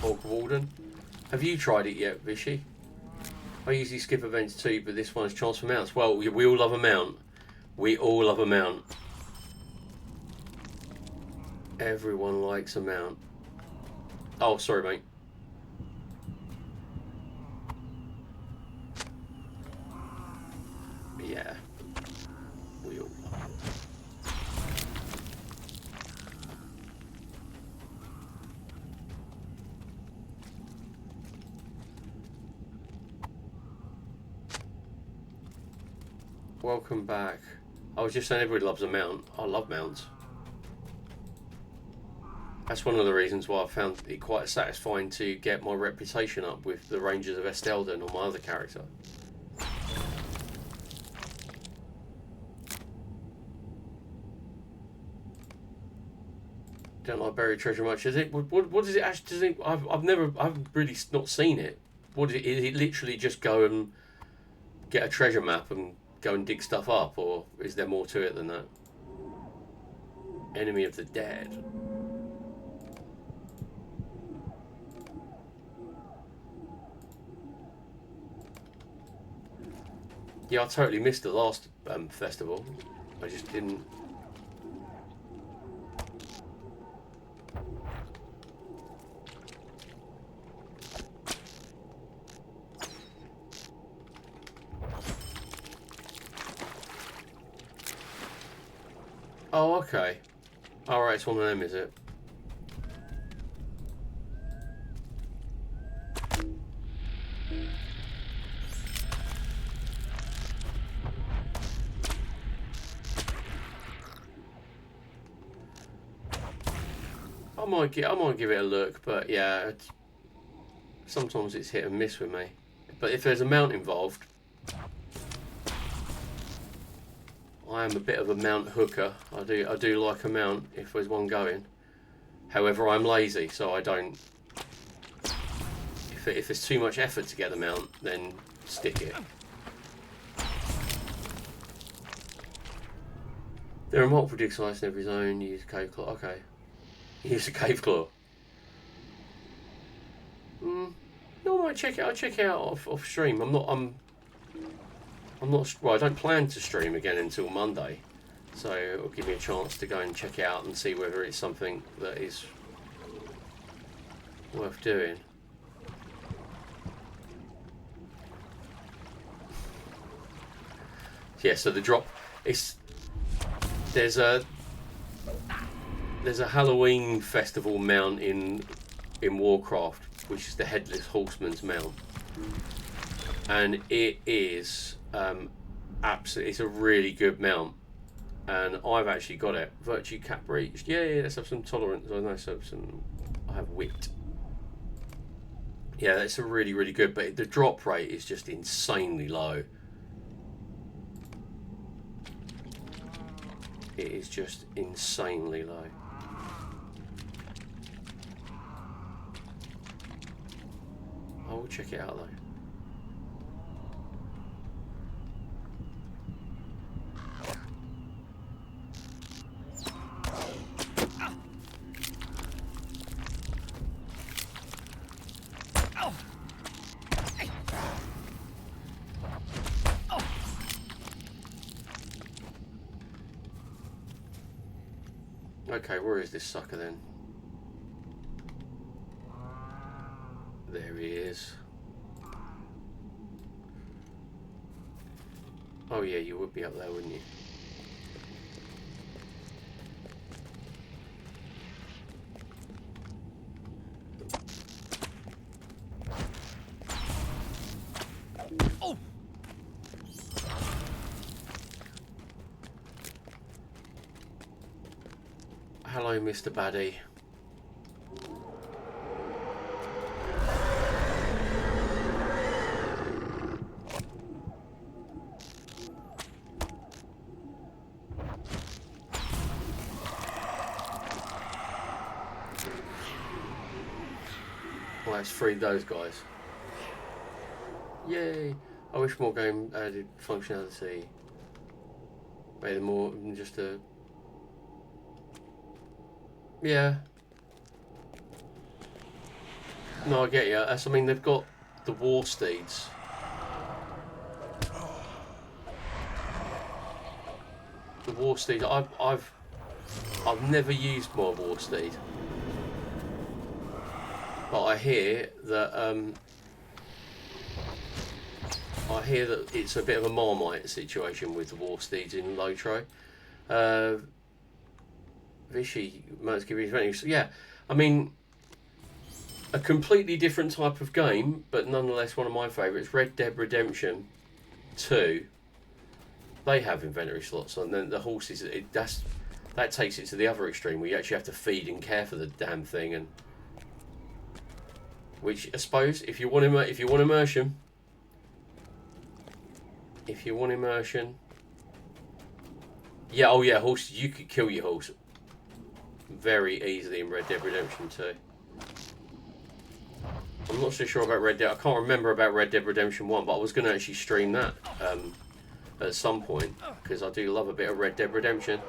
Bog Warden. Have you tried it yet, Vishy? I usually skip events too, but this one's chance for mounts. Well, we all love a mount. We all love a mount. Everyone likes a mount. Oh, sorry, mate. Yeah. We all love it. Welcome back. I was just saying everybody loves a mount. I love mounts. That's one of the reasons why I found it quite satisfying to get my reputation up with the Rangers of Estelden or my other character. Don't like buried treasure much, is it? What does it actually? I've really not seen it. What is it? Is it literally just go and get a treasure map and go and dig stuff up, or is there more to it than that? Enemy of the dead. Yeah, I totally missed the last festival. I just didn't. Oh, okay. Alright, it's one of them, is it? I might give it a look, but yeah, sometimes it's hit and miss with me. But if there's a mount involved, I am a bit of a mount hooker. I do like a mount if there's one going. However, I'm lazy, so I don't. If there's too much effort to get the mount, then stick it. There are multiple dig sites in every zone. Use a cave claw. Okay. Use a cave claw. No, I might check it. I'll check it out off stream. I'm not. Well, I don't plan to stream again until Monday, so it'll give me a chance to go and check it out and see whether it's something that is worth doing. Yeah. So the drop. There's a Halloween festival mount in Warcraft, which is the Headless Horseman's mount, and it is absolutely, it's a really good mount, and I've actually got it. Virtue cap reached. Yeah, let's have some tolerance. I know I have wit. Yeah, that's a really, really good, but the drop rate is just insanely low. It is just insanely low. I will check it out though. Okay, where is this sucker then? There he is. Oh yeah, you would be up there, wouldn't you? Oh! Hello, Mr. Baddie. Well, let's free those guys. Yay! I wish more game added functionality. Made it more than just a... Yeah. No, I get you. I mean, they've got the war steeds. The war steed. I've never used my war steed, but I hear that it's a bit of a Marmite situation with the war steeds in Lotro. Vichy, yeah. I mean, a completely different type of game, but nonetheless one of my favourites. Red Dead Redemption 2. They have inventory slots, and then the horses. That takes it to the other extreme, where you actually have to feed and care for the damn thing, and which I suppose if you want immersion, yeah. Oh yeah, horses. You could kill your horse very easily in Red Dead Redemption 2. I'm not so sure about Red Dead. I can't remember about Red Dead Redemption 1, but I was going to actually stream that at some point, because I do love a bit of Red Dead Redemption.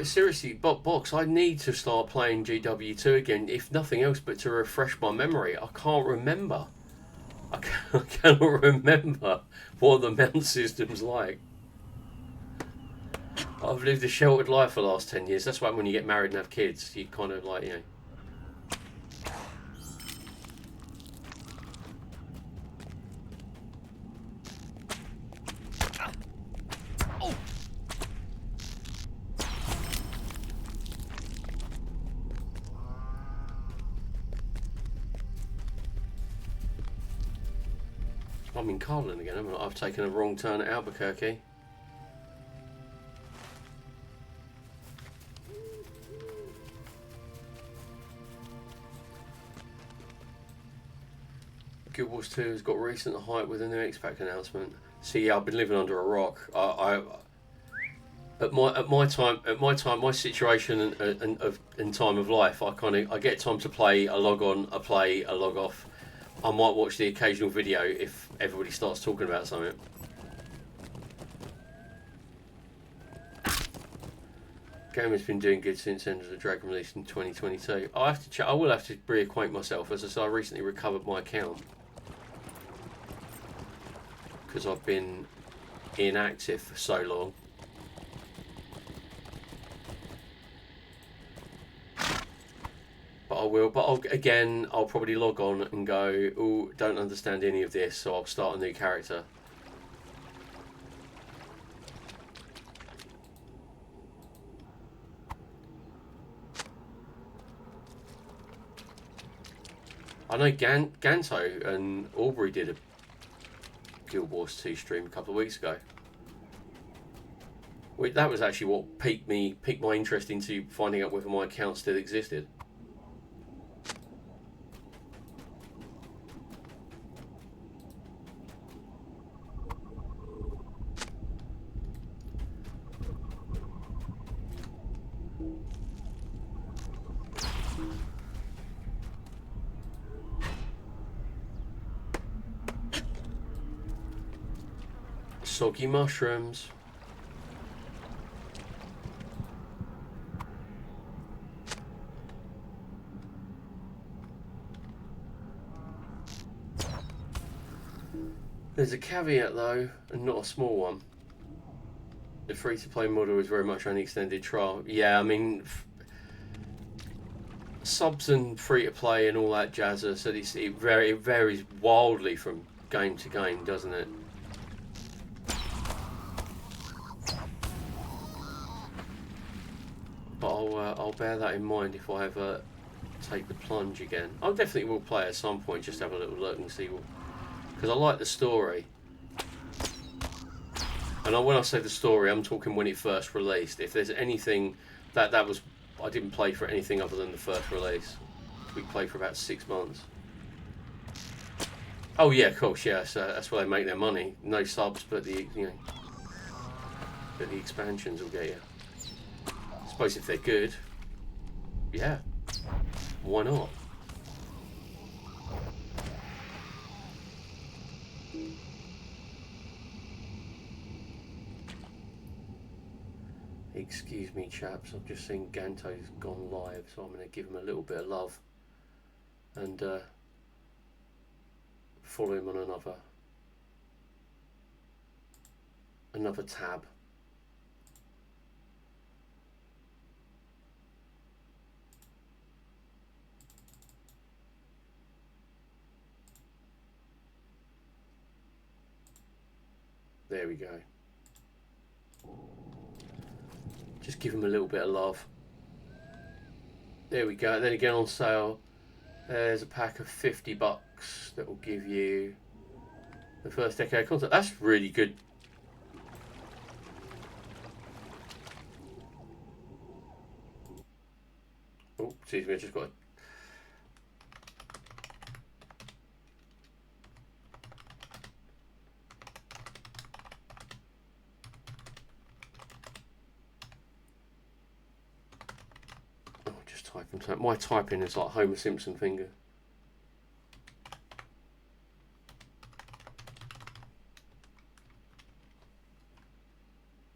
Seriously, Box, I need to start playing GW2 again, if nothing else but to refresh my memory. I can't remember. I cannot remember what the mount system's like. I've lived a sheltered life for the last 10 years. That's why when you get married and have kids, you kind of like, you know... I'm in Carlin again, haven't I? I've taken a wrong turn at Albuquerque. Guild Wars 2 has got recent hype with a new X-Pack announcement. See, yeah, I've been living under a rock. At my time, my situation and time of life, I get time to play. I log on, I play, I log off. I might watch the occasional video if everybody starts talking about something. Game has been doing good since Enter the Dragon released in 2022. I will have to reacquaint myself. As I said, I recently recovered my account because I've been inactive for so long. But I will. But I'll probably log on and go, oh, don't understand any of this, so I'll start a new character. I know Ganto and Aubrey did a Guild Wars 2 stream a couple of weeks ago. That was actually what piqued my interest into finding out whether my account still existed. Soggy mushrooms. There's a caveat though, and not a small one. The free-to-play model is very much an extended trial. Yeah, I mean, subs and free-to-play and all that jazz, so it varies wildly from game to game, doesn't it? But I'll bear that in mind if I ever take the plunge again. I definitely will play at some point, just have a little look and see what, because I like the story. And when I say the story, I'm talking when it first released. If there's anything that was, I didn't play for anything other than the first release. We played for about 6 months. Oh yeah, of course, yeah. So that's where they make their money. No subs, but but the expansions will get you. I suppose if they're good, yeah, why not? Excuse me, chaps. I've just seen Ganto's gone live, so I'm going to give him a little bit of love and follow him on another tab. There we go. Just give him a little bit of love. There we go. And then again on sale, there's a pack of $50 that will give you the first decade content. That's really good. Oh, excuse me, I just got my typing is like Homer Simpson finger.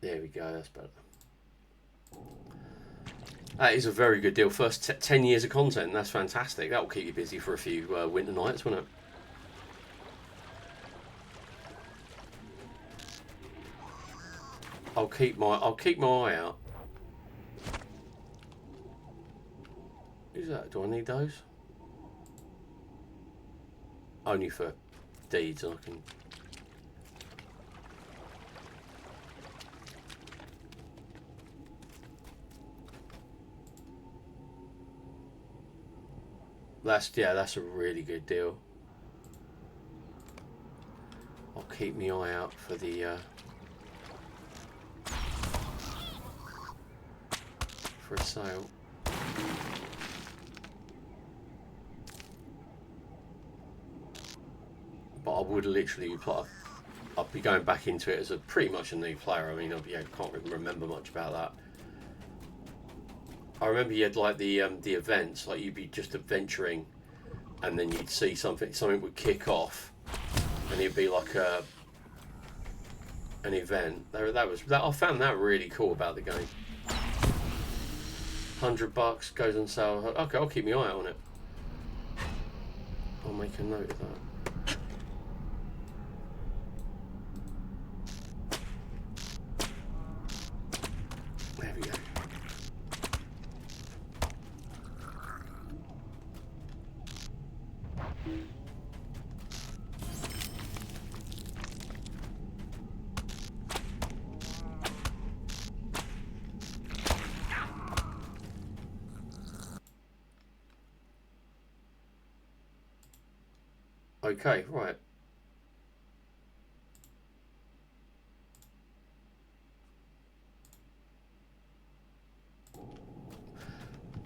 There we go, that's better. That is a very good deal. First 10 years of content, that's fantastic. That will keep you busy for a few winter nights, won't it? I'll keep my eye out. Who's that? Do I need those? Only for deeds, I can. That's a really good deal. I'll keep my eye out for the for a sale. But I would literally I'll be going back into it as pretty much a new player. I mean, I can't really remember much about that. I remember you had like the events, like you'd be just adventuring, and then you'd see something would kick off, and it'd be like an event. I found that really cool about the game. $100 goes on sale. Okay, I'll keep my eye out on it. I'll make a note of that. There we go. Okay, right.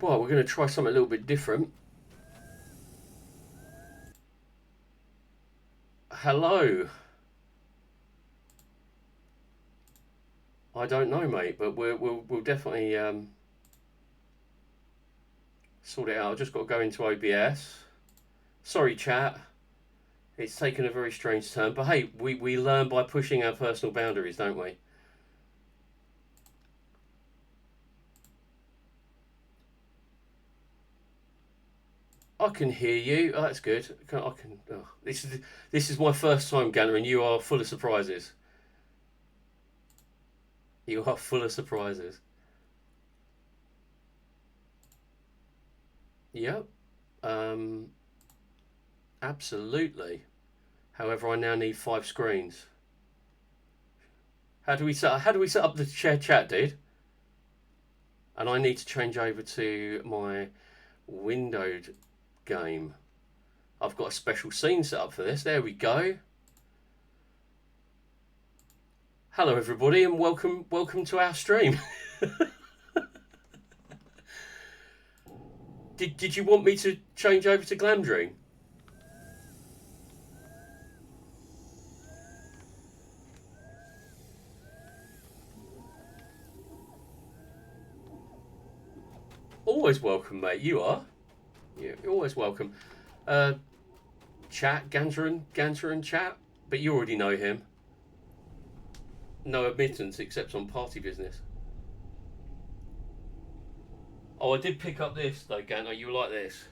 Well, we're going to try something a little bit different. Hello. I don't know, mate, but we'll definitely sort it out. I've just got to go into OBS. Sorry, chat. It's taken a very strange turn, but hey, we learn by pushing our personal boundaries, don't we? I can hear you. Oh, that's good. I can. Oh, this is my first time, Gantoran. You are full of surprises. You are full of surprises. Yep. Absolutely. However, I now need 5 screens. How do we set up the share chat, dude? And I need to change over to my windowed game. I've got a special scene set up for this. There we go. Hello, everybody, and welcome to our stream. Did you want me to change over to Glamdring? Always welcome, mate. You are. You're always welcome. Chat, Gantoran chat, but you already know him. No admittance except on party business. Oh, I did pick up this though, Ganto. You like this?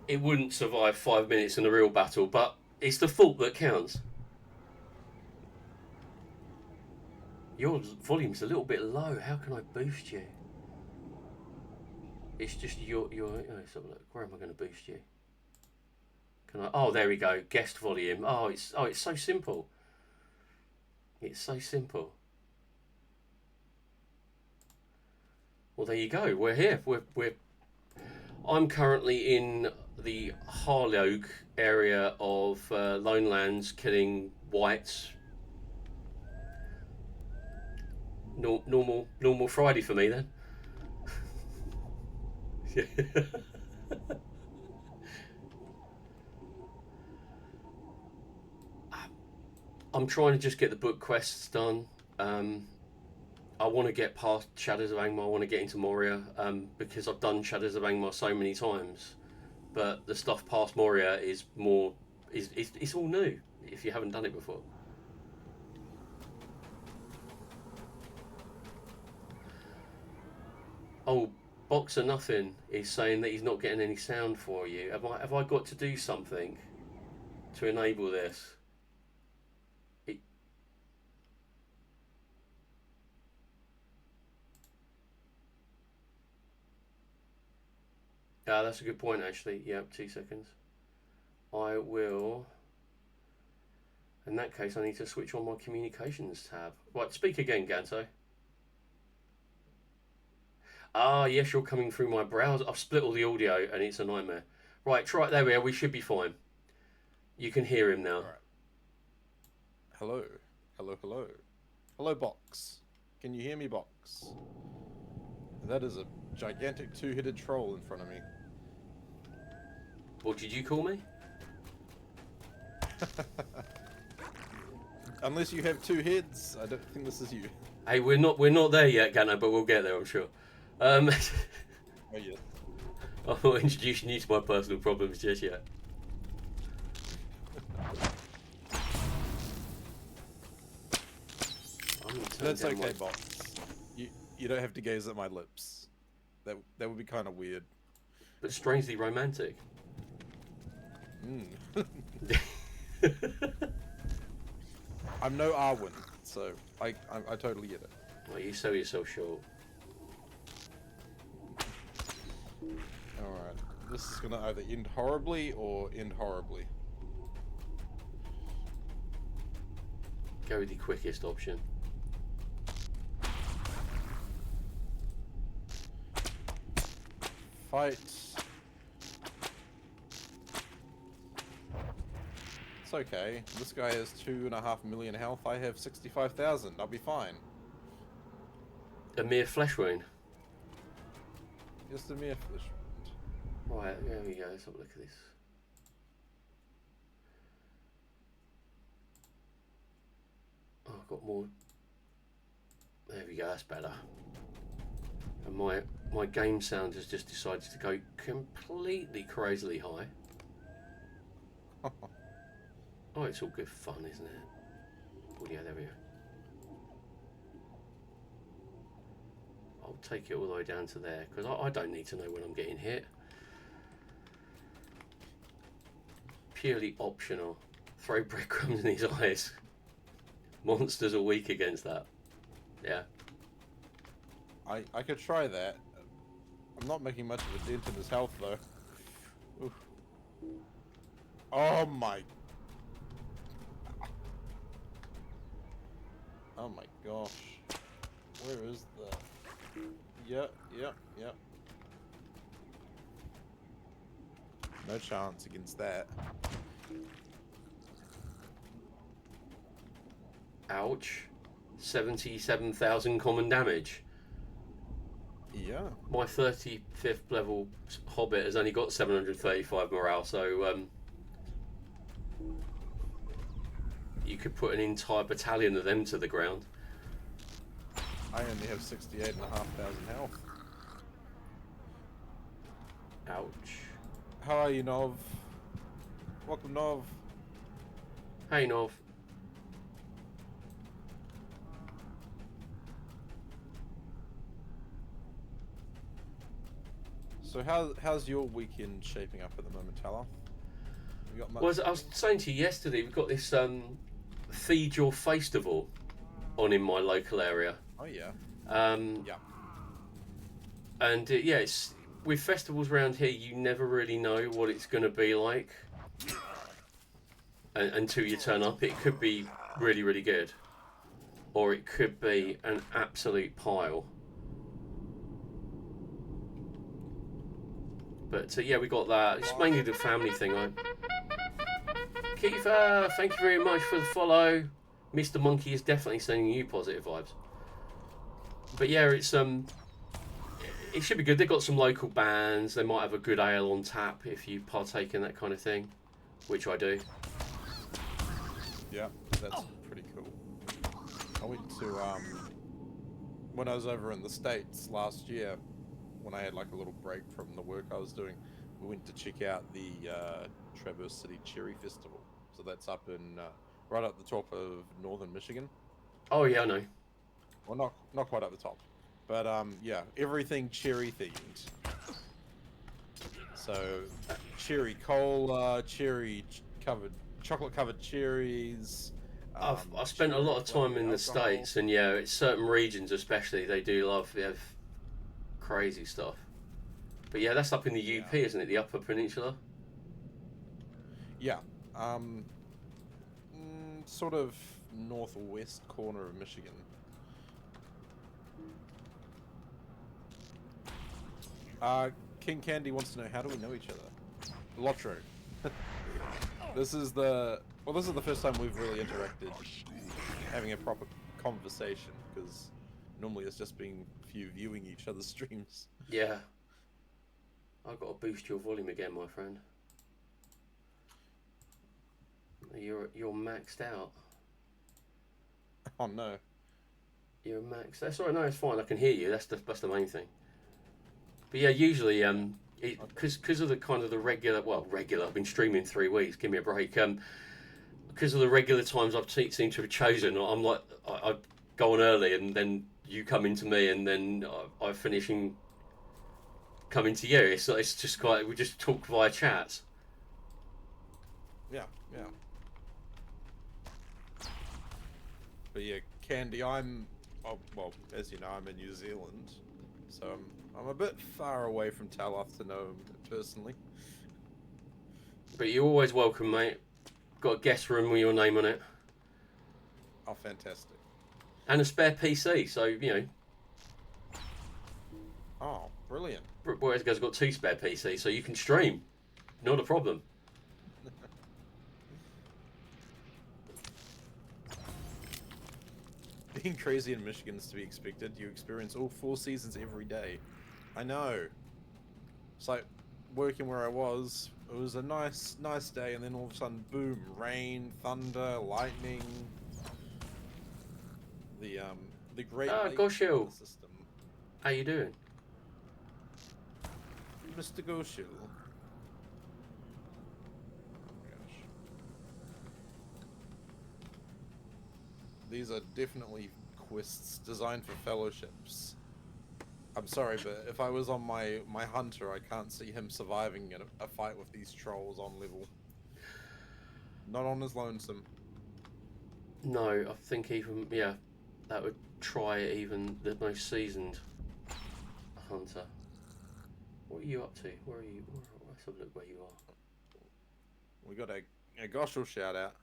It wouldn't survive 5 minutes in a real battle, but it's the thought that counts. Your volume's a little bit low. How can I boost you? It's just your. Let's have a look. Where am I going to boost you? Can I? Oh, there we go. Guest volume. Oh, it's so simple. It's so simple. Well, there you go. We're here. I'm currently in the Harlogue area of Lone Lands, killing whites. Normal Friday for me then. I'm trying to just get the book quests done. I want to get past Shadows of Angmar. I want to get into Moria because I've done Shadows of Angmar so many times. But the stuff past Moria is more it's all new if you haven't done it before. Oh, Boxer Nothing is saying that he's not getting any sound for you. Have I got to do something to enable this? Yeah, that's a good point actually. Yep, 2 seconds. I will. In that case, I need to switch on my communications tab. Right, speak again, Ganto. Ah, yes, you're coming through my browser. I've split all the audio and it's a nightmare. Right, try it. There we are. We should be fine. You can hear him now. All right. Hello. Hello, hello. Hello, Box. Can you hear me, Box? That is a gigantic 2-headed troll in front of me. What did you call me? Unless you have 2 heads, I don't think this is you. Hey, we're not there yet, Ganno, but we'll get there, I'm sure. Oh, yes. I'm not introducing you to my personal problems just yet. That's okay, Box. You don't have to gaze at my lips. That would be kind of weird. But strangely romantic. I'm no Arwen, so I totally get it. Well, you sell yourself short. Alright, this is gonna either end horribly or end horribly. Go with the quickest option. Fight. It's okay. This guy has 2.5 million health. I have 65,000. I'll be fine. A mere flesh wound. Just a mere flesh wound. Right, there we go. Let's have a look at this. Oh, I've got more. There we go, that's better. And my game sound has just decided to go completely crazily high. Oh, it's all good fun, isn't it? Oh yeah, there we go. I'll take it all the way down to there, because I don't need to know when I'm getting hit. Purely optional. Throw breadcrumbs in his eyes. Monsters are weak against that. Yeah. I could try that. I'm not making much of a dent in his health though. Oof. Oh my. Oh my gosh. Where is the... Yep. No chance against that. Ouch. 77,000 common damage. Yeah. My 35th level Hobbit has only got 735 morale, so you could put an entire battalion of them to the ground. I only have 68,500 health. Ouch. How are you, Nov? Welcome, Nov. Hey, Nov. So how's your weekend shaping up at the moment, Tala? You got much? Well, I was saying to you yesterday, we've got this Feed Your Festival on in my local area. Oh yeah. Yeah. And yeah, it's, with festivals around here, you never really know what it's going to be like until you turn up. It could be really, really good, or it could be an absolute pile. But yeah, we got that. It's mainly the family thing. Kiefer, thank you very much for the follow. Mr. Monkey is definitely sending you positive vibes. But yeah, it's it should be good. They've got some local bands. They might have a good ale on tap if you partake in that kind of thing, which I do. Yeah, that's pretty cool. I went to when I was over in the States last year, when I had like a little break from the work I was doing, we went to check out the Traverse City Cherry Festival. So that's up in right up the top of northern Michigan. Oh yeah, I know. Well, not quite up the top, but yeah, everything cherry themed. So cherry cola, chocolate covered cherries. I've spent a lot of time in the States, and yeah, it's certain regions especially, they do love, they have crazy stuff. But yeah, that's up in the UP, isn't it? The Upper Peninsula? Yeah. Sort of northwest corner of Michigan. King Candy wants to know, how do we know each other? Lotro. This is the first time we've really interacted, having a proper conversation, because normally it's just been few viewing each other's streams. Yeah. I've got to boost your volume again, my friend. You're maxed out. Oh no. You're maxed. That's alright. No, it's fine. I can hear you. That's the main thing. But yeah, usually because of the kind of the regular. I've been streaming 3 weeks. Give me a break. Because of the regular times I've seem to have chosen, I'm like I go on early, and then you come into me, and then I finish and come into you. It's just quite. We just talk via chats. Yeah. But yeah, Candy, well, as you know, I'm in New Zealand, so I'm a bit far away from Taloth to know him personally. But you're always welcome, mate. Got a guest room with your name on it. Oh, fantastic. And a spare PC, so, you know. Oh, brilliant. Brook Boys has got 2 spare PCs, so you can stream. Not a problem. Being crazy in Michigan is to be expected. You experience all 4 seasons every day. I know. It's like working where I was. It was a nice day, and then all of a sudden, boom, rain, thunder, lightning. The the Great Ah, Lakes Goshil. system. How you doing? Mr. Goshil. Oh my gosh. These are definitely quests designed for fellowships. I'm sorry, but if I was on my hunter, I can't see him surviving in a fight with these trolls on level. Not on his lonesome. No, I think even, yeah, that would try even the most seasoned hunter. What are you up to? Where are you? Let's have a look where you are. We got a Goshel shout out.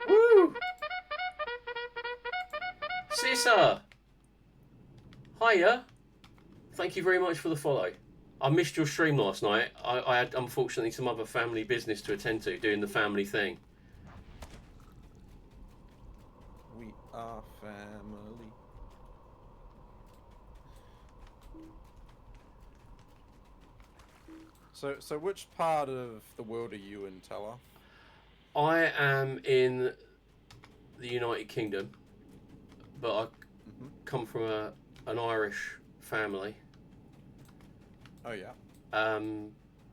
Woo! Sissa! Hiya! Thank you very much for the follow. I missed your stream last night. I had, unfortunately, some other family business to attend to, doing the family thing. We are family. So which part of the world are you in, Teller? I am in the United Kingdom, but I come from an Irish family. Oh yeah.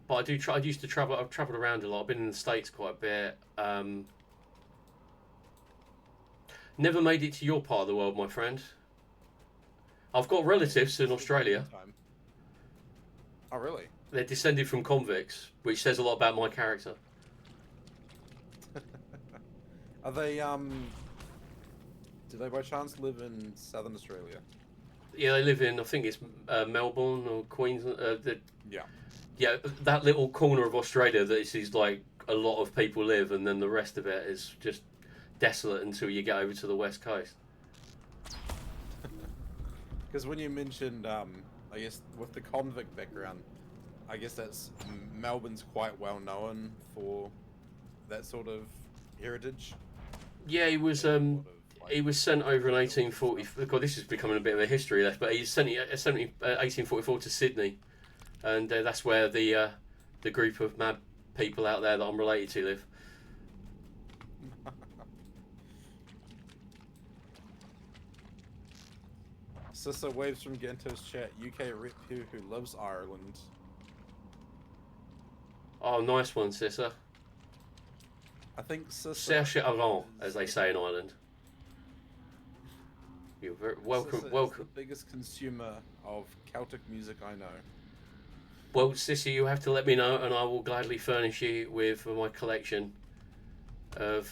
But I do. I used to travel. I've travelled around a lot. I've been in the States quite a bit. Never made it to your part of the world, my friend. I've got relatives in Australia. Oh really? They're descended from convicts, which says a lot about my character. Are they do they by chance live in Southern Australia? Yeah, they live in, I think it's Melbourne or Queensland. Yeah. Yeah, that little corner of Australia that is like a lot of people live, and then the rest of it is just desolate until you get over to the west coast. Because when you mentioned, I guess with the convict background, I guess that's Melbourne's quite well known for that sort of heritage. Yeah, he was sent over in 1840. God, this is becoming a bit of a history lesson, but he was sent in 1844 to Sydney, and that's where the group of mad people out there that I'm related to live. Sissa waves from Gento's chat. UK rep who loves Ireland. Oh, nice one, Sissa. I think Sissa. Cherche avant, as they say in Ireland. You're very welcome. Sissa Welcome. is the biggest consumer of Celtic music I know. Well, Sissy, you have to let me know, and I will gladly furnish you with my collection of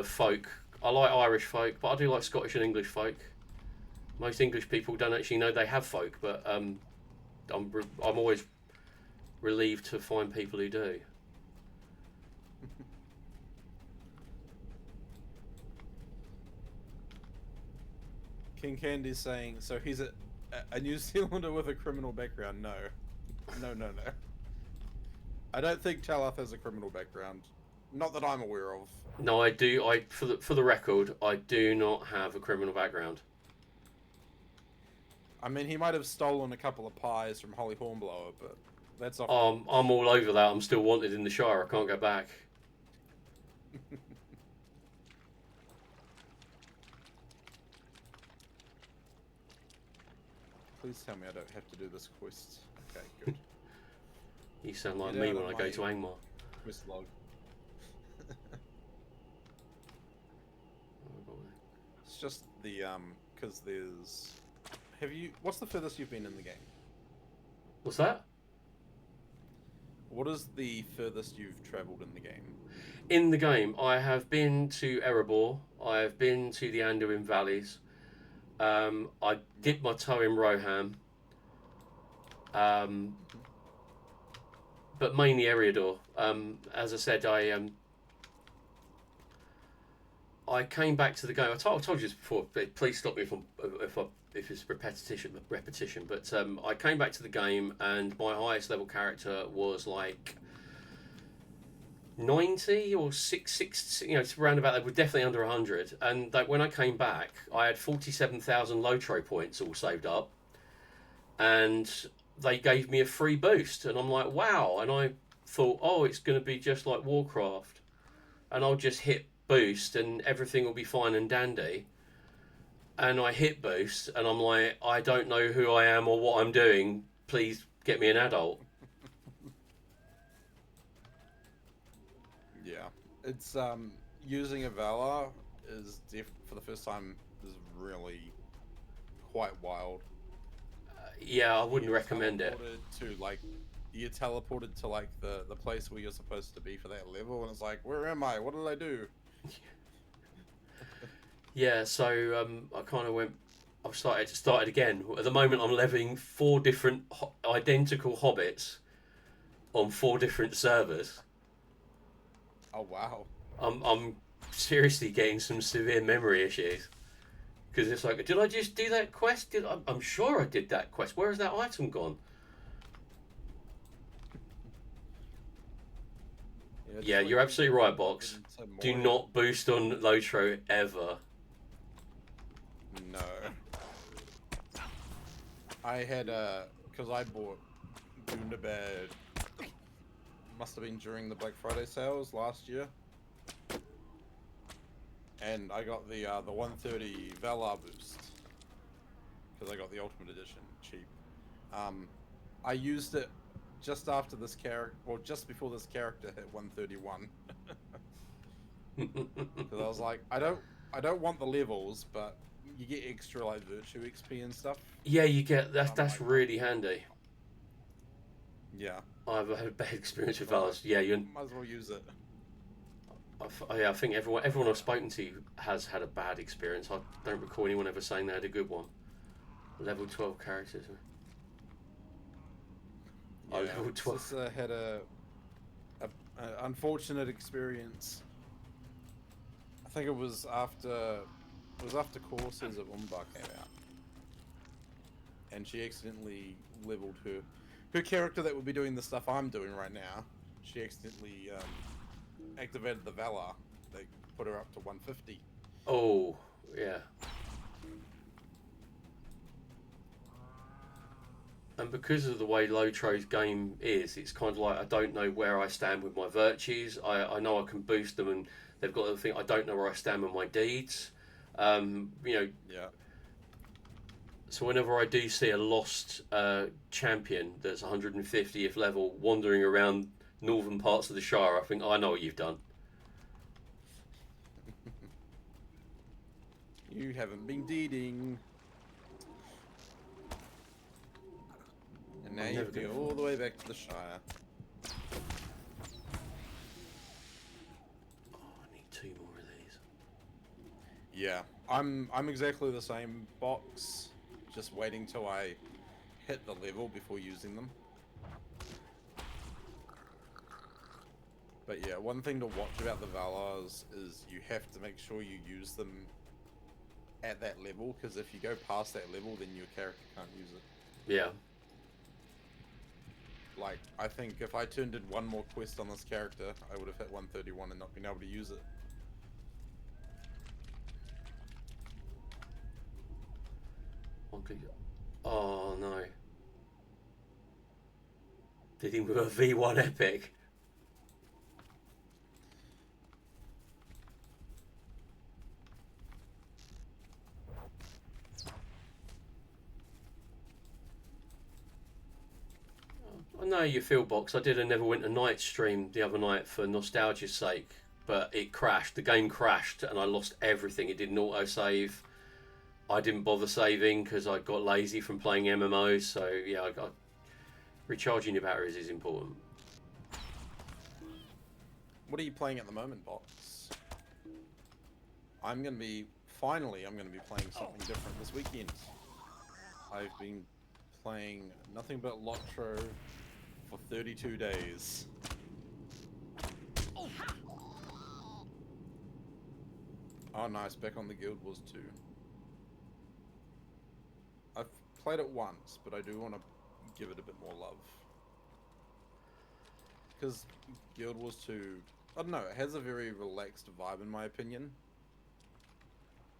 folk. I like Irish folk, but I do like Scottish and English folk. Most English people don't actually know they have folk, but I'm always relieved to find people who do. King Candy's saying, so he's a New Zealander with a criminal background. No. No. I don't think Talath has a criminal background. Not that I'm aware of. No, I do. For the record, I do not have a criminal background. I mean, he might have stolen a couple of pies from Holly Hornblower, but that's off. I'm all over that. I'm still wanted in the Shire. I can't go back. Please tell me I don't have to do this quest. Okay, good. You sound like Get me out when of I go my to Angmar. Quest log. It's just the because there's. What's the furthest you've been in the game? What's that? What is the furthest you've travelled in the game? In the game, I have been to Erebor. I have been to the Anduin Valleys. I dipped my toe in Roham. But mainly Eriador. As I said, I came back to the game. I told you this before. But please stop me if it's repetition. But I came back to the game, and my highest level character was like 90 or 6, it's around about. They were definitely under 100. And when I came back, I had 47,000 Lotro points all saved up, and they gave me a free boost, and I'm like, wow. And I thought, oh, it's going to be just like Warcraft, and I'll just hit boost and everything will be fine and dandy. and I hit boost, and I'm like, I don't know who I am or what I'm doing. Please get me an adult. Yeah, it's using a Valar is for the first time is really quite wild. Yeah, I wouldn't You're recommend it. teleported to like you're teleported to like the place where you're supposed to be for that level, and it's like, where am I? What did I do? Yeah, so I kind of went. I've started again. At the moment, I'm leveling 4 different identical hobbits on 4 different servers. Oh wow. I'm seriously getting some severe memory issues because it's like, did I just do that quest? I'm sure I did that quest. Where has that item gone? Yeah, you're absolutely right, Box. Do not boost on Lotro ever. No. I had because I bought Gundabad. Must have been during the Black Friday sales last year, and I got the 130 Valar boost because I got the Ultimate Edition cheap. I used it just after this character, well, just before this character hit 131. Because I was like, I don't want the levels, but you get extra like virtue XP and stuff. Yeah, you get that's like, really handy. Yeah. I've had a bad experience with Valors. Yeah, you might as well use it. I think everyone I've spoken to has had a bad experience. I don't recall anyone ever saying they had a good one. Level 12 characters. Yeah, level 12. Sissa had a unfortunate experience. I think it was after Courses of Umbar came out, and she accidentally leveled her character that would be doing the stuff I'm doing right now. She accidentally activated the Valar. They put her up to 150. Oh, yeah. And because of the way Lotro's game is, it's kind of like I don't know where I stand with my virtues. I know I can boost them, and they've got the thing. I don't know where I stand with my deeds. You know. Yeah. So whenever I do see a lost champion that's 150th level wandering around northern parts of the Shire, I think, I know what you've done. You haven't been deeding. And now you have to go all the way back to the Shire. Oh, I need 2 more of these. Yeah, I'm exactly the same, Box. Just waiting till I hit the level before using them. But yeah, one thing to watch about the Valars is you have to make sure you use them at that level, because if you go past that level, then your character can't use it. Yeah. Like, I think if I did one more quest on this character, I would have hit 131 and not been able to use it. Oh no. Did him with a V1 epic. I know you feel, Box. I did a Neverwinter Night stream the other night for nostalgia's sake, but it crashed. The game crashed and I lost everything. It didn't autosave. I didn't bother saving because I got lazy from playing MMOs. So yeah, recharging your batteries is important. What are you playing at the moment, Box? I'm going to be playing something different this weekend. I've been playing nothing but Lotro for 32 days. Oh nice, back on the Guild Wars 2. I've played it once, but I do want to give it a bit more love. Because Guild Wars 2, I don't know, it has a very relaxed vibe in my opinion.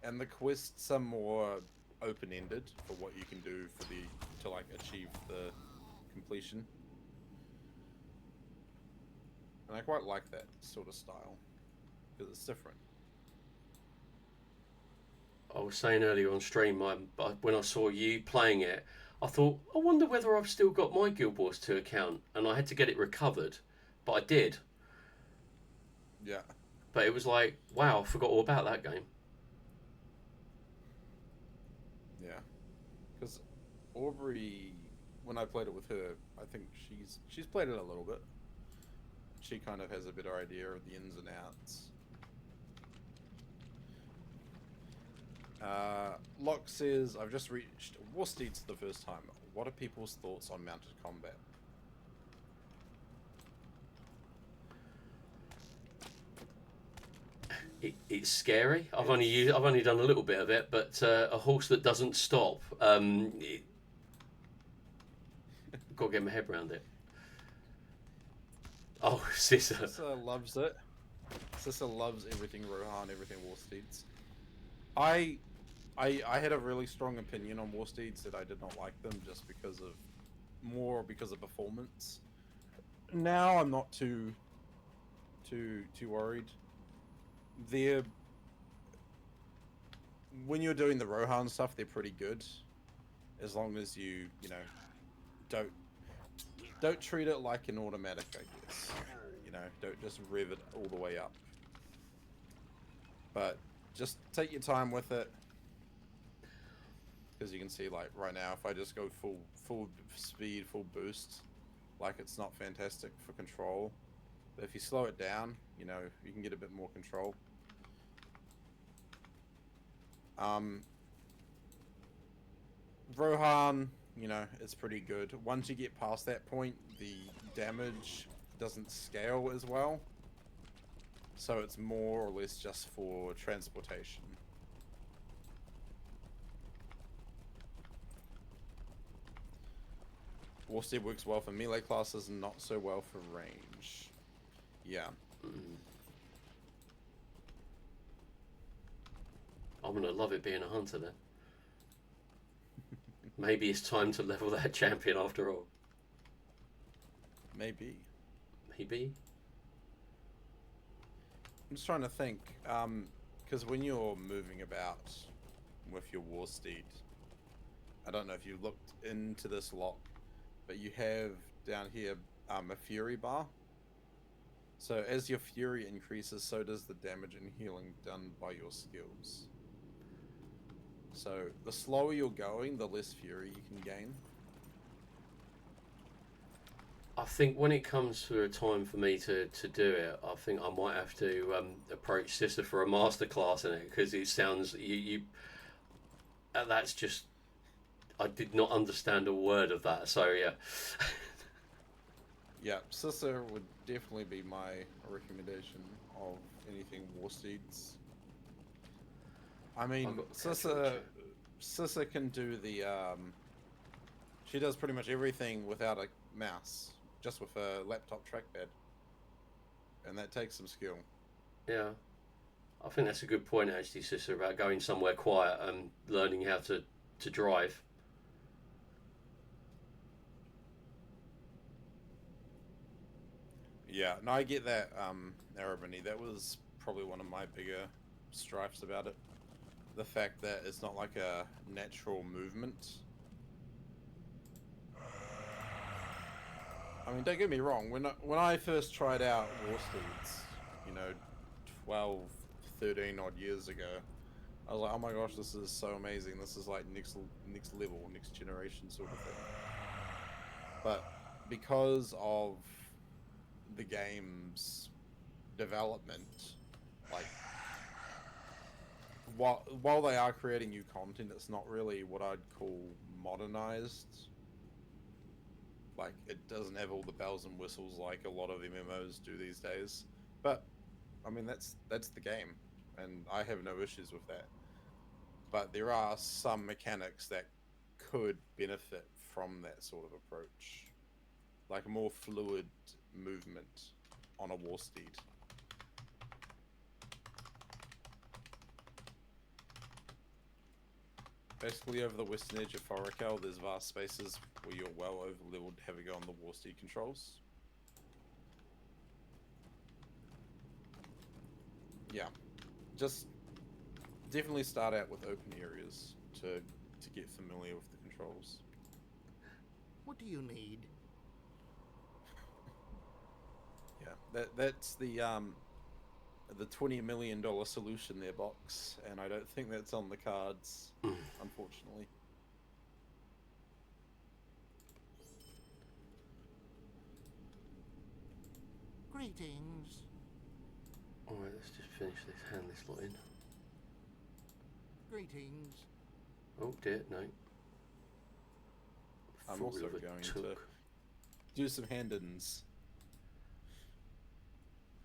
And the quests are more open-ended for what you can do to like achieve the completion. And I quite like that sort of style, because it's different. I was saying earlier on stream, when I saw you playing it, I thought, I wonder whether I've still got my Guild Wars 2 account, and I had to get it recovered, but I did. Yeah. But it was like, wow, I forgot all about that game. Yeah. Because Aubrey, when I played it with her, I think she's played it a little bit. She kind of has a better idea of the ins and outs. Locke says, I've just reached War Steeds for the first time. What are people's thoughts on mounted combat? It's scary. I've only done a little bit of it, but a horse that doesn't stop. Got to get my head around it. Oh, Sissa. Sissa loves it. Sissa loves everything Rohan, everything War Steeds. I had a really strong opinion on War Steeds that I did not like them just because of performance. Now I'm not too worried. When you're doing the Rohan stuff, they're pretty good, as long as you don't treat it like an automatic, I guess. Don't just rev it all the way up. But just take your time with it, because you can see, like right now, if I just go full speed, full boost, like it's not fantastic for control. But if you slow it down, you can get a bit more control. Rohan, it's pretty good. Once you get past that point, the damage doesn't scale as well. So it's more or less just for transportation. Warsteed works well for melee classes and not so well for range. Yeah. I'm gonna love it being a hunter then. Maybe it's time to level that champion after all. Maybe. Maybe. I'm just trying to think, because when you're moving about with your war steed, I don't know if you looked into this lot, but you have down here a fury bar. So as your fury increases, so does the damage and healing done by your skills. So the slower you're going, the less fury you can gain. I think when it comes to a time for me to do it, I think I might have to approach Sissa for a masterclass in it, because it sounds that's just, I did not understand a word of that. So yeah. Yeah, Sissa would definitely be my recommendation of anything War Steeds. I mean, Sissa can do the she does pretty much everything without a mouse, just with a laptop trackpad, and that takes some skill. Yeah, I think that's a good point actually, Sissa, about going somewhere quiet and learning how to drive. Yeah, no, I get that, Arabani. That was probably one of my bigger strifes about it. The fact that it's not like a natural movement. I mean, don't get me wrong, when I first tried out War Steeds, 12, 13 odd years ago, I was like, oh my gosh, this is so amazing. This is like next level, next generation sort of thing. But because of the game's development, like, while they are creating new content, it's not really what I'd call modernized. Like, it doesn't have all the bells and whistles like a lot of MMOs do these days. But I mean, that's the game, and I have no issues with that. But there are some mechanics that could benefit from that sort of approach, like a more fluid movement on a war steed. Basically, over the western edge of Forakel, there's vast spaces where you're well over-leveled to have a go on the war steed controls. Yeah, just definitely start out with open areas to get familiar with the controls. What do you need? Yeah, that's the $20 million solution there, box, and I don't think that's on the cards, unfortunately. Greetings. Alright, let's just finish this, hand this lot in. Greetings. Oh dear, no. I'm Thought also we were going to took. do some hand-ins.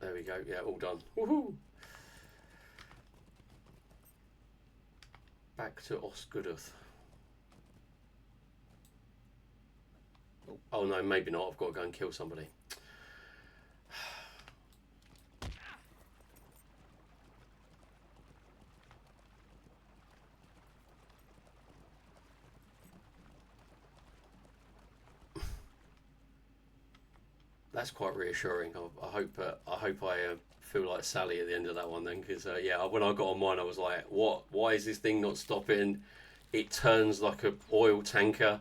There we go, yeah, all done. Woohoo! Back to Osgoodeth. Oh no, maybe not. I've got to go and kill somebody. That's quite reassuring. I hope I feel like Sally at the end of that one then, because yeah, when I got on mine, I was like, what? Why is this thing not stopping? It turns like a oil tanker.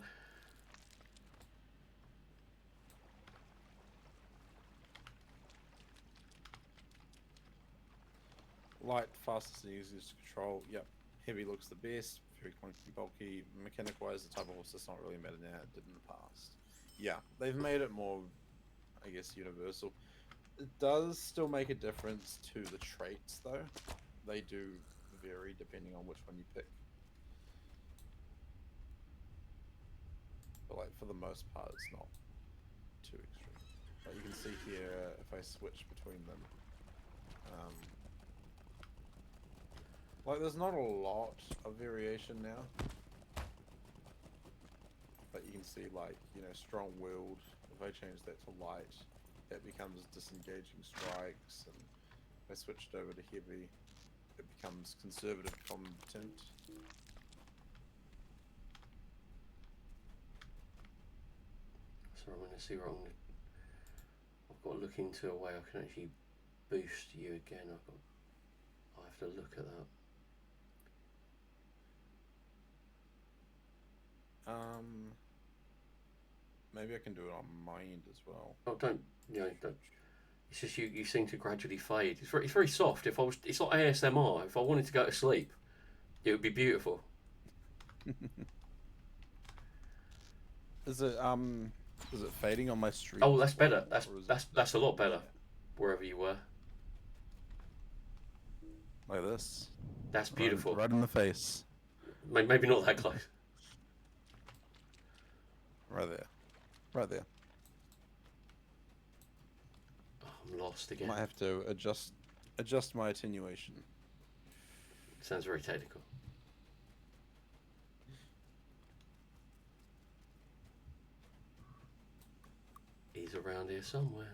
Light, fastest and easiest to control. Yep. Heavy looks the best. Very clunky, bulky. Mechanic-wise, the type of horse does not really matter now. It did in the past. Yeah, they've made it more, I guess, universal. It does still make a difference to the traits, though. They do vary depending on which one you pick. But, like, for the most part, it's not too extreme. But you can see here, if I switch between them, like, there's not a lot of variation now. But you can see, like, you know, strong-willed. If I change that to light, that becomes disengaging strikes. And if I switched over to heavy, it becomes conservative combatant. So I'm going to see what I've got to look into a way I can actually boost you again. I have to look at that. Maybe I can do it on my end as well. Oh, don't. It's just you seem to gradually fade. It's very soft. It's like ASMR. If I wanted to go to sleep, it would be beautiful. Is it fading on my stream? Oh, that's better. That's a lot better. Wherever you were. Like this. That's beautiful. Right in the face. Maybe not that close. Right there. Right there. Oh, I'm lost again. Might have to adjust my attenuation. Sounds very technical. He's around here somewhere.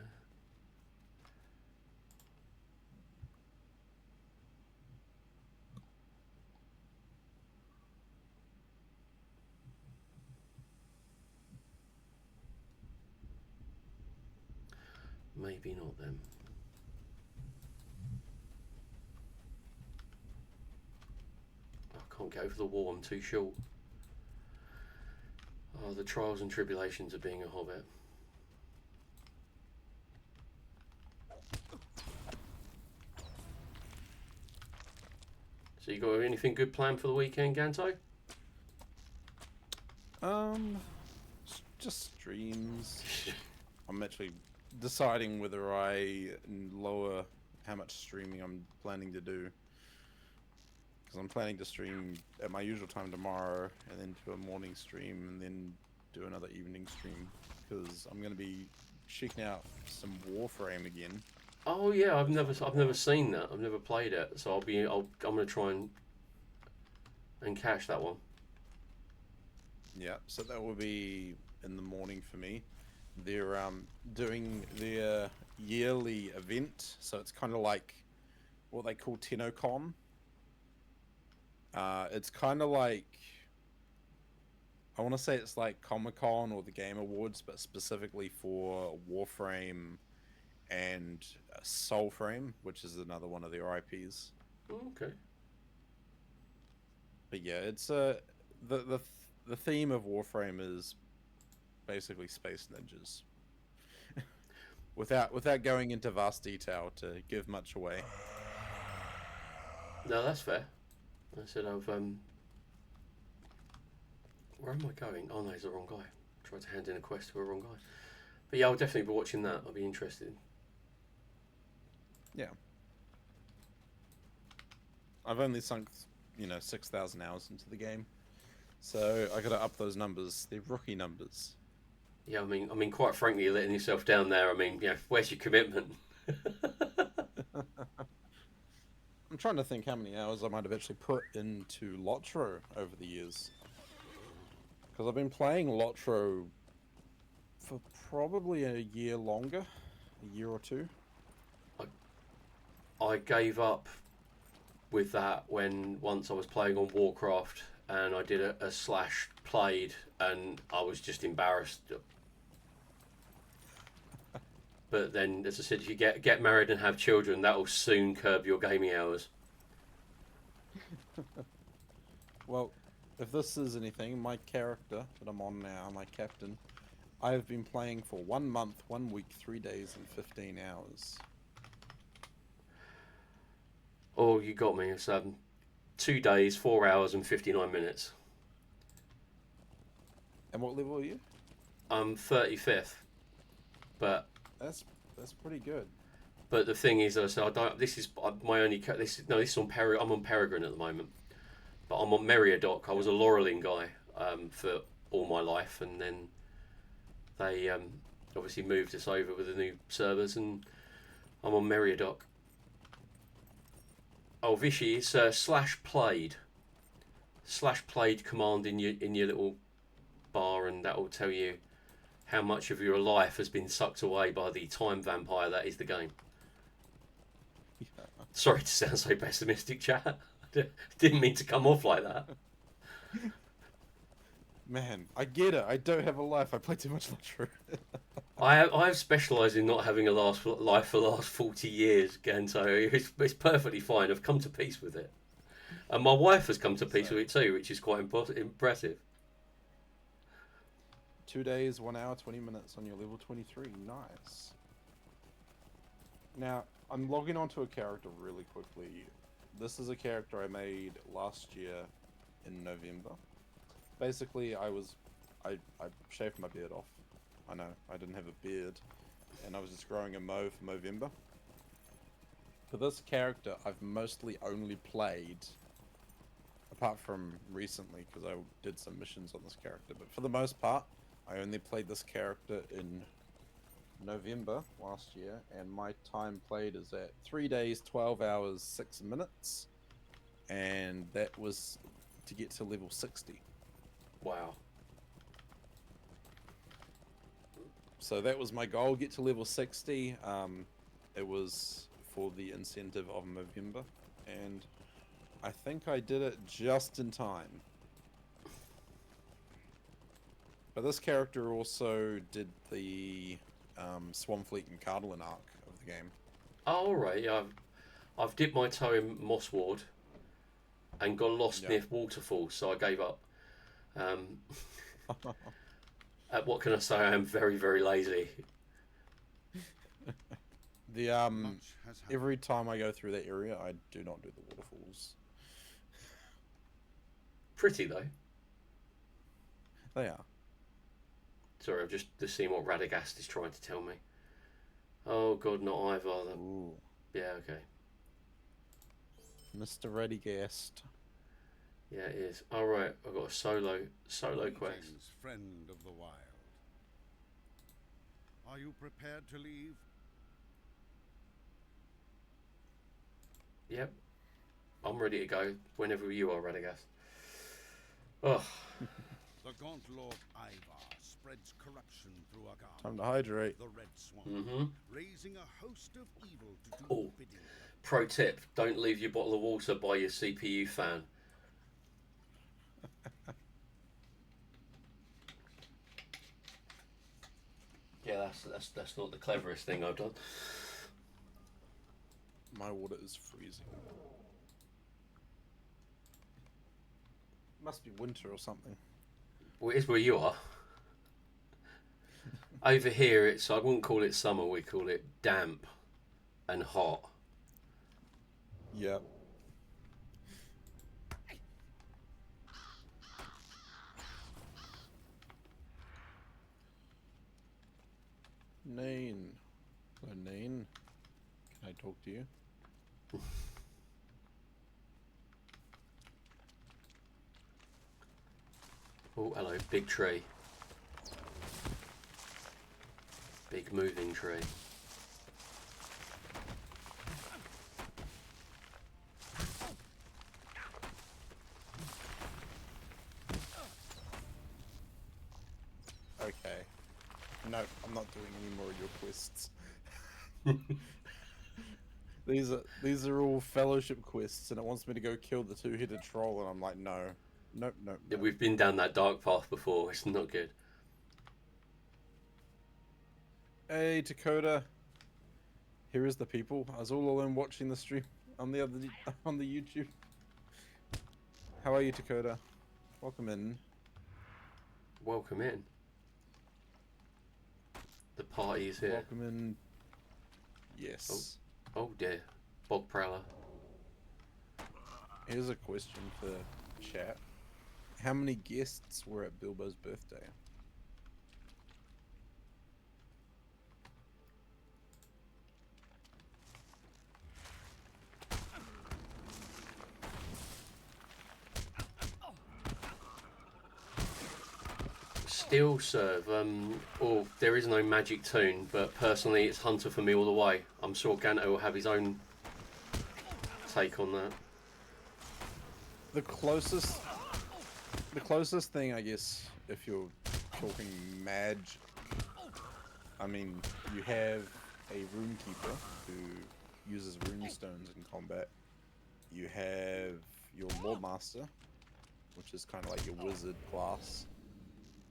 Maybe not them. I can't get over the wall, I'm too short. Oh, the trials and tribulations of being a hobbit. So you got anything good planned for the weekend, Ganto? Just streams. I'm actually deciding whether I lower how much streaming I'm planning to do. Because I'm planning to stream at my usual time tomorrow, and then do a morning stream, and then do another evening stream. Because I'm going to be checking out some Warframe again. Oh yeah, I've never seen that. I've never played it, so I'm gonna try and catch that one. Yeah, so that will be in the morning for me. They're doing their yearly event, so it's kind of like what they call TennoCon. It's kind of like, I want to say it's like Comic-Con or the Game Awards, but specifically for Warframe and Soulframe, which is another one of their IPs. Okay. But yeah, it's the theme of Warframe is basically space ninjas. Without going into vast detail to give much away. No, that's fair. I said I've where am I going? Oh no, he's the wrong guy. Tried to hand in a quest to a wrong guy. But yeah, I'll definitely be watching that. I'll be interested. Yeah. I've only sunk, 6,000 hours into the game, so I gotta up those numbers. They're rookie numbers. Yeah, I mean, quite frankly, you're letting yourself down there. I mean, where's your commitment? I'm trying to think how many hours I might have actually put into Lotro over the years. Because I've been playing Lotro for probably a year longer, a year or two. I gave up with that when once I was playing on Warcraft and I did a slash played and I was just embarrassed. But then, as I said, if you get married and have children, that will soon curb your gaming hours. Well, if this is anything, my character that I'm on now, my captain, I have been playing for 1 month, 1 week, 3 days, and 15 hours. Oh, you got me. It's 2 days, 4 hours, and 59 minutes. And what level are you? I'm 35th, but That's pretty good. But the thing is, so I don't. This is my only. This is on I'm on Peregrine at the moment, but I'm on Meriadoc. I was a Laurelin guy for all my life, and then they obviously moved us over with the new servers, and I'm on Meriadoc. Oh, Vichy, it's /played command in your little bar, and that will tell you how much of your life has been sucked away by the time vampire that is the game. Yeah. Sorry to sound so pessimistic, chat. Didn't mean to come off like that. Man, I get it. I don't have a life. I play too much Lotro. I've specialised in not having a life for the last 40 years, Ganto. It's perfectly fine. I've come to peace with it. And my wife has come to peace with it too, which is quite impressive. 2 days, 1 hour, 20 minutes on your level 23. Nice. Now, I'm logging onto a character really quickly. This is a character I made last year in November. Basically, I shaved my beard off. I know, I didn't have a beard. And I was just growing a mo for Movember. For this character, I've mostly only played, apart from recently, because I did some missions on this character, but for the most part, I only played this character in November last year, and my time played is at 3 days, 12 hours, 6 minutes, and that was to get to level 60. Wow. So that was my goal, get to level 60. It was for the incentive of November, and I think I did it just in time. But this character also did the Swanfleet and Cardinal arc of the game. Oh, all right. Yeah, I've dipped my toe in Mossward and got lost near waterfalls, so I gave up. What can I say? I am very, very lazy. Every time I go through that area, I do not do the waterfalls. Pretty though. They are. Sorry, I've just seen what Radagast is trying to tell me. Oh God, not either. Ooh. Yeah, okay. Mr. Radagast. Yeah, it is. All right, I've got a solo quest. Greetings, friend of the wild. Are you prepared to leave? Yep, I'm ready to go whenever you are, Radagast. Oh. The Gaunt Lord Ivar spreads corruption through Agar. Time to hydrate. The Red Swan, raising a host of evil to do bidding. Pro tip: don't leave your bottle of water by your CPU fan. Yeah, that's not the cleverest thing I've done. My water is freezing. Must be winter or something. Well, it is where you are. Over here, I wouldn't call it summer. We call it damp and hot. Yep. Nain. Hello, Nain. Can I talk to you? Oh, hello, big tree. Big moving tree. Okay. No, I'm not doing any more of your quests. These are all fellowship quests, and it wants me to go kill the two-headed troll, and I'm like, no, nope, nope. Yeah, nope. we've been down that dark path before. It's not good. Hey, Dakota. Here is the people. I was all alone watching the stream on the YouTube. How are you, Dakota? Welcome in. Welcome in. The party is here. Welcome in. Yes. Oh dear. Bog Prowler. Here's a question for chat. How many guests were at Bilbo's birthday? Still serve. Or there is no magic tune, but personally, it's Hunter for me all the way. I'm sure Ganto will have his own take on that. The closest thing, I guess, if you're talking magic, I mean, you have a runekeeper who uses runestones in combat. You have your Lordmaster, which is kind of like your wizard class.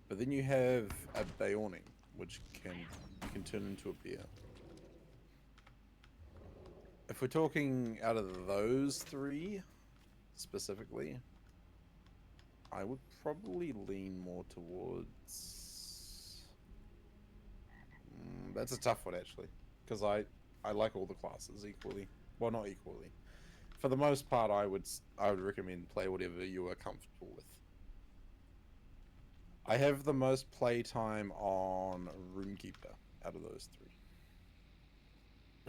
But then you have a Bayoning, which you can turn into a bear. If we're talking out of those three, specifically, I would probably lean more towards... that's a tough one, actually. Because I like all the classes equally. Well, not equally. For the most part, I would recommend play whatever you are comfortable with. I have the most playtime on Runekeeper out of those three.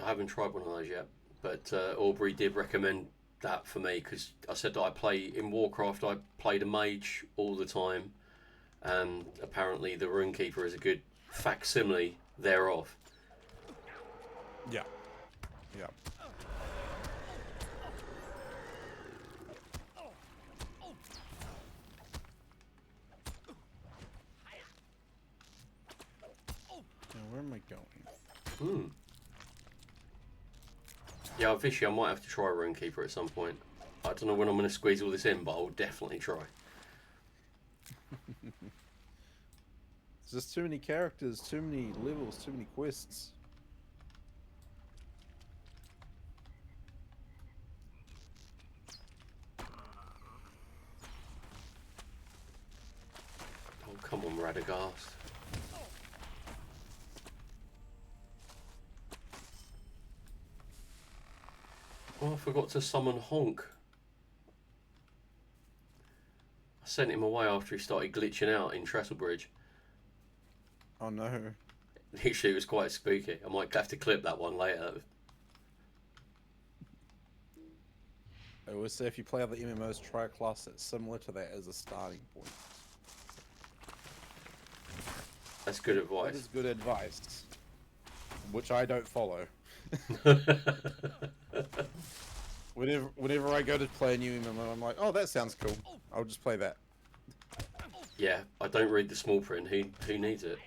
I haven't tried one of those yet, but Aubrey did recommend that for me because I said that I play in Warcraft. I played a mage all the time, and apparently the Runekeeper is a good facsimile thereof. Yeah. Yeah. Now, where am I going? Yeah, officially, I might have to try Runekeeper at some point. I don't know when I'm going to squeeze all this in, but I'll definitely try. There's just too many characters, too many levels, too many quests. Oh, come on, Radagast. Oh, I forgot to summon Honk. I sent him away after he started glitching out in Trestlebridge. Oh no. Literally, it was quite spooky. I might have to clip that one later. I always say if you play other MMOs, try a class that's similar to that as a starting point. That's good That advice. is good advice. Which I don't follow. Whenever I go to play a new MMO, I'm like, oh, that sounds cool. I'll just play that. Yeah, I don't read the small print. Who needs it?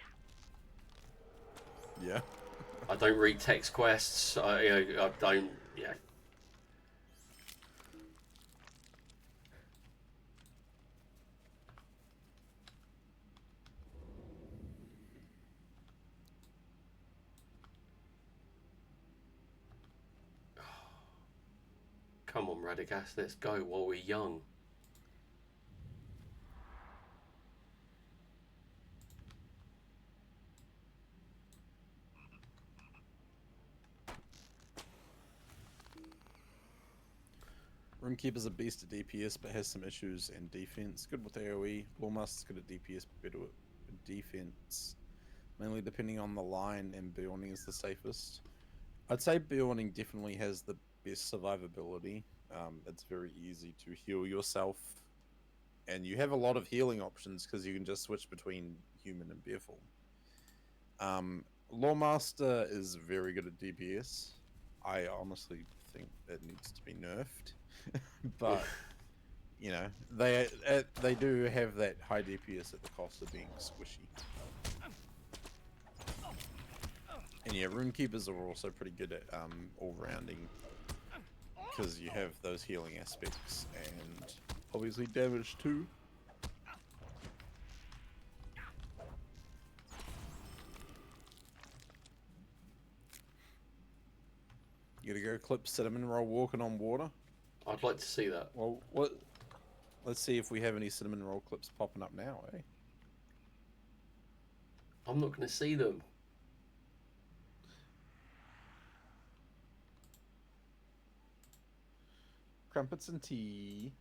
Yeah. I don't read text quests. I don't. Yeah. Come on, Radagast, let's go while we're young. Runekeeper's a beast at DPS, but has some issues in defense. Good with AoE. Lawmaster's good at DPS, but better at defense. Mainly depending on the line, and Burning is the safest. I'd say Burning definitely has the best survivability. It's very easy to heal yourself, and you have a lot of healing options because you can just switch between human and bear form. Lawmaster is very good at DPS. I honestly think it needs to be nerfed, but you know they do have that high DPS at the cost of being squishy. And yeah, Runekeepers are also pretty good at all-rounding because you have those healing aspects and obviously damage too. You gotta go clip cinnamon roll walking on water. I'd like to see that. Well, what? Let's see if we have any cinnamon roll clips popping up now, eh? I'm not going to see them. Crumpets and tea.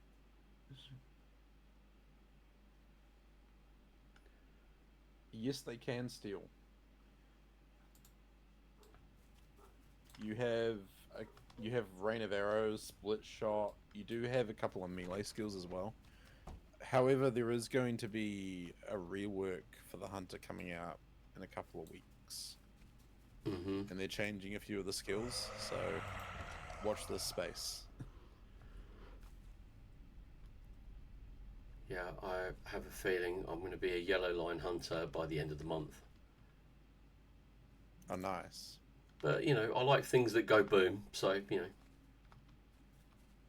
Yes, they can steal. You have rain of arrows, split shot. You do have a couple of melee skills as well. However, there is going to be a rework for the hunter coming out in a couple of weeks, and they're changing a few of the skills. So watch this space. Yeah, I have a feeling I'm going to be a yellow line hunter by the end of the month. Oh, nice. But, you know, I like things that go boom, so, you know.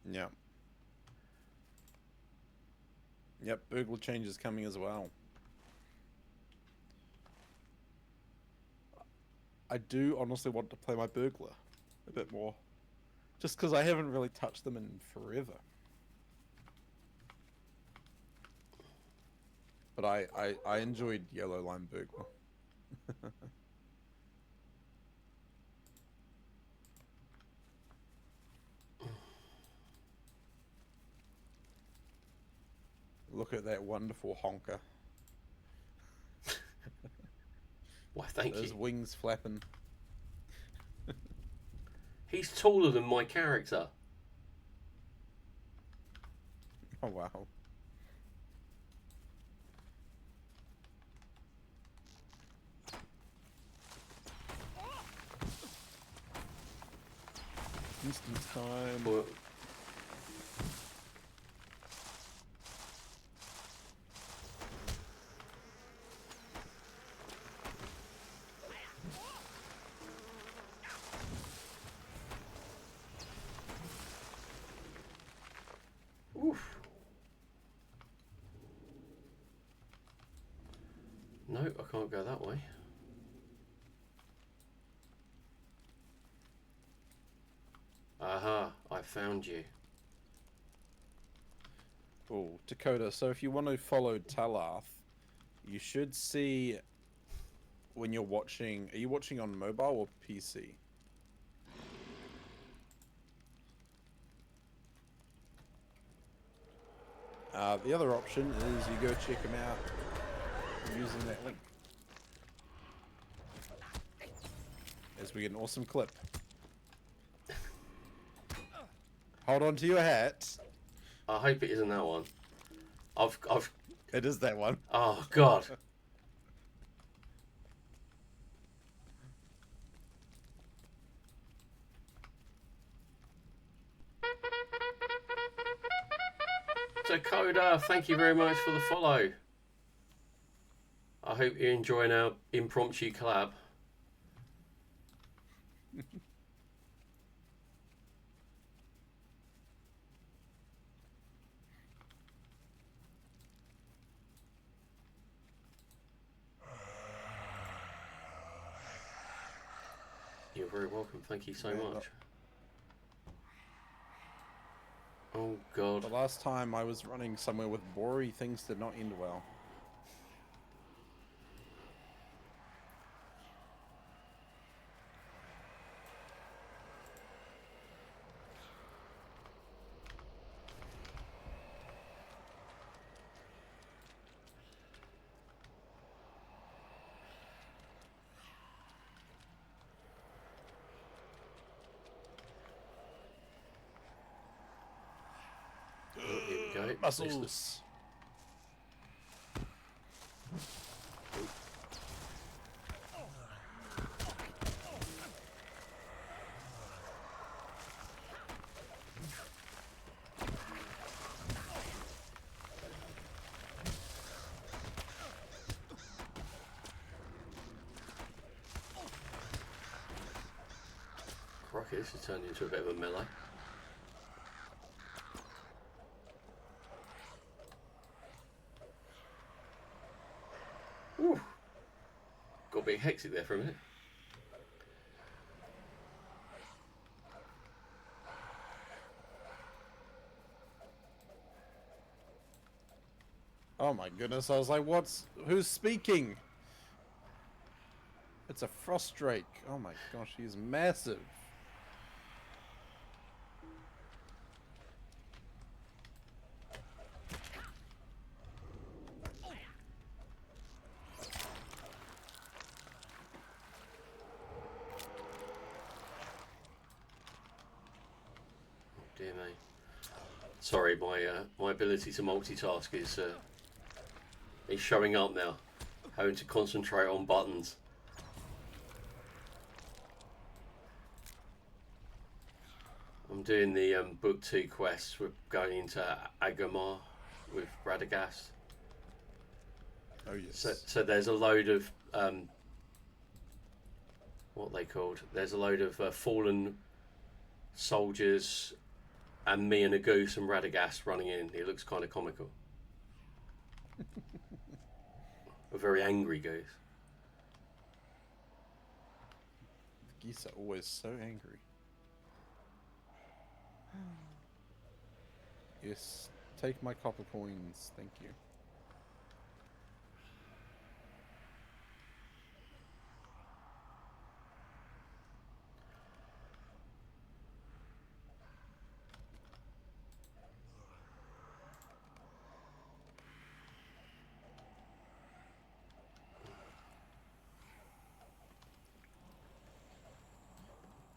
Yeah. Yep, burglar change is coming as well. I do honestly want to play my burglar a bit more. Just because I haven't really touched them in forever. But I enjoyed Yellow Line Burglar. Look at that wonderful honker. Why, thank you. Those wings flapping. He's taller than my character. Oh, wow. Instant time. Well, oof. No, I can't go that way. Aha, I found you. Oh, Dakota, so if you want to follow Talath, you should see when you're watching... Are you watching on mobile or PC? The other option is you go check him out using that link. As we get an awesome clip. Hold on to your hat. I hope it isn't that one. I've... It is that one. Oh, God. Dakota, thank you very much for the follow. I hope you're enjoying our impromptu collab. You're very welcome. Thank you so much. Oh, God. The last time I was running somewhere with Bori, things did not end well. Great muscles. Crikey, this has turned into a bit of a melee. Whew. Got a bit hectic there for a minute. Oh my goodness, I was like, who's speaking? It's a frost drake. Oh my gosh, he's massive. Dear me. Sorry, my ability to multitask is showing up now. Having to concentrate on buttons. I'm doing the Book 2 quests. We're going into Agamar with Radagast. Oh yes. So there's a load of what they called. There's a load of fallen soldiers, and me and a goose and Radagast running in. It looks kind of comical. A very angry goose. The geese are always so angry. Yes, take my copper coins, thank you.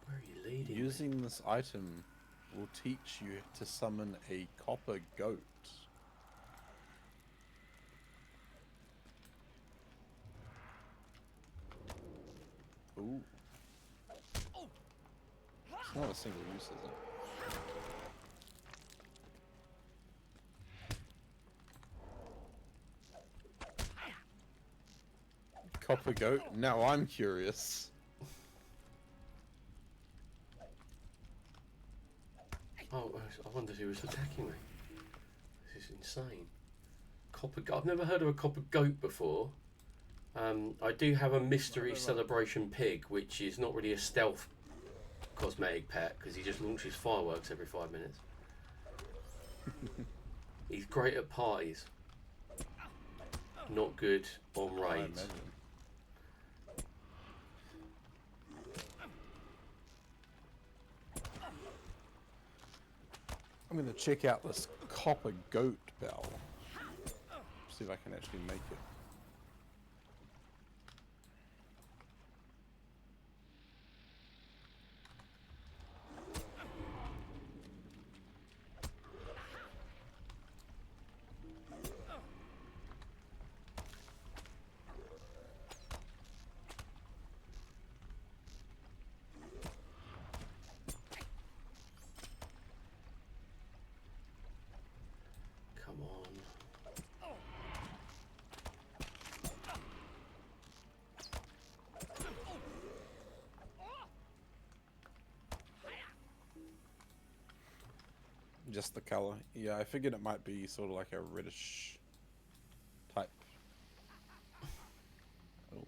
Where are you leading? Using this item will teach you to summon a copper goat. Ooh. It's not a single use, is it? Copper goat? Now I'm curious. Oh, I wondered who was attacking me. This is insane. Copper goat. I've never heard of a copper goat before. I do have a mystery celebration pig, which is not really a stealth cosmetic pet because he just launches fireworks every 5 minutes. He's great at parties. Not good on raids. I'm gonna check out this copper goat bell. See if I can actually make it. Come on. Just the color. Yeah, I figured it might be sort of like a reddish type. Oh.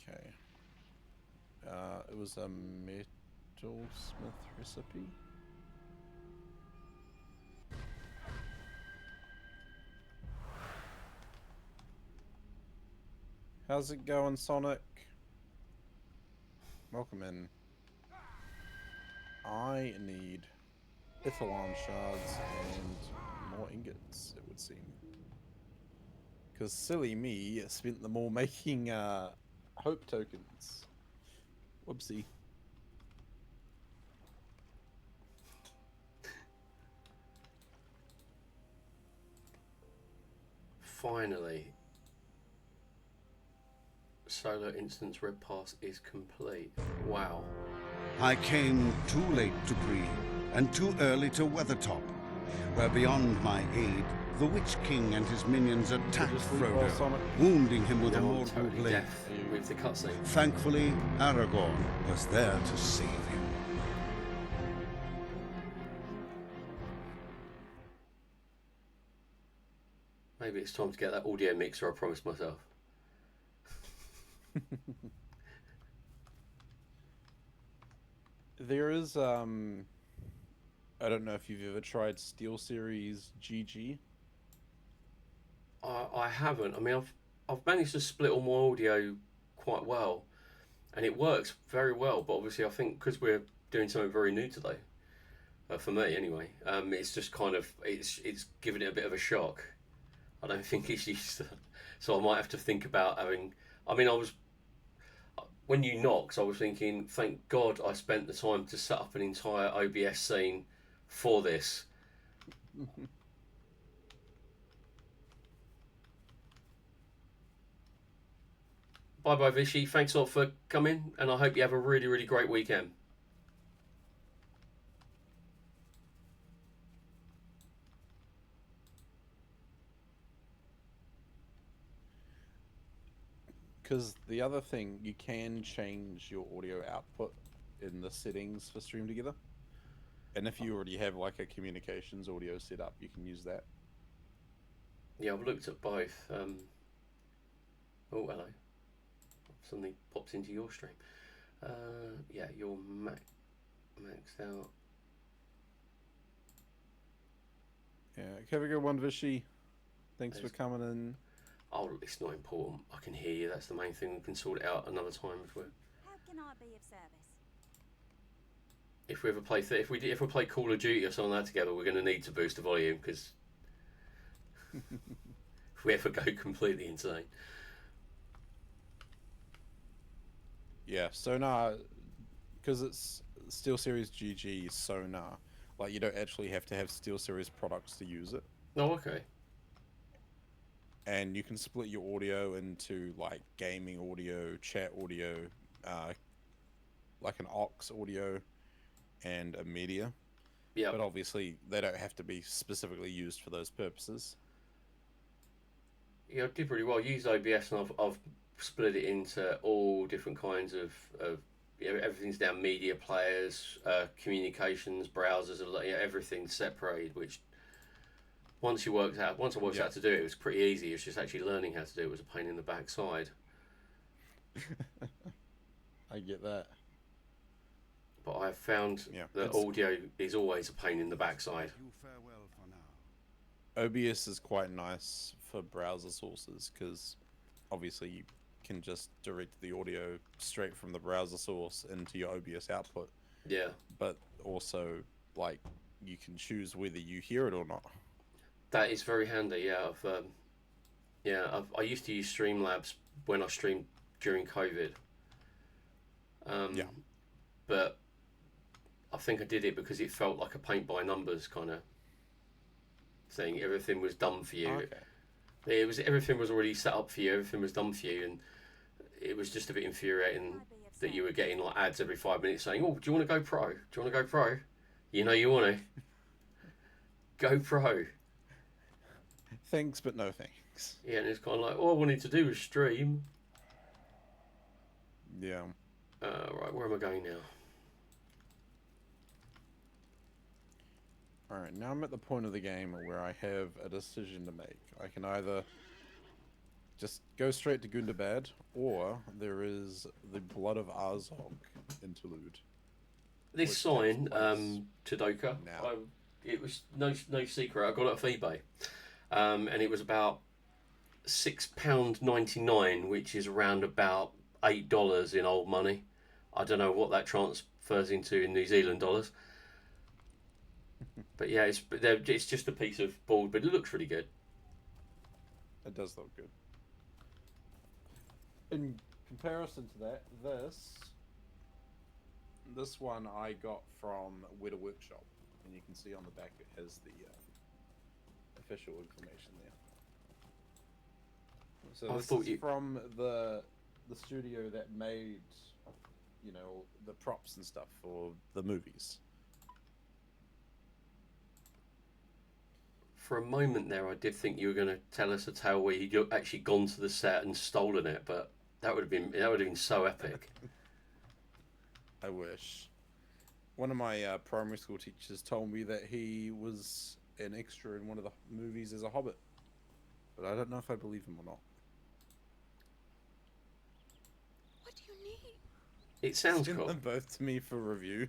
Okay. It was a metalsmith recipe. How's it going, Sonic? Welcome in. I need Ithalon shards and more ingots, it would seem. Because silly me spent them all making hope tokens. Whoopsie. Finally. Solar Instance Red Pass is complete. Wow. I came too late to Bree, and too early to Weathertop, where beyond my aid, the Witch King and his minions attacked Just leave while Frodo, Sonic- wounding him with a Now I'm mortal totally blade. deaf with the cutscene. Thankfully, Aragorn was there to save him. Maybe it's time to get that audio mixer I promised myself. There is I don't know if you've ever tried SteelSeries GG. I haven't. I mean, I've managed to split all my audio quite well, and it works very well. But obviously, I think because we're doing something very new today, for me anyway, it's just kind of it's giving it a bit of a shock. I don't think it's used to, so I might have to think about having. I mean, when you knocked, I was thinking, thank God I spent the time to set up an entire OBS scene for this. Bye bye, Vichy. Thanks a lot for coming, and I hope you have a really, really great weekend. Because the other thing, you can change your audio output in the settings for Stream Together. And if you already have like a communications audio set up, you can use that. Yeah, I've looked at both. Oh, hello. Suddenly pops into your stream. Yeah, you're maxed out. Yeah, have a good one, Vishy. Thanks for coming in. Oh, it's not important. I can hear you. That's the main thing. We can sort it out another time if we. How can I be of service? If we ever play, if we play Call of Duty or something like that together, we're going to need to boost the volume because if we ever go completely insane. Yeah, Sonar, because it's SteelSeries GG Sonar, like you don't actually have to have SteelSeries products to use it. Oh, okay. And you can split your audio into like gaming audio, chat audio, like an aux audio, and a media. Yeah. But obviously, they don't have to be specifically used for those purposes. Yeah, I did really well. I used OBS and I've split it into all different kinds of everything's down media players, communications, browsers, everything's separated, which once I worked out how to do it, it was pretty easy. It's just actually learning how to do it was a pain in the backside. I get that. But I've found that audio is always a pain in the backside. Farewell for now. OBS is quite nice for browser sources because obviously you can just direct the audio straight from the browser source into your OBS output. Yeah. But also, like, you can choose whether you hear it or not. That is very handy. Yeah, I used to use Streamlabs when I streamed during COVID. Yeah. But I think I did it because it felt like a paint by numbers kind of thing. Everything was done for you. Okay. Everything was already set up for you. Everything was done for you, and it was just a bit infuriating that you were getting like ads every 5 minutes saying, "Oh, do you want to go pro? Do you want to go pro? You know you want to go pro." Thanks, but no thanks. Yeah, and it's kind of like, all I wanted to do was stream. Yeah. Right, where am I going now? Alright, now I'm at the point of the game where I have a decision to make. I can either just go straight to Gundabad, or there is the Blood of Arzog interlude. This sign, Tadoka, it was no secret. I got it off eBay. And it was about £6.99, which is around about $8 in old money. I don't know what that transfers into in New Zealand dollars. But yeah, it's just a piece of board, but it looks really good. It does look good. In comparison to that, this one I got from Weta Workshop, and you can see on the back it has the official information there. So I this thought is you- from the studio that made, you know, the props and stuff for the movies. For a moment there, I did think you were going to tell us a tale where you'd actually gone to the set and stolen it, but that would have been so epic. I wish. One of my primary school teachers told me that he was an extra in one of the movies as a Hobbit, but I don't know if I believe him or not. What do you need? It sounds Send cool. them both to me for review.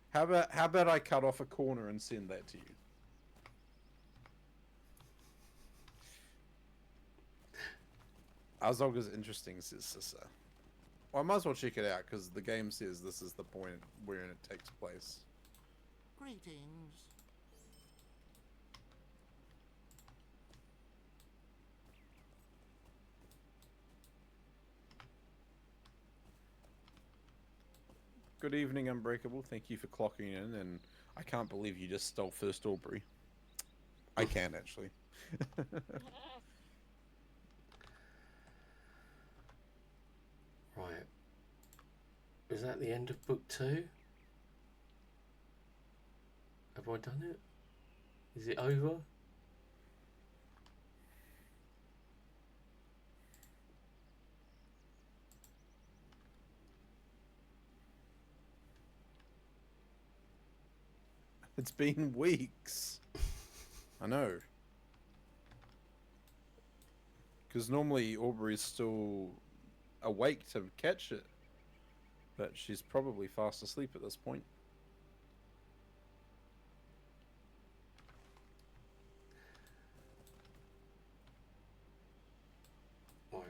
How about I cut off a corner and send that to you? Azog is interesting, says Sissa. Well, I might as well check it out, because the game says this is the point where it takes place. Greetings. Good evening, Unbreakable. Thank you for clocking in, and I can't believe you just stole First Aubrey. I can, actually. Right. Is that the end of book 2? Have I done it? Is it over? It's been weeks. I know. Because normally Aubrey's still awake to catch it. But she's probably fast asleep at this point. Right.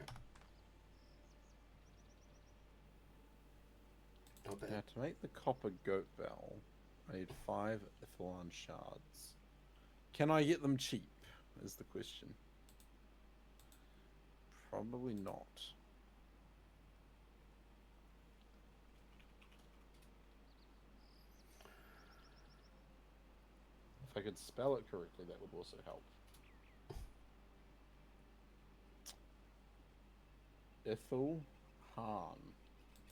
I bet. Now, to make the copper goat bell, I need 5 Ithilon shards. Can I get them cheap, is the question. Probably not. If I could spell it correctly, that would also help. Ithilhan.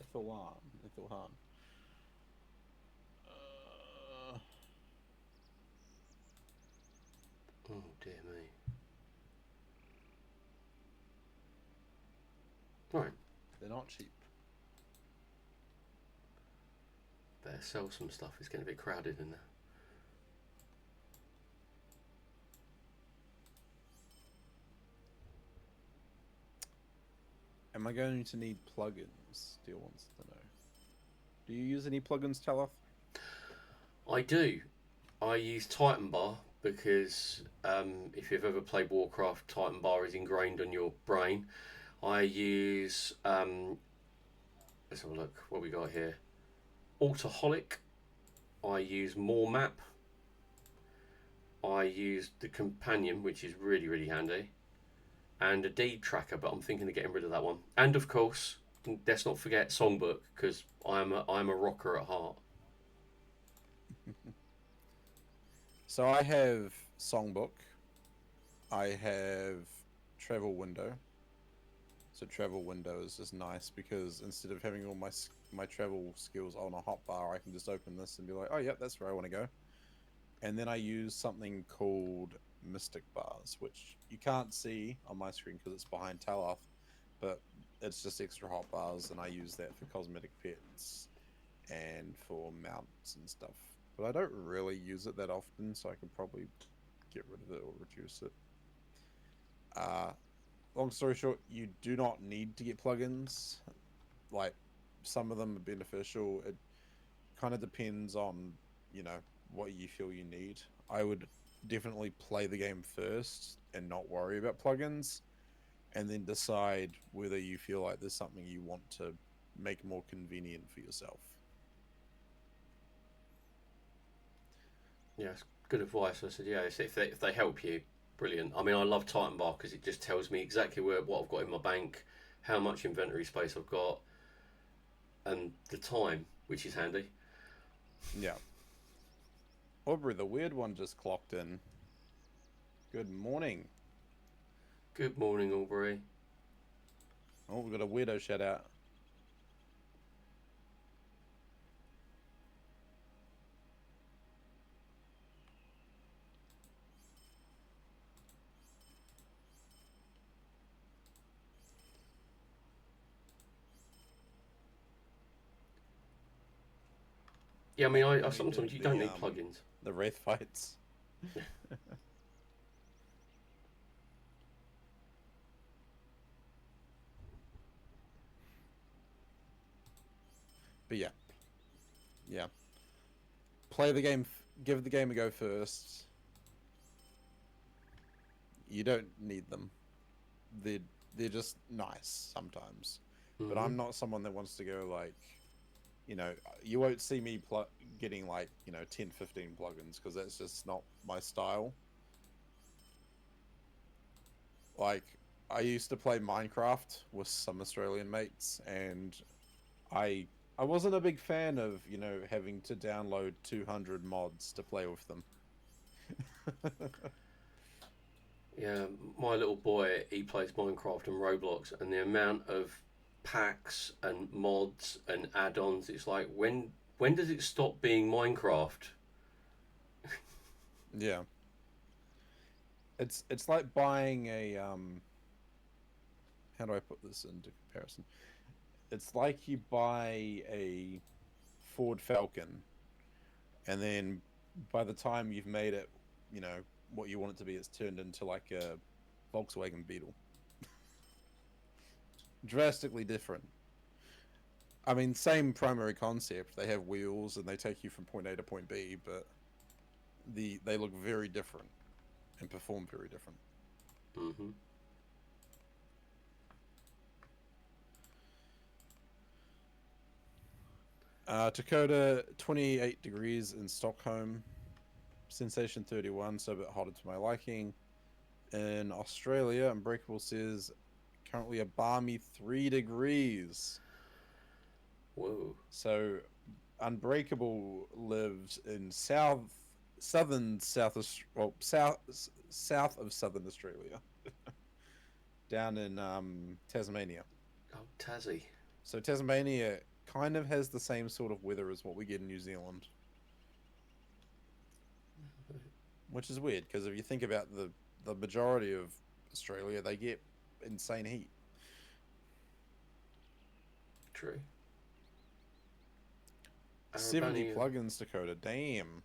Ithilhan. Oh dear me. Right. They're not cheap. Better sell some stuff. It's getting a bit crowded in there. Am I going to need plugins? Steel wants to know. Do you use any plugins, Taloth? I do. I use Titan Bar because if you've ever played Warcraft, Titan Bar is ingrained on your brain. I use let's have a look what we got here. Autoholic. I use More Map. I use the Companion, which is really handy, and a deed tracker, but I'm thinking of getting rid of that one. And of course, let's not forget Songbook, because I'm a rocker at heart. So I have Songbook. I have Travel Window. So Travel Window is just nice because instead of having all my travel skills on a hotbar, I can just open this and be like, oh, yep, that's where I want to go. And then I use something called Mystic Bars, which you can't see on my screen because it's behind Taloth, but it's just extra hotbars, and I use that for cosmetic pets and for mounts and stuff. But I don't really use it that often, so I can probably get rid of it or reduce it. Long story short, you do not need to get plugins. Like, some of them are beneficial. It kind of depends on, you know, what you feel you need. I would definitely play the game first and not worry about plugins, and then decide whether you feel like there's something you want to make more convenient for yourself. Yeah, it's good advice. I said, yeah, if they help you, brilliant. I mean, I love Titan Bar because it just tells me exactly what I've got in my bank, how much inventory space I've got, and the time, which is handy. Yeah. Aubrey, the weird one just clocked in. Good morning. Good morning, Aubrey. Oh, we've got a weirdo shout out. Yeah, I mean, I sometimes you The, don't need plugins. The Wraith fights. But yeah. Yeah. Play the game, give the game a go first. You don't need them. They're just nice sometimes. But I'm not someone that wants to go like, you know, you won't see me getting like, you know, 10, 15 plugins because that's just not my style. Like, I used to play Minecraft with some Australian mates, and I wasn't a big fan of, you know, having to download 200 mods to play with them. Yeah, my little boy, he plays Minecraft and Roblox, and the amount of packs and mods and add-ons, it's like, when does it stop being Minecraft? Yeah. It's like buying a how do I put this into comparison? It's like you buy a Ford Falcon, and then by the time you've made it, you know, what you want it to be, it's turned into like a Volkswagen Beetle. Drastically different. I mean, same primary concept. They have wheels and they take you from point A to point B, but they look very different and perform very different. Mm-hmm. Dakota, 28 degrees in Stockholm. Sensation 31, so a bit hotter to my liking. In Australia, Unbreakable says currently a balmy 3 degrees. Whoa. So Unbreakable lives in south of southern Australia, down in Tasmania. Oh, Tassie. So Tasmania kind of has the same sort of weather as what we get in New Zealand, which is weird because if you think about the majority of Australia, they get insane heat. True. 70 plugins, Dakota. Damn.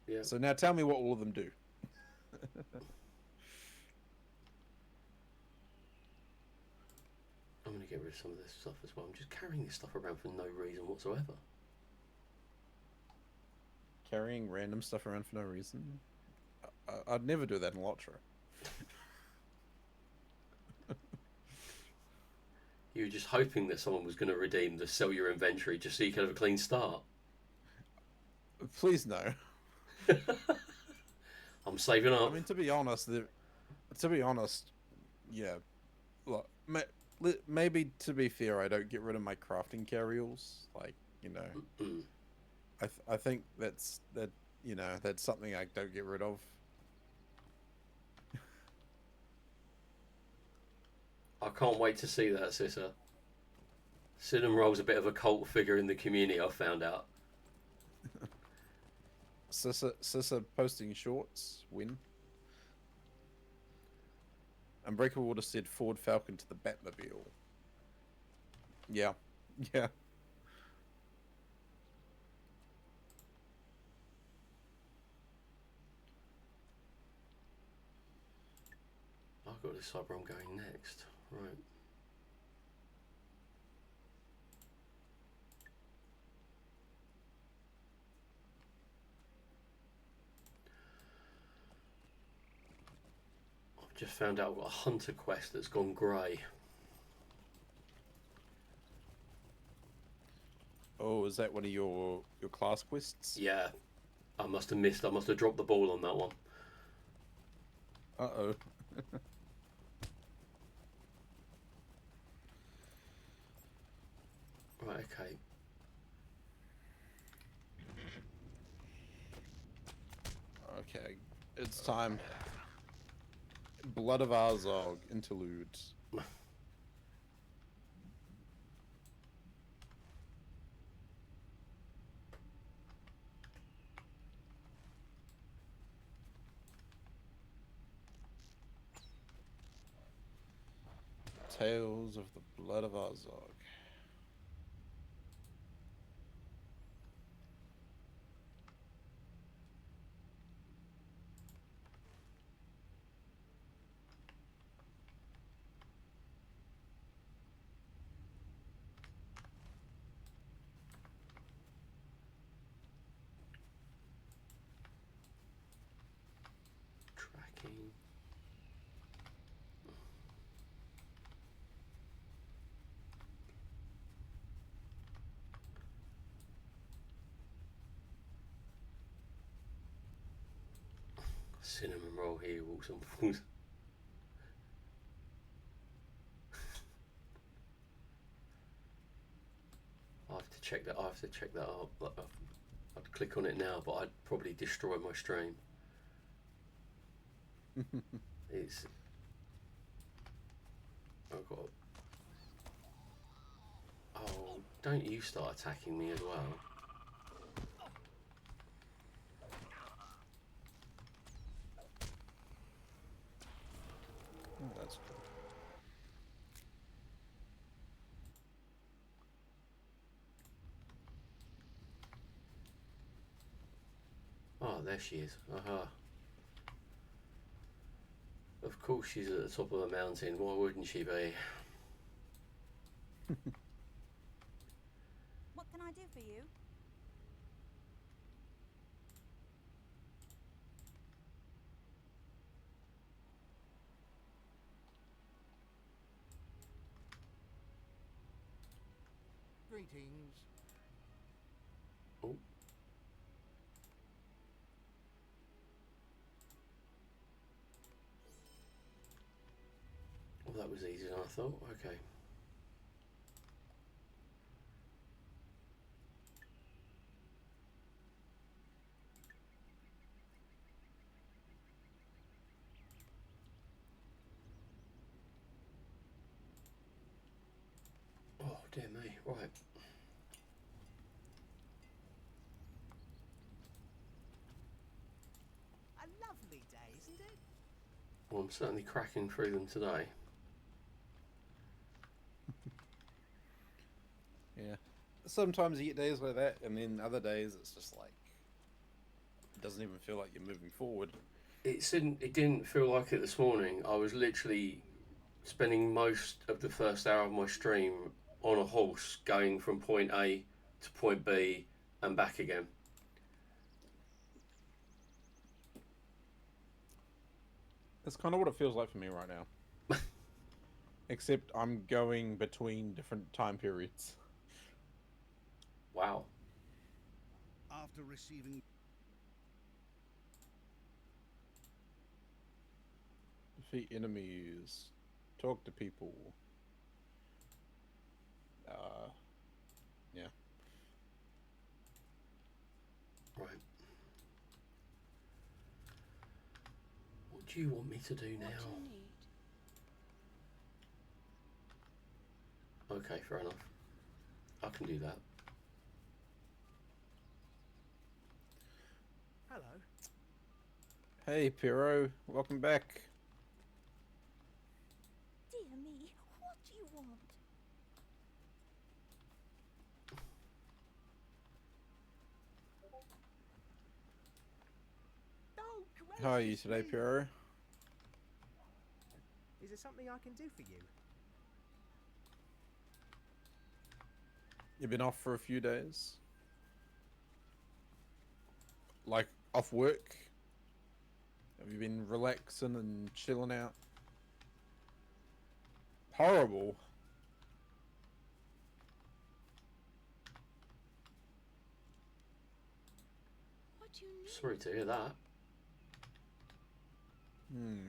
Yeah. So now tell me what all of them do. I'm going to get rid of some of this stuff as well. I'm just carrying this stuff around for no reason whatsoever. Carrying random stuff around for no reason? I'd never do that in Lotra. You were just hoping that someone was going to redeem the sell your inventory just so you could have a clean start. Please no. I'm saving up. I mean, to be honest, yeah. Look, maybe to be fair, I don't get rid of my crafting carryalls. Like, you know, I think that's something I don't get rid of. I can't wait to see that, Sissa. Cinnamon Roll's a bit of a cult figure in the community, I've found out. Sissa posting shorts, win. Unbreakable would have said Ford Falcon to the Batmobile. Yeah. Yeah. I've got to decide where I'm going next. Right. I've just found out I've got a hunter quest that's gone grey. Oh, is that one of your class quests? Yeah. I must have missed. I must have dropped the ball on that one. Uh-oh. Right, okay. Okay. It's time. Blood of Arzog interlude. Tales of the Blood of Arzog. Tracking. Cinnamon roll here walks on food. I have to check that. I have to check that out. I'd click on it now, but I'd probably destroy my stream. It's. I've got. Oh, don't you start attacking me as well. Oh, that's cool. Oh, there she is. Aha. Of course she's at the top of the mountain. Why wouldn't she be? What can I do for you? Greetings. Oh. Well, that was easier than I thought. Okay. Oh, dear me. Right. A lovely day, isn't it? Well, I'm certainly cracking through them today. Yeah. Sometimes you get days like that, and then other days it's just like it doesn't even feel like you're moving forward. It didn't feel like it this morning. I was literally spending most of the first hour of my stream on a horse going from point A to point B and back again. That's kind of what it feels like for me right now. Except I'm going between different time periods. Wow. After receiving Defeat enemies. Talk to people. Yeah. Right. What do you want me to do now? What do you need? Okay, fair enough. I can do that. Hello. Hey, Piro. Welcome back. Dear me, what do you want? Oh, How are you today, gracious me. Piro? Is there something I can do for you? You've been off for a few days? Like, off work? Have you been relaxing and chilling out? Horrible. What do you need? Sorry to hear that. Hmm.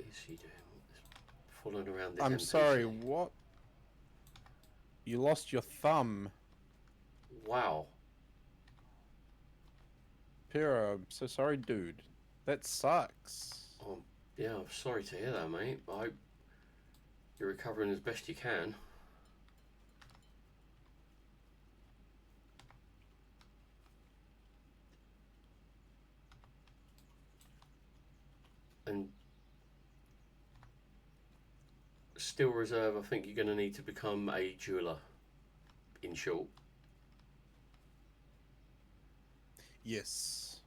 is she doing? Following around this I'm NPC. sorry, what? You lost your thumb. Wow. Pyrrha, I'm so sorry, dude. That sucks. Oh, yeah, I'm sorry to hear that, mate. I hope you're recovering as best you can. And still reserve, I think you're going to need to become a jeweler, in short. Yes.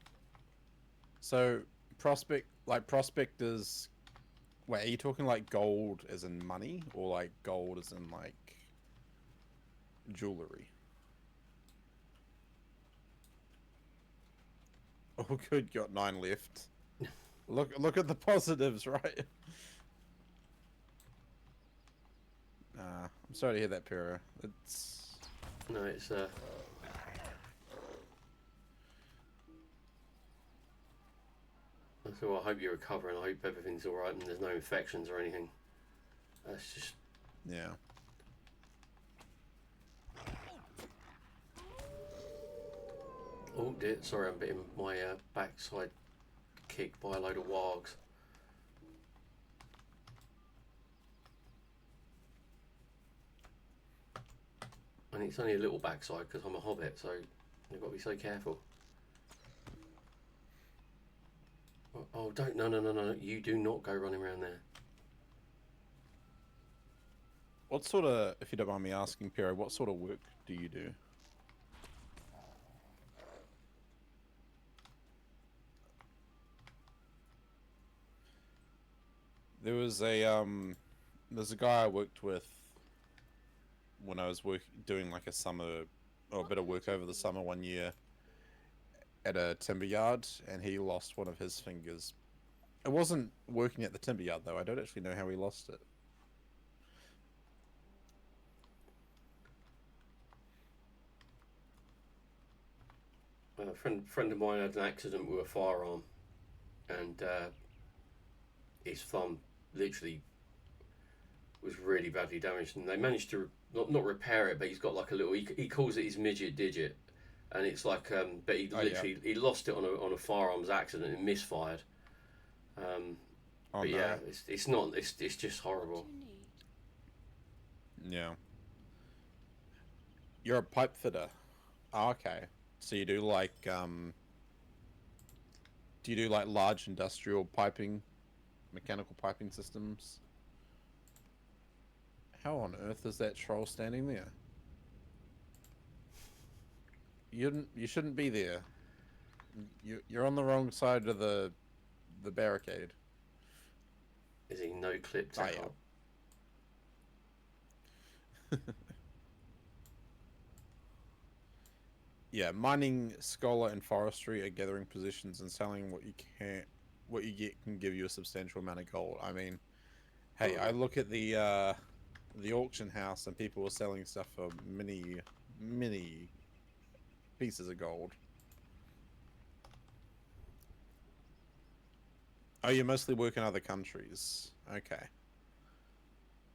So, prospectors... Wait, are you talking like gold as in money? Or like gold as in like... jewelry? Oh good, got 9 left. Look at the positives, right? I'm sorry to hear that, Pyrrha. It's... No, it's so I hope you're recovering. I hope everything's alright and there's no infections or anything. That's just... Yeah. Oh dear, sorry, I'm getting my backside kicked by a load of wargs. And it's only a little backside because I'm a hobbit, so you've got to be so careful. Oh, don't, no, you do not go running around there. What sort of, if you don't mind me asking, Pyrrha, what sort of work do you do? There's a guy I worked with when I was doing like a summer, or a bit of work over the summer one year at a timber yard, and he lost one of his fingers. It wasn't working at the timber yard though. I don't actually know how he lost it. A friend of mine had an accident with a firearm, and his thumb literally was really badly damaged, and they managed to not repair it, but he's got like a little, he calls it his midget digit, and it's like but he literally he lost it on a firearms accident and misfired. But yeah, it's just horrible. Yeah. You're a pipe fitter. Oh, okay. So you do like do you do like large industrial piping, mechanical piping systems? How on earth is that troll standing there? You shouldn't be there. You're on the wrong side of the barricade. Is he no clip to help? Yeah, mining, scholar, and forestry are gathering positions and selling what you get can give you a substantial amount of gold. I mean, hey, I look at the auction house and people were selling stuff for many pieces of gold. Oh, you mostly work in other countries. Okay.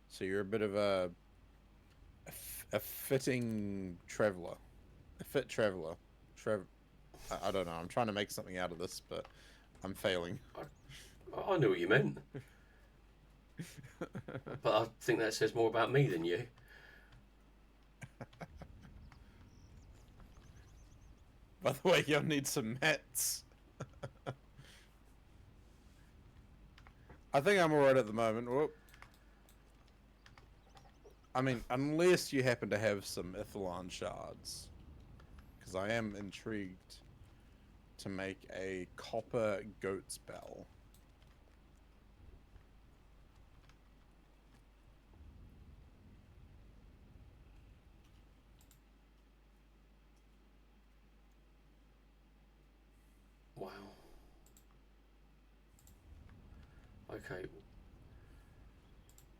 So you're a bit of a fitting traveler. A fit traveler. I don't know. I'm trying to make something out of this, but I'm failing. I knew what you meant. But I think that says more about me than you. By the way, you'll need some mats. I think I'm alright at the moment. Whoop. I mean, unless you happen to have some Ithilon shards. Because I am intrigued to make a copper goat's bell. Wow. Okay.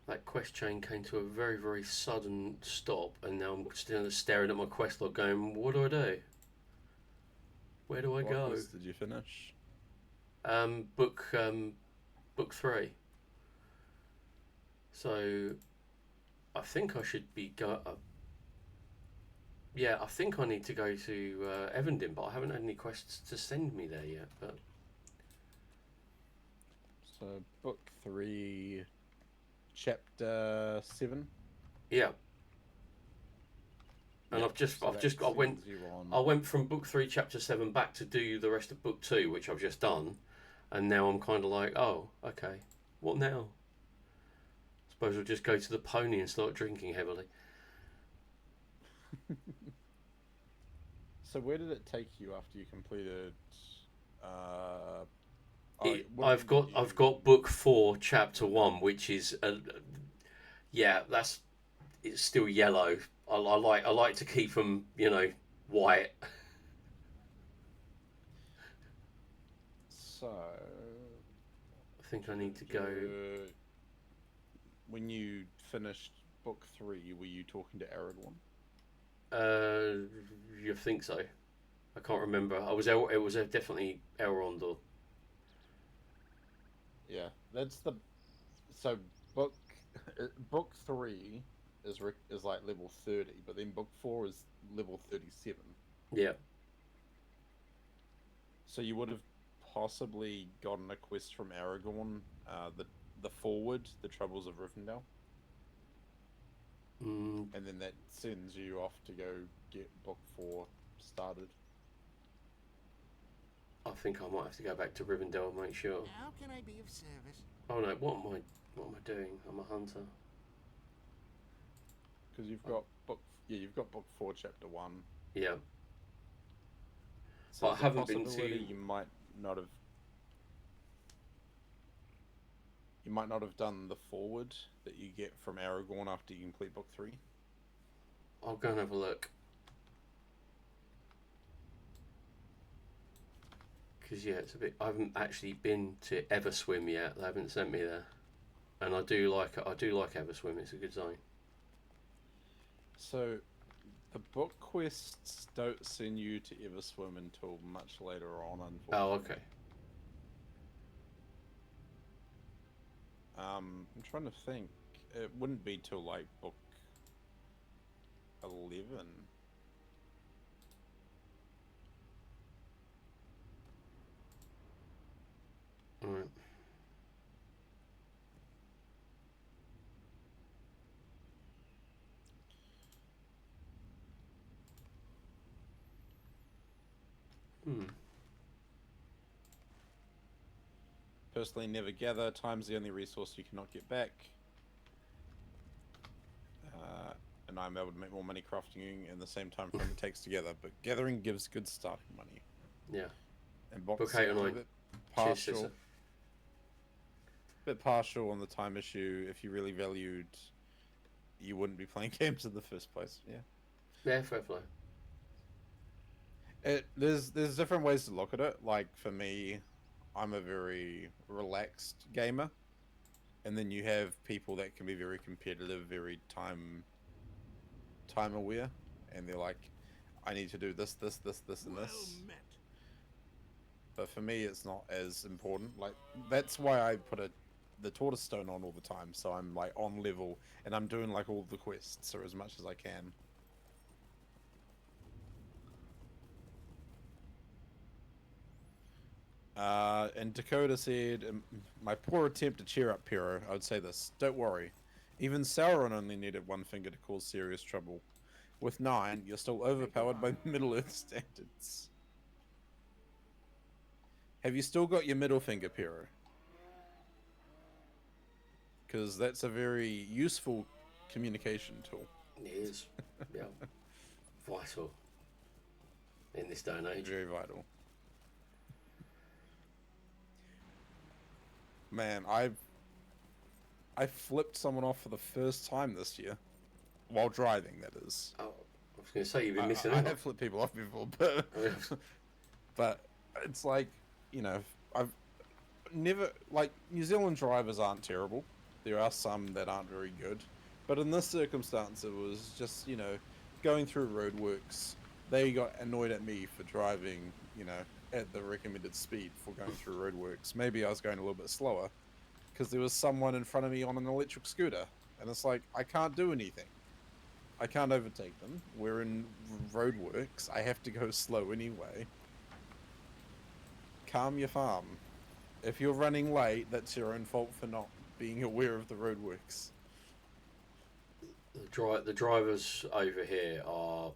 That quest chain came to a very, very sudden stop, and now I'm still staring at my quest log going, what do I do? Where do I go? What quest did you finish? Book 3. So I think I should be yeah, I think I need to go to Evandin, but I haven't had any quests to send me there yet. But So book 3, chapter 7. yeah, and Yep, so that sends you on. I went from book 3, chapter 7 back to do the rest of book 2, which I've just done, and now I'm kind of like, oh, okay, what now? Suppose I'll just go to the pony and start drinking heavily. So where did it take you after you completed? I've got book 4, chapter 1, which is yeah, it's still yellow. I like to keep them, white. So I think I need to go. When you finished book 3, were you talking to Aragorn? You think so? I can't remember. It was definitely Elrond or. Yeah, that's the. So book 3 is like level 30, but then book 4 is level 37. Yeah. So you would have possibly gotten a quest from Aragorn, the forward, the Troubles of Rivendell. And then that sends you off to go get book 4 started. I think I might have to go back to Rivendell and make sure. How can I be of service? Oh no! What am I doing? I'm a hunter. Because you've got you've got book 4, chapter 1. Yeah. So but I haven't been to. You might not have done the forward that you get from Aragorn after you complete book 3. I'll go and have a look. Because yeah, it's a bit. I haven't actually been to Everswim yet. They haven't sent me there, and I do like Everswim. It's a good zone. So, the book quests don't send you to Everswim until much later on, unfortunately. Oh, okay. I'm trying to think. It wouldn't be till like book 11. Alright. Personally, never gather. Time's the only resource you cannot get back. And I'm able to make more money crafting in the same time frame it takes together. But gathering gives good starting money. Yeah. And Book 8 and 9. Partial. Bit partial on the time issue. If you really valued, you wouldn't be playing games in the first place. Yeah. Yeah, fair play. There's different ways to look at it. Like for me, I'm a very relaxed gamer, and then you have people that can be very competitive, very time aware, and they're like, I need to do this, and this. But for me, it's not as important. Like that's why I put the tortoise stone on all the time, so I'm like on level, and I'm doing like all the quests or as much as I can. And Dakota said, my poor attempt to cheer up Pero, I would say this. Don't worry. Even Sauron only needed one finger to cause serious trouble. With 9, you're still overpowered by Middle-earth standards. Have you still got your middle finger, Pero? Because that's a very useful communication tool. It is. Yeah. Vital. In this day and age. Very vital. Man, I flipped someone off for the first time this year. While driving, that is. Oh, I was going to say, you've been missing out. I have flipped people off before, but... but it's like, you know, I've never... Like, New Zealand drivers aren't terrible. There are some that aren't very good. But in this circumstance, it was just, you know, going through roadworks. They got annoyed at me for driving, you know, at the recommended speed for going through roadworks. Maybe I was going a little bit slower, because there was someone in front of me on an electric scooter, and it's like I can't do anything. I can't overtake them. We're in roadworks. I have to go slow anyway. Calm your farm. If you're running late, that's your own fault for not being aware of the roadworks. The drivers over here are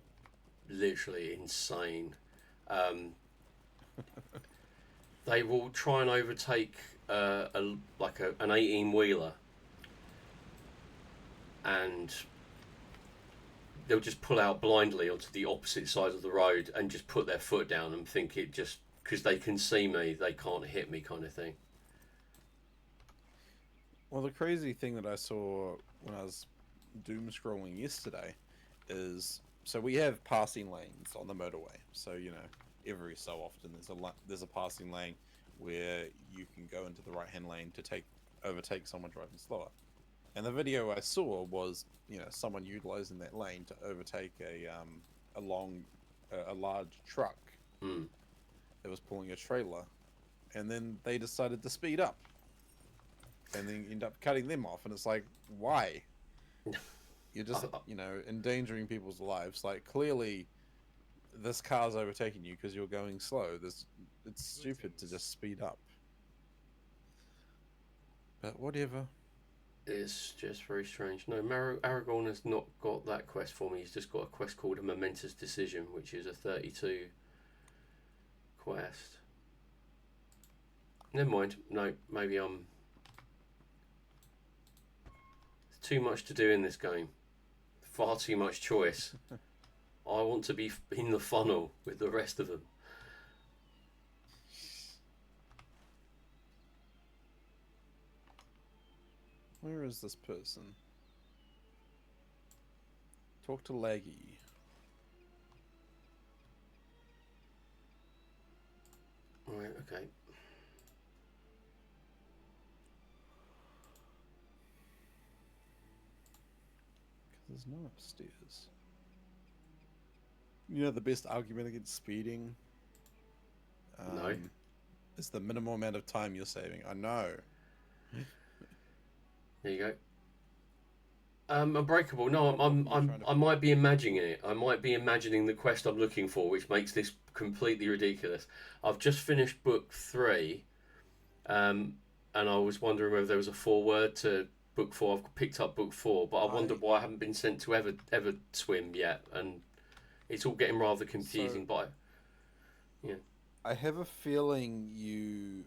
literally insane. They will try and overtake an 18-wheeler, and they'll just pull out blindly onto the opposite side of the road and just put their foot down and think it just because they can see me, they can't hit me, kind of thing. Well, the crazy thing that I saw when I was doom scrolling yesterday is, so we have passing lanes on the motorway. So, you know, every so often there's a passing lane where you can go into the right hand lane to overtake someone driving slower. And the video I saw was, you know, someone utilizing that lane to overtake a large truck that was pulling a trailer, and then they decided to speed up, and then end up cutting them off. And it's like, why? You're just, you know, endangering people's lives. Like, clearly, this car's overtaking you because you're going slow. It's stupid to just speed up. But whatever. It's just very strange. No, Aragorn has not got that quest for me. He's just got a quest called A Momentous Decision, which is a 32 quest. Never mind. No, maybe there's too much to do in this game. Far too much choice. I want to be in the funnel with the rest of them. Where is this person? Talk to Laggy. Right, okay. There's no upstairs. You know the best argument against speeding? No. Is the minimum amount of time you're saving. I know. There you go. Unbreakable. No, I might be imagining it. I might be imagining the quest I'm looking for, which makes this completely ridiculous. I've just finished book 3, and I was wondering whether there was a foreword to book 4. I've picked up book 4, but I wondered why I haven't been sent to ever swim yet, and it's all getting rather confusing. But yeah, I have a feeling you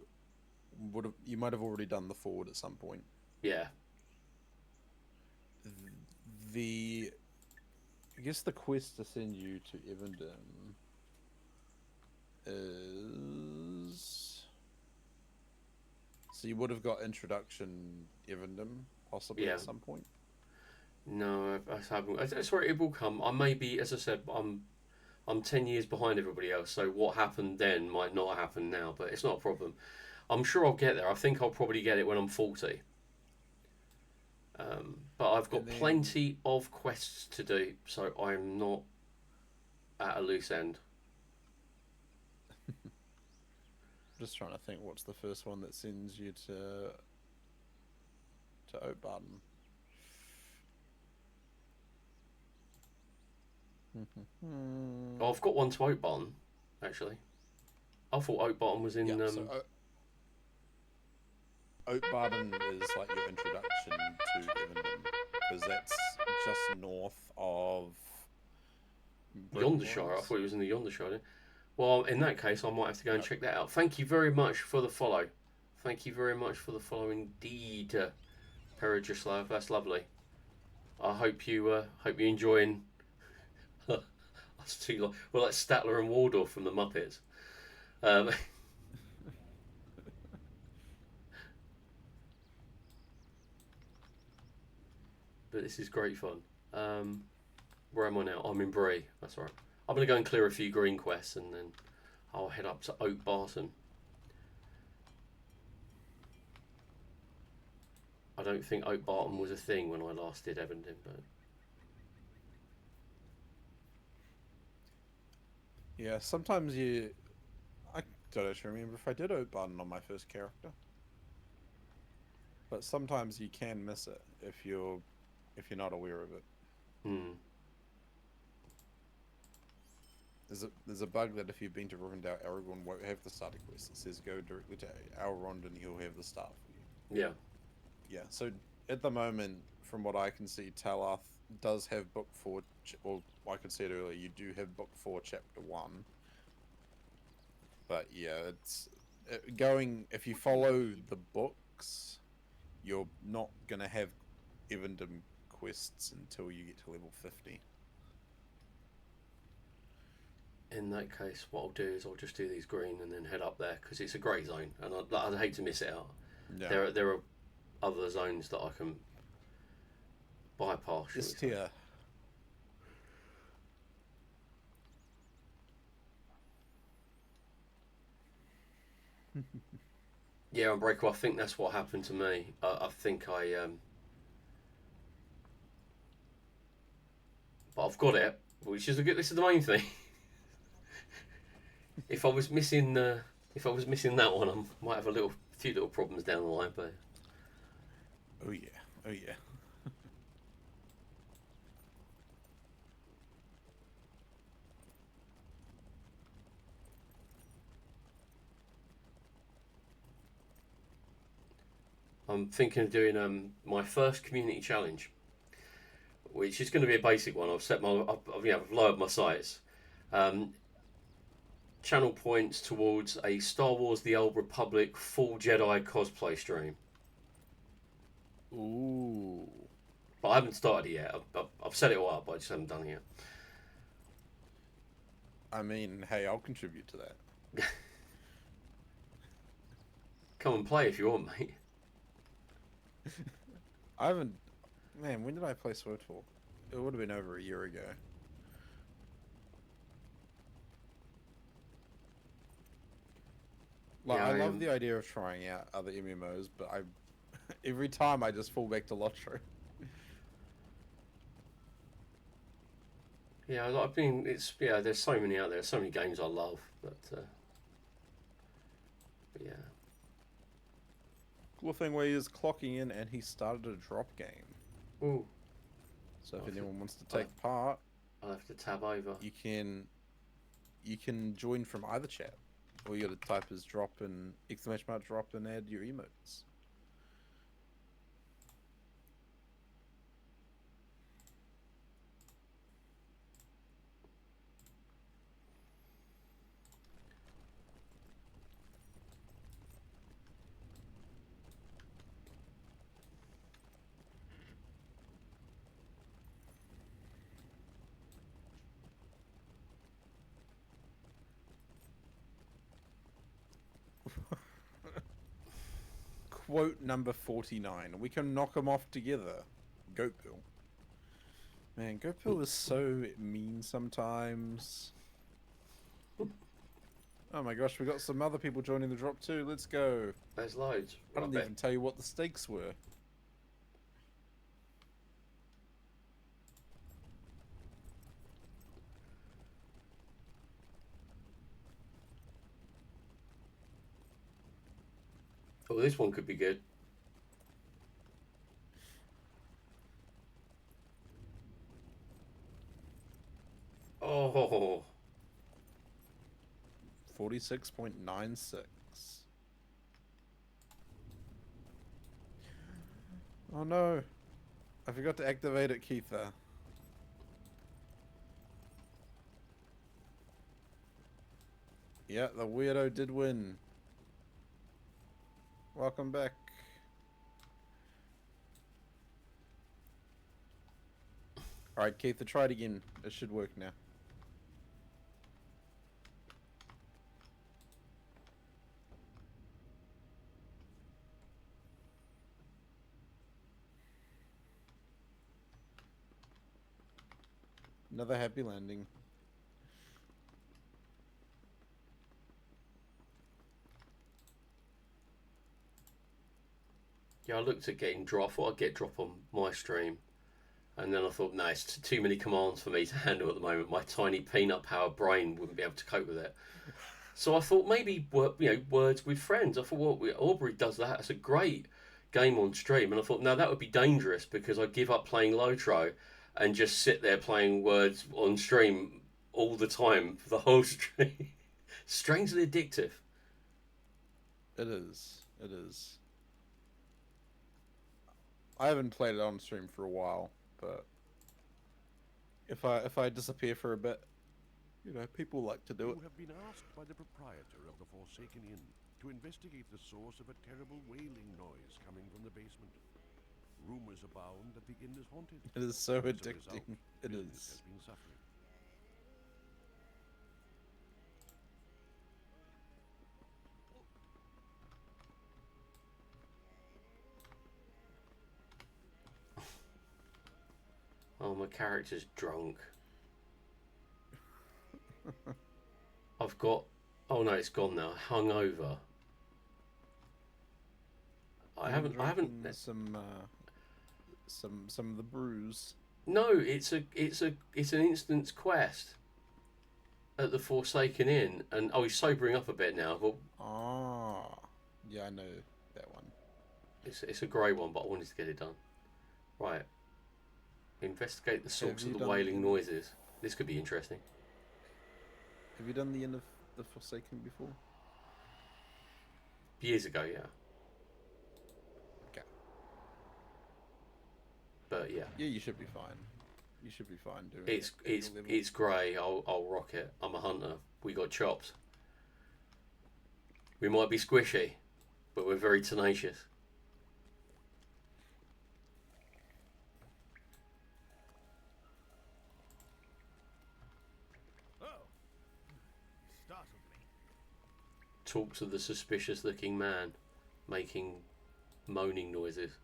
might have already done the forward at some point. Yeah. I guess the quest to send you to Evendon is, so you would have got introduction Evendon possibly at some point. No, I haven't. Sorry, it will come. I may be, as I said, I'm 10 years behind everybody else, so what happened then might not happen now, but it's not a problem. I'm sure I'll get there. I think I'll probably get it when I'm 40. But I've got plenty of quests to do, so I'm not at a loose end. Just trying to think, what's the first one that sends you to Oatbarton? Oh, I've got one to Oatbarton, actually. I thought Oatbarton was in... Oatbarton is like your introduction to Evendon, because that's just north of Yondershire. I thought it was in the Yondershire. Well, in that case, I might have to go and check that out. Thank you very much for the follow. Thank you very much for the follow indeed, Perigislav. That's lovely. I hope you enjoying us two. Well, like Statler and Waldorf from the Muppets. But this is great fun. Where am I now? I'm in Bray. That's all right. I'm going to go and clear a few green quests, and then I'll head up to Oatbarton. I don't think Oatbarton was a thing when I last did Evendon, but... Yeah, sometimes I don't actually remember if I did Oatbarton on my first character. But sometimes you can miss it if you're not aware of it. Hmm. There's a bug that if you've been to Rivendell, Aragorn won't have the starter quest. It says go directly to Elrond and he'll have the star for you. Yeah. Yeah, so at the moment, from what I can see, Talath does have book 4, or like I said earlier, you do have book 4, chapter 1. But yeah, it's going, if you follow the books, you're not going to have Evendom quests until you get to level 50. In that case, what I'll do is I'll just do these green and then head up there because it's a great zone and I'd hate to miss it out. Yeah. There are other zones that I can bypass. Just here. Yeah, Unbreakable, I think that's what happened to me. I think but I've got it, which is this is the main thing. If I was missing that one, I might have a few little problems down the line. But oh yeah, oh yeah. I'm thinking of doing my first community challenge, which is going to be a basic one. I've lowered my sights. Channel points towards a Star Wars: The Old Republic full Jedi cosplay stream. Ooh. But I haven't started it yet. I've set it all up, but I just haven't done it yet. I mean, hey, I'll contribute to that. Come and play if you want, mate. I haven't... Man, when did I play SWTOR? It would have been over a year ago. Like, Yeah, I love the idea of trying out other MMOs, but every time I just fall back to Lotro. Yeah, there's so many out there, so many games I love, but yeah. Cool thing where he is clocking in and he started a drop game. Ooh. So if anyone wants to take part, I'll have to tab over. you can join from either chat. All you gotta type is drop and ! Drop and add your emotes. Quote number 49. We can knock them off together. Goat Bill. Man, Goat Bill is so mean sometimes. Oh my gosh, we got some other people joining the drop too. Let's go. There's loads. I didn't even tell you what the stakes were. Oh, this one could be good. Oh. 46.96. Oh no. I forgot to activate it, Keitha. Yeah, the weirdo did win. Welcome back. Alright, Keitha, try it again. It should work now. Another happy landing. Yeah, I looked at getting drop. I thought I'd get drop on my stream. And then I thought, no, it's too many commands for me to handle at the moment. My tiny peanut-powered brain wouldn't be able to cope with it. So I thought maybe words with friends. I thought, well, Aubrey does that. It's a great, game on stream, and I thought, no, that would be dangerous because I'd give up playing Lotro and just sit there playing words on stream all the time for the whole stream. Strangely addictive. It is. It is. I haven't played it on stream for a while, but if I disappear for a bit, you know, people like to do it. You have been asked by the proprietor of the Forsaken Inn to investigate the source of a terrible wailing noise coming from the basement. Rumors abound that the inn is haunted. It is so As a addicting. result, It business is. has been suffering. Oh, my character's drunk. I've got... Oh no, it's gone now. Hungover. I haven't... some of the brews. No, it's an instance quest at the Forsaken Inn, and oh, he's sobering up a bit now. But Ah, yeah, I know that one. it's a grey one, but I wanted to get it done. Right. Investigate the source of the wailing noises. This could be interesting. Have you done the end of the Forsaken before? Years ago, yeah. Okay. But yeah. Yeah, you should be fine. You should be fine doing It's grey. I'll rock it. I'm a hunter. We got chops. We might be squishy, but we're very tenacious. Talk to the suspicious looking man making moaning noises.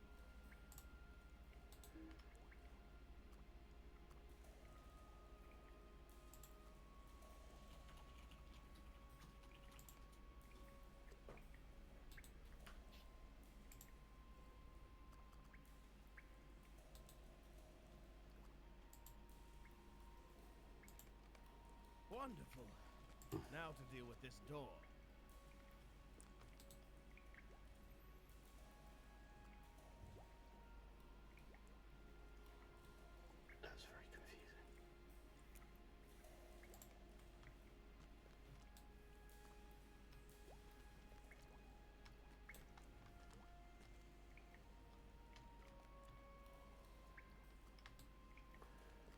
Wonderful. Now to deal with this door. That's very confusing.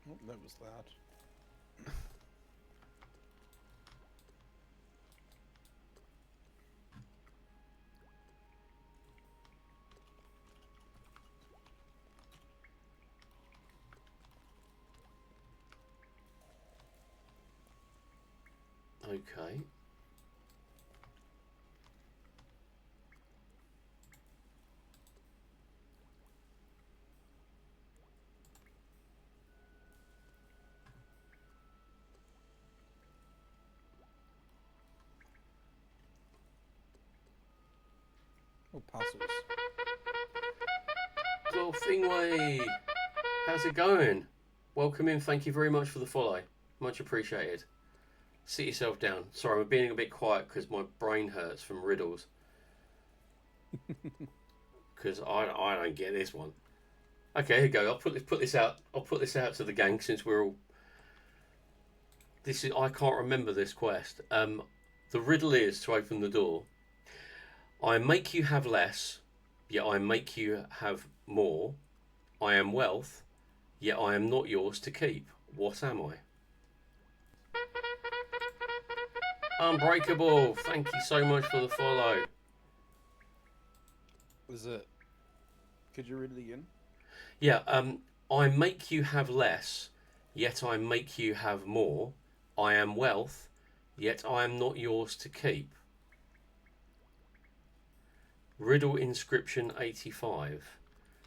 Oh, that was loud. Okay. Oh, puzzles. Little Thingway, how's it going? Welcome in. Thank you very much for the follow. Much appreciated. Sit yourself down. Sorry, I'm being a bit quiet because my brain hurts from riddles. Because I don't get this one. Okay, here you go. I'll put this out. I'll put this out to the gang since we're all. This is I can't remember this quest. The riddle is to open the door. I make you have less, yet I make you have more. I am wealth, yet I am not yours to keep. What am I? Unbreakable, thank you so much for the follow. Was it? Could you read it again? Yeah, I make you have less, yet I make you have more. I am wealth, yet I am not yours to keep. Riddle inscription 85.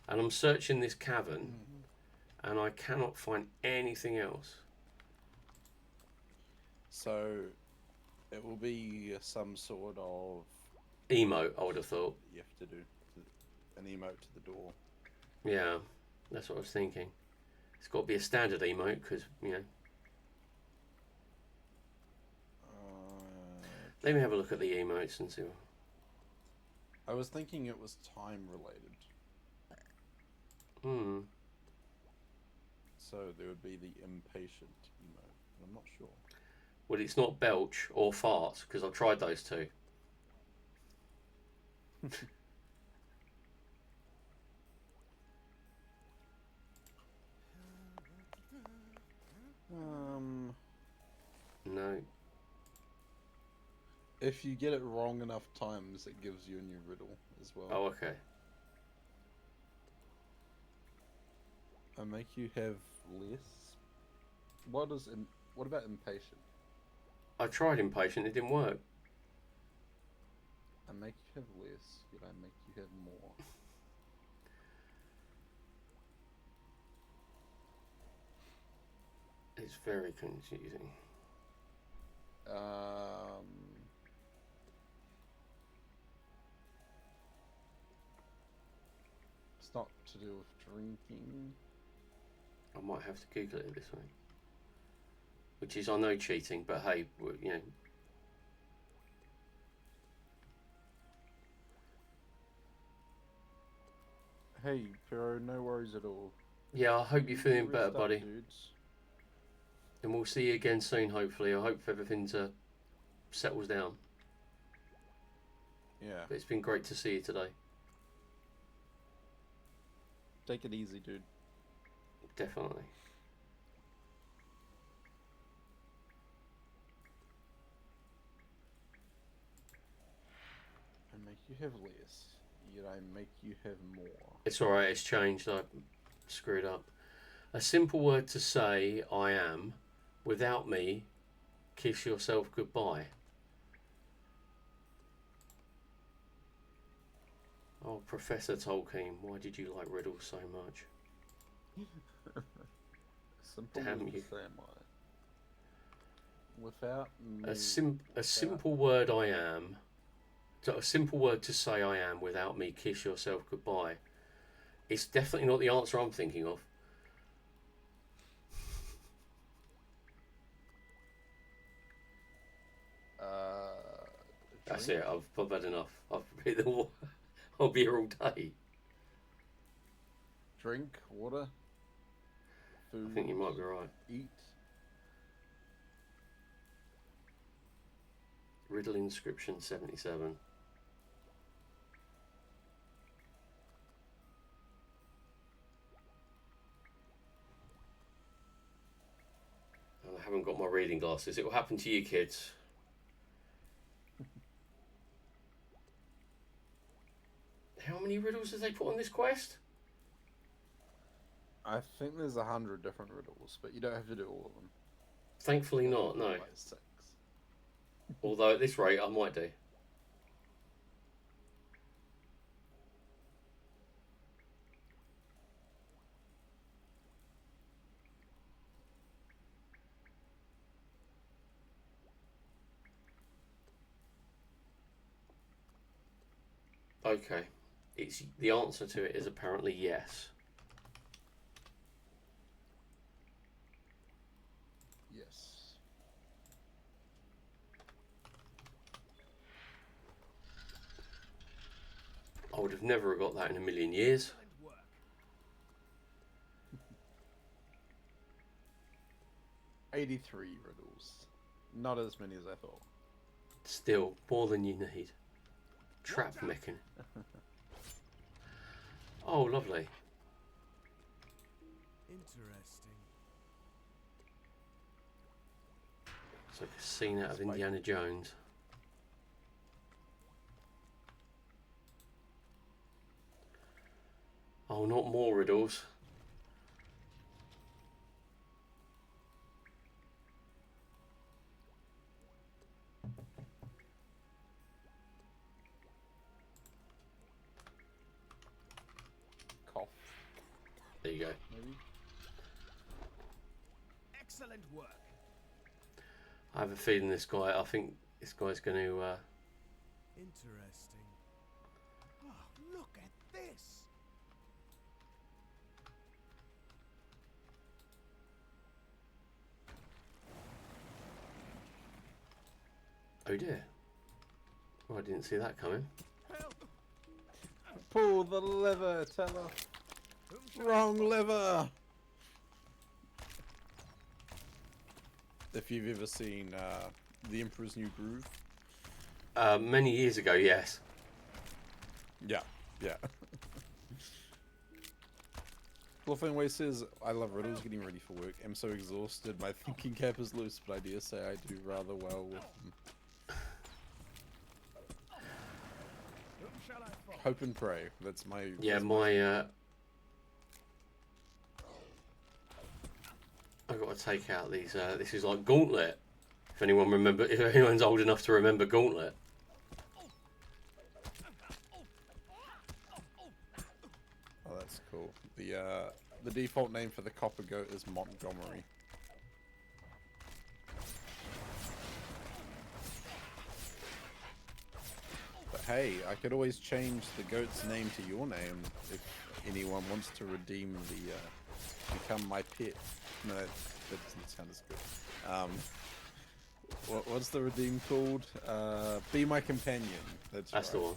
And I'm searching this cavern, and I cannot find anything else. So, it will be some sort of Emote, I would have thought. you have to do an emote to the door. Yeah, that's what I was thinking. It's got to be a standard emote, because, you know. Let me have a look at the emotes and see. I was thinking it was time related. Hmm. So there would be the impatient emote, but I'm not sure. Well, it's not belch or farts because I've tried those two. No. If you get it wrong enough times, it gives you a new riddle as well. Oh, okay. I make you have less. What about impatient? I tried impatient. It didn't work. I make you have less, yet I make you have more. It's very confusing. It's not to do with drinking. I might have to Google it this way. Which is, I know, cheating, but hey, you know. Hey, Piro, no worries at all. Yeah, I hope you're feeling better, Rest up, buddy. dudes. And we'll see you again soon, hopefully. I hope everything's settles down. Yeah. But it's been great to see you today. Take it easy, dude. Definitely. I make you have less, yet I make you have more. It's alright, it's changed. I screwed up. A simple word to say, I am. Without me, kiss yourself goodbye. Oh, Professor Tolkien, why did you like riddles so much? Simple Damn word you. to say, am I? Without me. A simple word I am. So a simple word to say I am. Without me, kiss yourself goodbye. It's definitely not the answer I'm thinking of. That's it. I've had enough. I'll be here all day. Drink, water, food. I think you might be right. Eat. Riddle inscription 77. And I haven't got my reading glasses. It will happen to you kids. How many riddles have they put on this quest? I think there's 100 different riddles, but you don't have to do all of them. Thankfully not, no. Like 6. Although at this rate I might do. Okay. It's the answer to it is apparently yes. Yes. I would have never got that in a million years. 83 riddles. Not as many as I thought. Still, more than you need. Trap mechan. Oh, lovely. Interesting. It's like a scene out of Indiana Jones. Oh, not more riddles. Cough. There you go. Maybe. Excellent work. I have a feeling this guy, I think this guy's going to... Interesting. Oh, look at this. Oh dear. Oh, I didn't see that coming. Help! Pull the lever, Teller. Wrong lever. If you've ever seen The Emperor's New Groove. Many years ago, yes. Yeah, yeah. Fluffingway says, I love riddles, getting ready for work. I'm so exhausted, my thinking cap is loose, but I dare say I do rather well with them. Hope and pray. That's my... Yeah, that's my... I've got to take out these... this is like Gauntlet. If anyone's old enough to remember Gauntlet. Oh, that's cool. The default name for the copper goat is Montgomery. But hey, I could always change the goat's name to your name if anyone wants to redeem the become my pet. No, that doesn't sound as good. What's the redeem called? Be my companion. That's right. The one.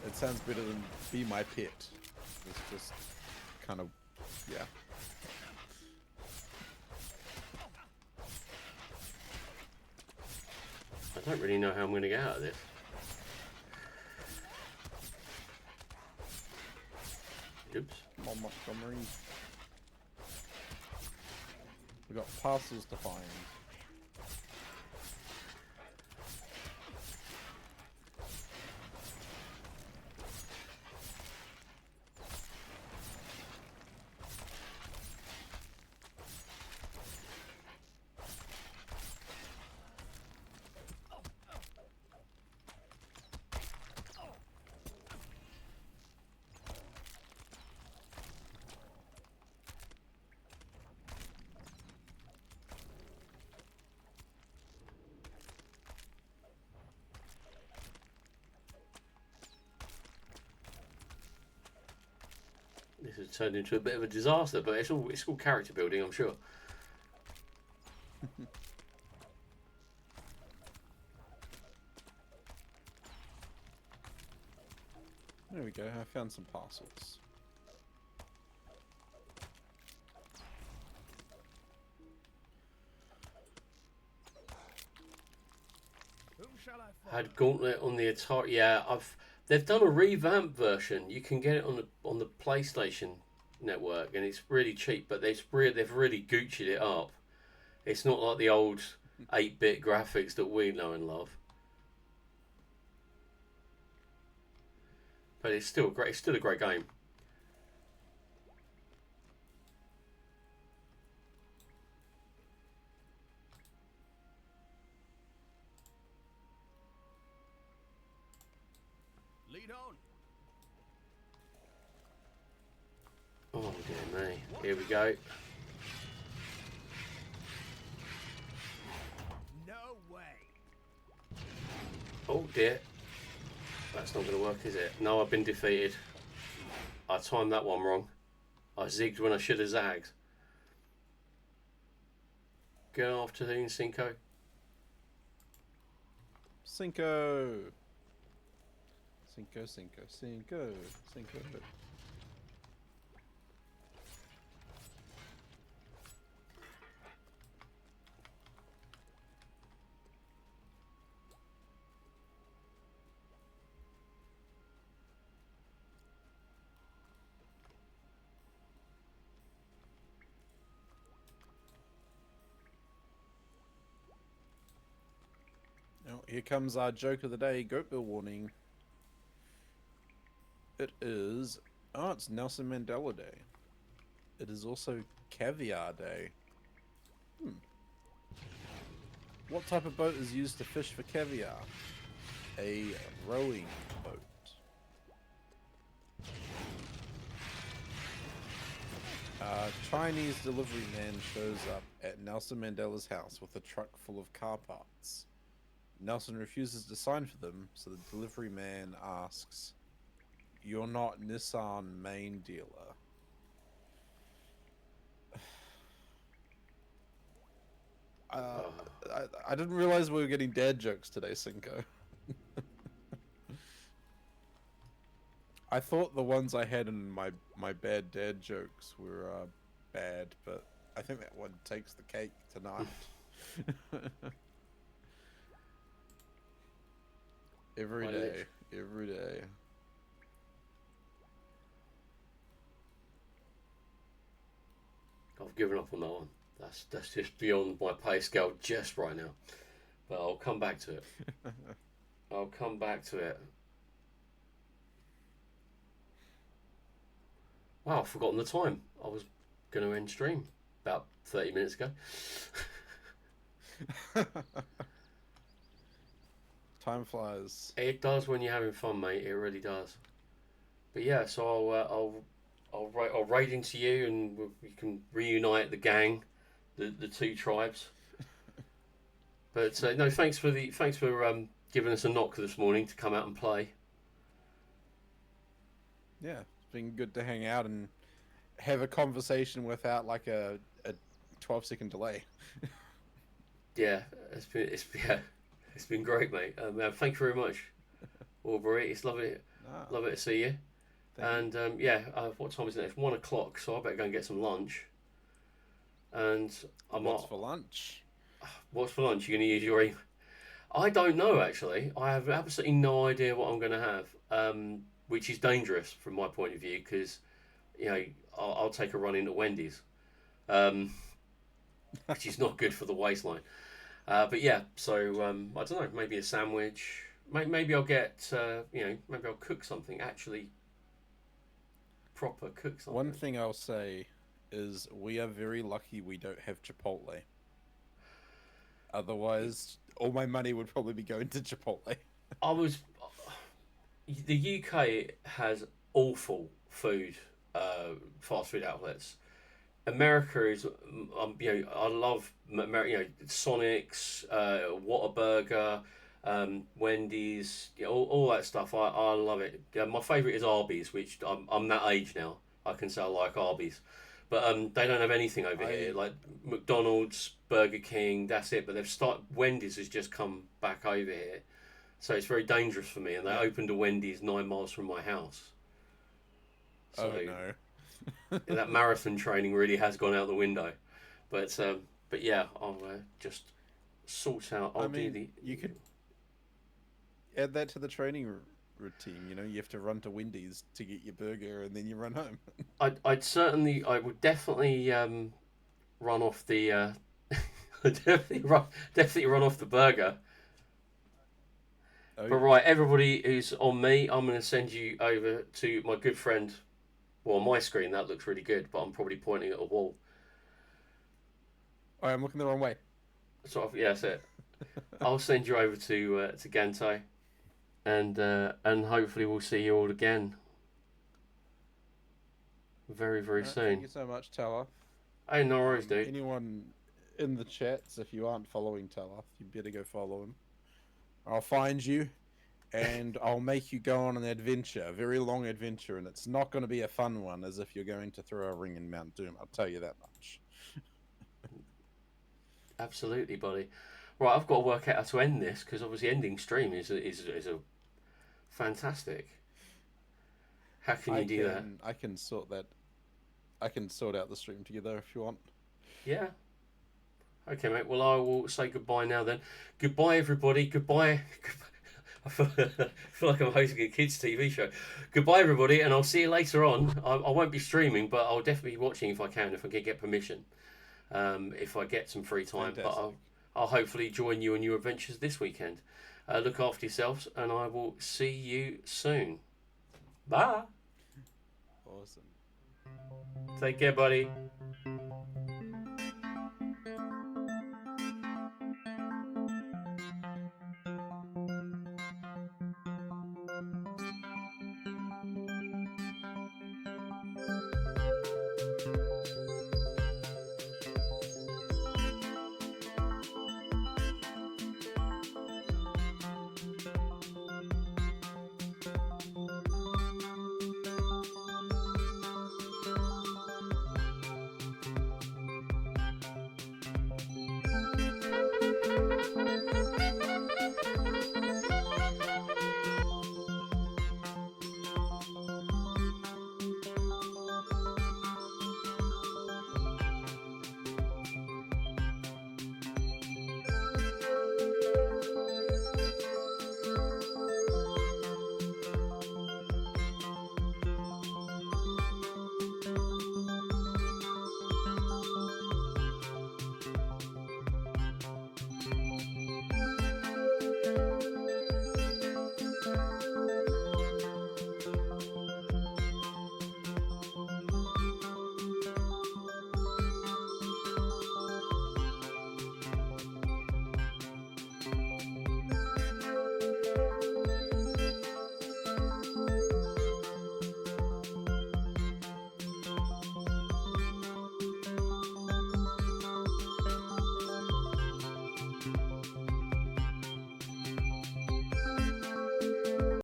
It sounds better than be my pet. It's just kind of, yeah. I don't really know how I'm going to get out of this. Oops. Come on, Montgomery. We've got parcels to find. This has turned into a bit of a disaster, but it's all character building, I'm sure. There we go, I found some parcels. Had Gauntlet on the Atari. Yeah, they've done a revamped version. You can get it on the PlayStation network, and it's really cheap. But they've really Gucci'd it up. It's not like the old 8-bit graphics that we know and love. But it's still great. It's still a great game. Lead on. Oh dear me. Here we go. No way. Oh dear. That's not going to work, is it? No, I've been defeated. I timed that one wrong. I zigged when I should have zagged. Good afternoon, Cinco. Cinco! Cinco, Cinco, Cinco, Cinco. Now, here comes our joke of the day, goat bill warning. It is... Oh, it's Nelson Mandela Day. It is also Caviar Day. What type of boat is used to fish for caviar? A rowing boat. Chinese delivery man shows up at Nelson Mandela's house with a truck full of car parts. Nelson refuses to sign for them, so the delivery man asks, "You're not Nissan main dealer." I didn't realize we were getting dad jokes today, Cinco. I thought the ones I had in my bad dad jokes were bad, but I think that one takes the cake tonight. Every day, every day. I've given up on that one. That's just beyond my pay scale just right now. But I'll come back to it. I'll come back to it. Wow, I've forgotten the time. I was going to end stream about 30 minutes ago. Time flies. It does when you're having fun, mate. It really does. But yeah, so I'll raid into you, and we can reunite the gang, the two tribes. But no, thanks for giving us a knock this morning to come out and play. Yeah, it's been good to hang out and have a conversation without like a 12-second delay. Yeah, it's been great, mate. Thank you very much, Aubrey. It's lovely to see you. And what time is it? It's 1 o'clock, so I better go and get some lunch. And What's for lunch? What's for lunch? You're going to use your email? I don't know, actually. I have absolutely no idea what I'm going to have, which is dangerous from my point of view, because, I'll take a run into Wendy's, which is not good for the waistline. But yeah, so I don't know, maybe a sandwich. Maybe I'll get, maybe I'll cook something, actually proper cook something. One thing I'll say is we are very lucky we don't have Chipotle. Otherwise, all my money would probably be going to Chipotle. The UK has awful food, fast food outlets. America is, I love, Sonic's, Whataburger, Wendy's, all that stuff. I love it. My favourite is Arby's, which I'm that age now. I can say I like Arby's. But they don't have anything over here. Like McDonald's, Burger King, that's it. But Wendy's has just come back over here. So it's very dangerous for me. And they opened a Wendy's 9 miles from my house. So no. That marathon training really has gone out the window. But yeah, I'll just sort out. You could add that to the training routine. You have to run to Wendy's to get your burger, and then you run home. I would definitely run off the definitely run off the burger. Oh, but right, everybody who's on me, I'm going to send you over to my good friend. Well, on my screen that looks really good, but I'm probably pointing at a wall. Oh, I'm looking the wrong way. Sort of, yeah, that's it. I'll send you over to Ganto, and hopefully we'll see you all again very, very soon. Thank you so much, Teller. Hey, no worries, dude. Anyone in the chats, if you aren't following Teller, you better go follow him. I'll find you, and I'll make you go on an adventure, a very long adventure, and it's not going to be a fun one, as if you're going to throw a ring in Mount Doom. I'll tell you that much. Absolutely, buddy. Right, I've got to work out how to end this, because obviously ending stream is a fantastic. How can you do that? I can sort that. I can sort out the stream together if you want. Yeah. Okay, mate. Well, I will say goodbye now then. Goodbye, everybody. Goodbye. I feel like I'm hosting a kids' TV show. Goodbye, everybody, and I'll see you later on. I won't be streaming, but I'll definitely be watching if I can, if I can get permission. If I get some free time. Fantastic. But I'll hopefully join you on your adventures this weekend. Look after yourselves, and I will see you soon. Bye. Awesome. Take care, buddy.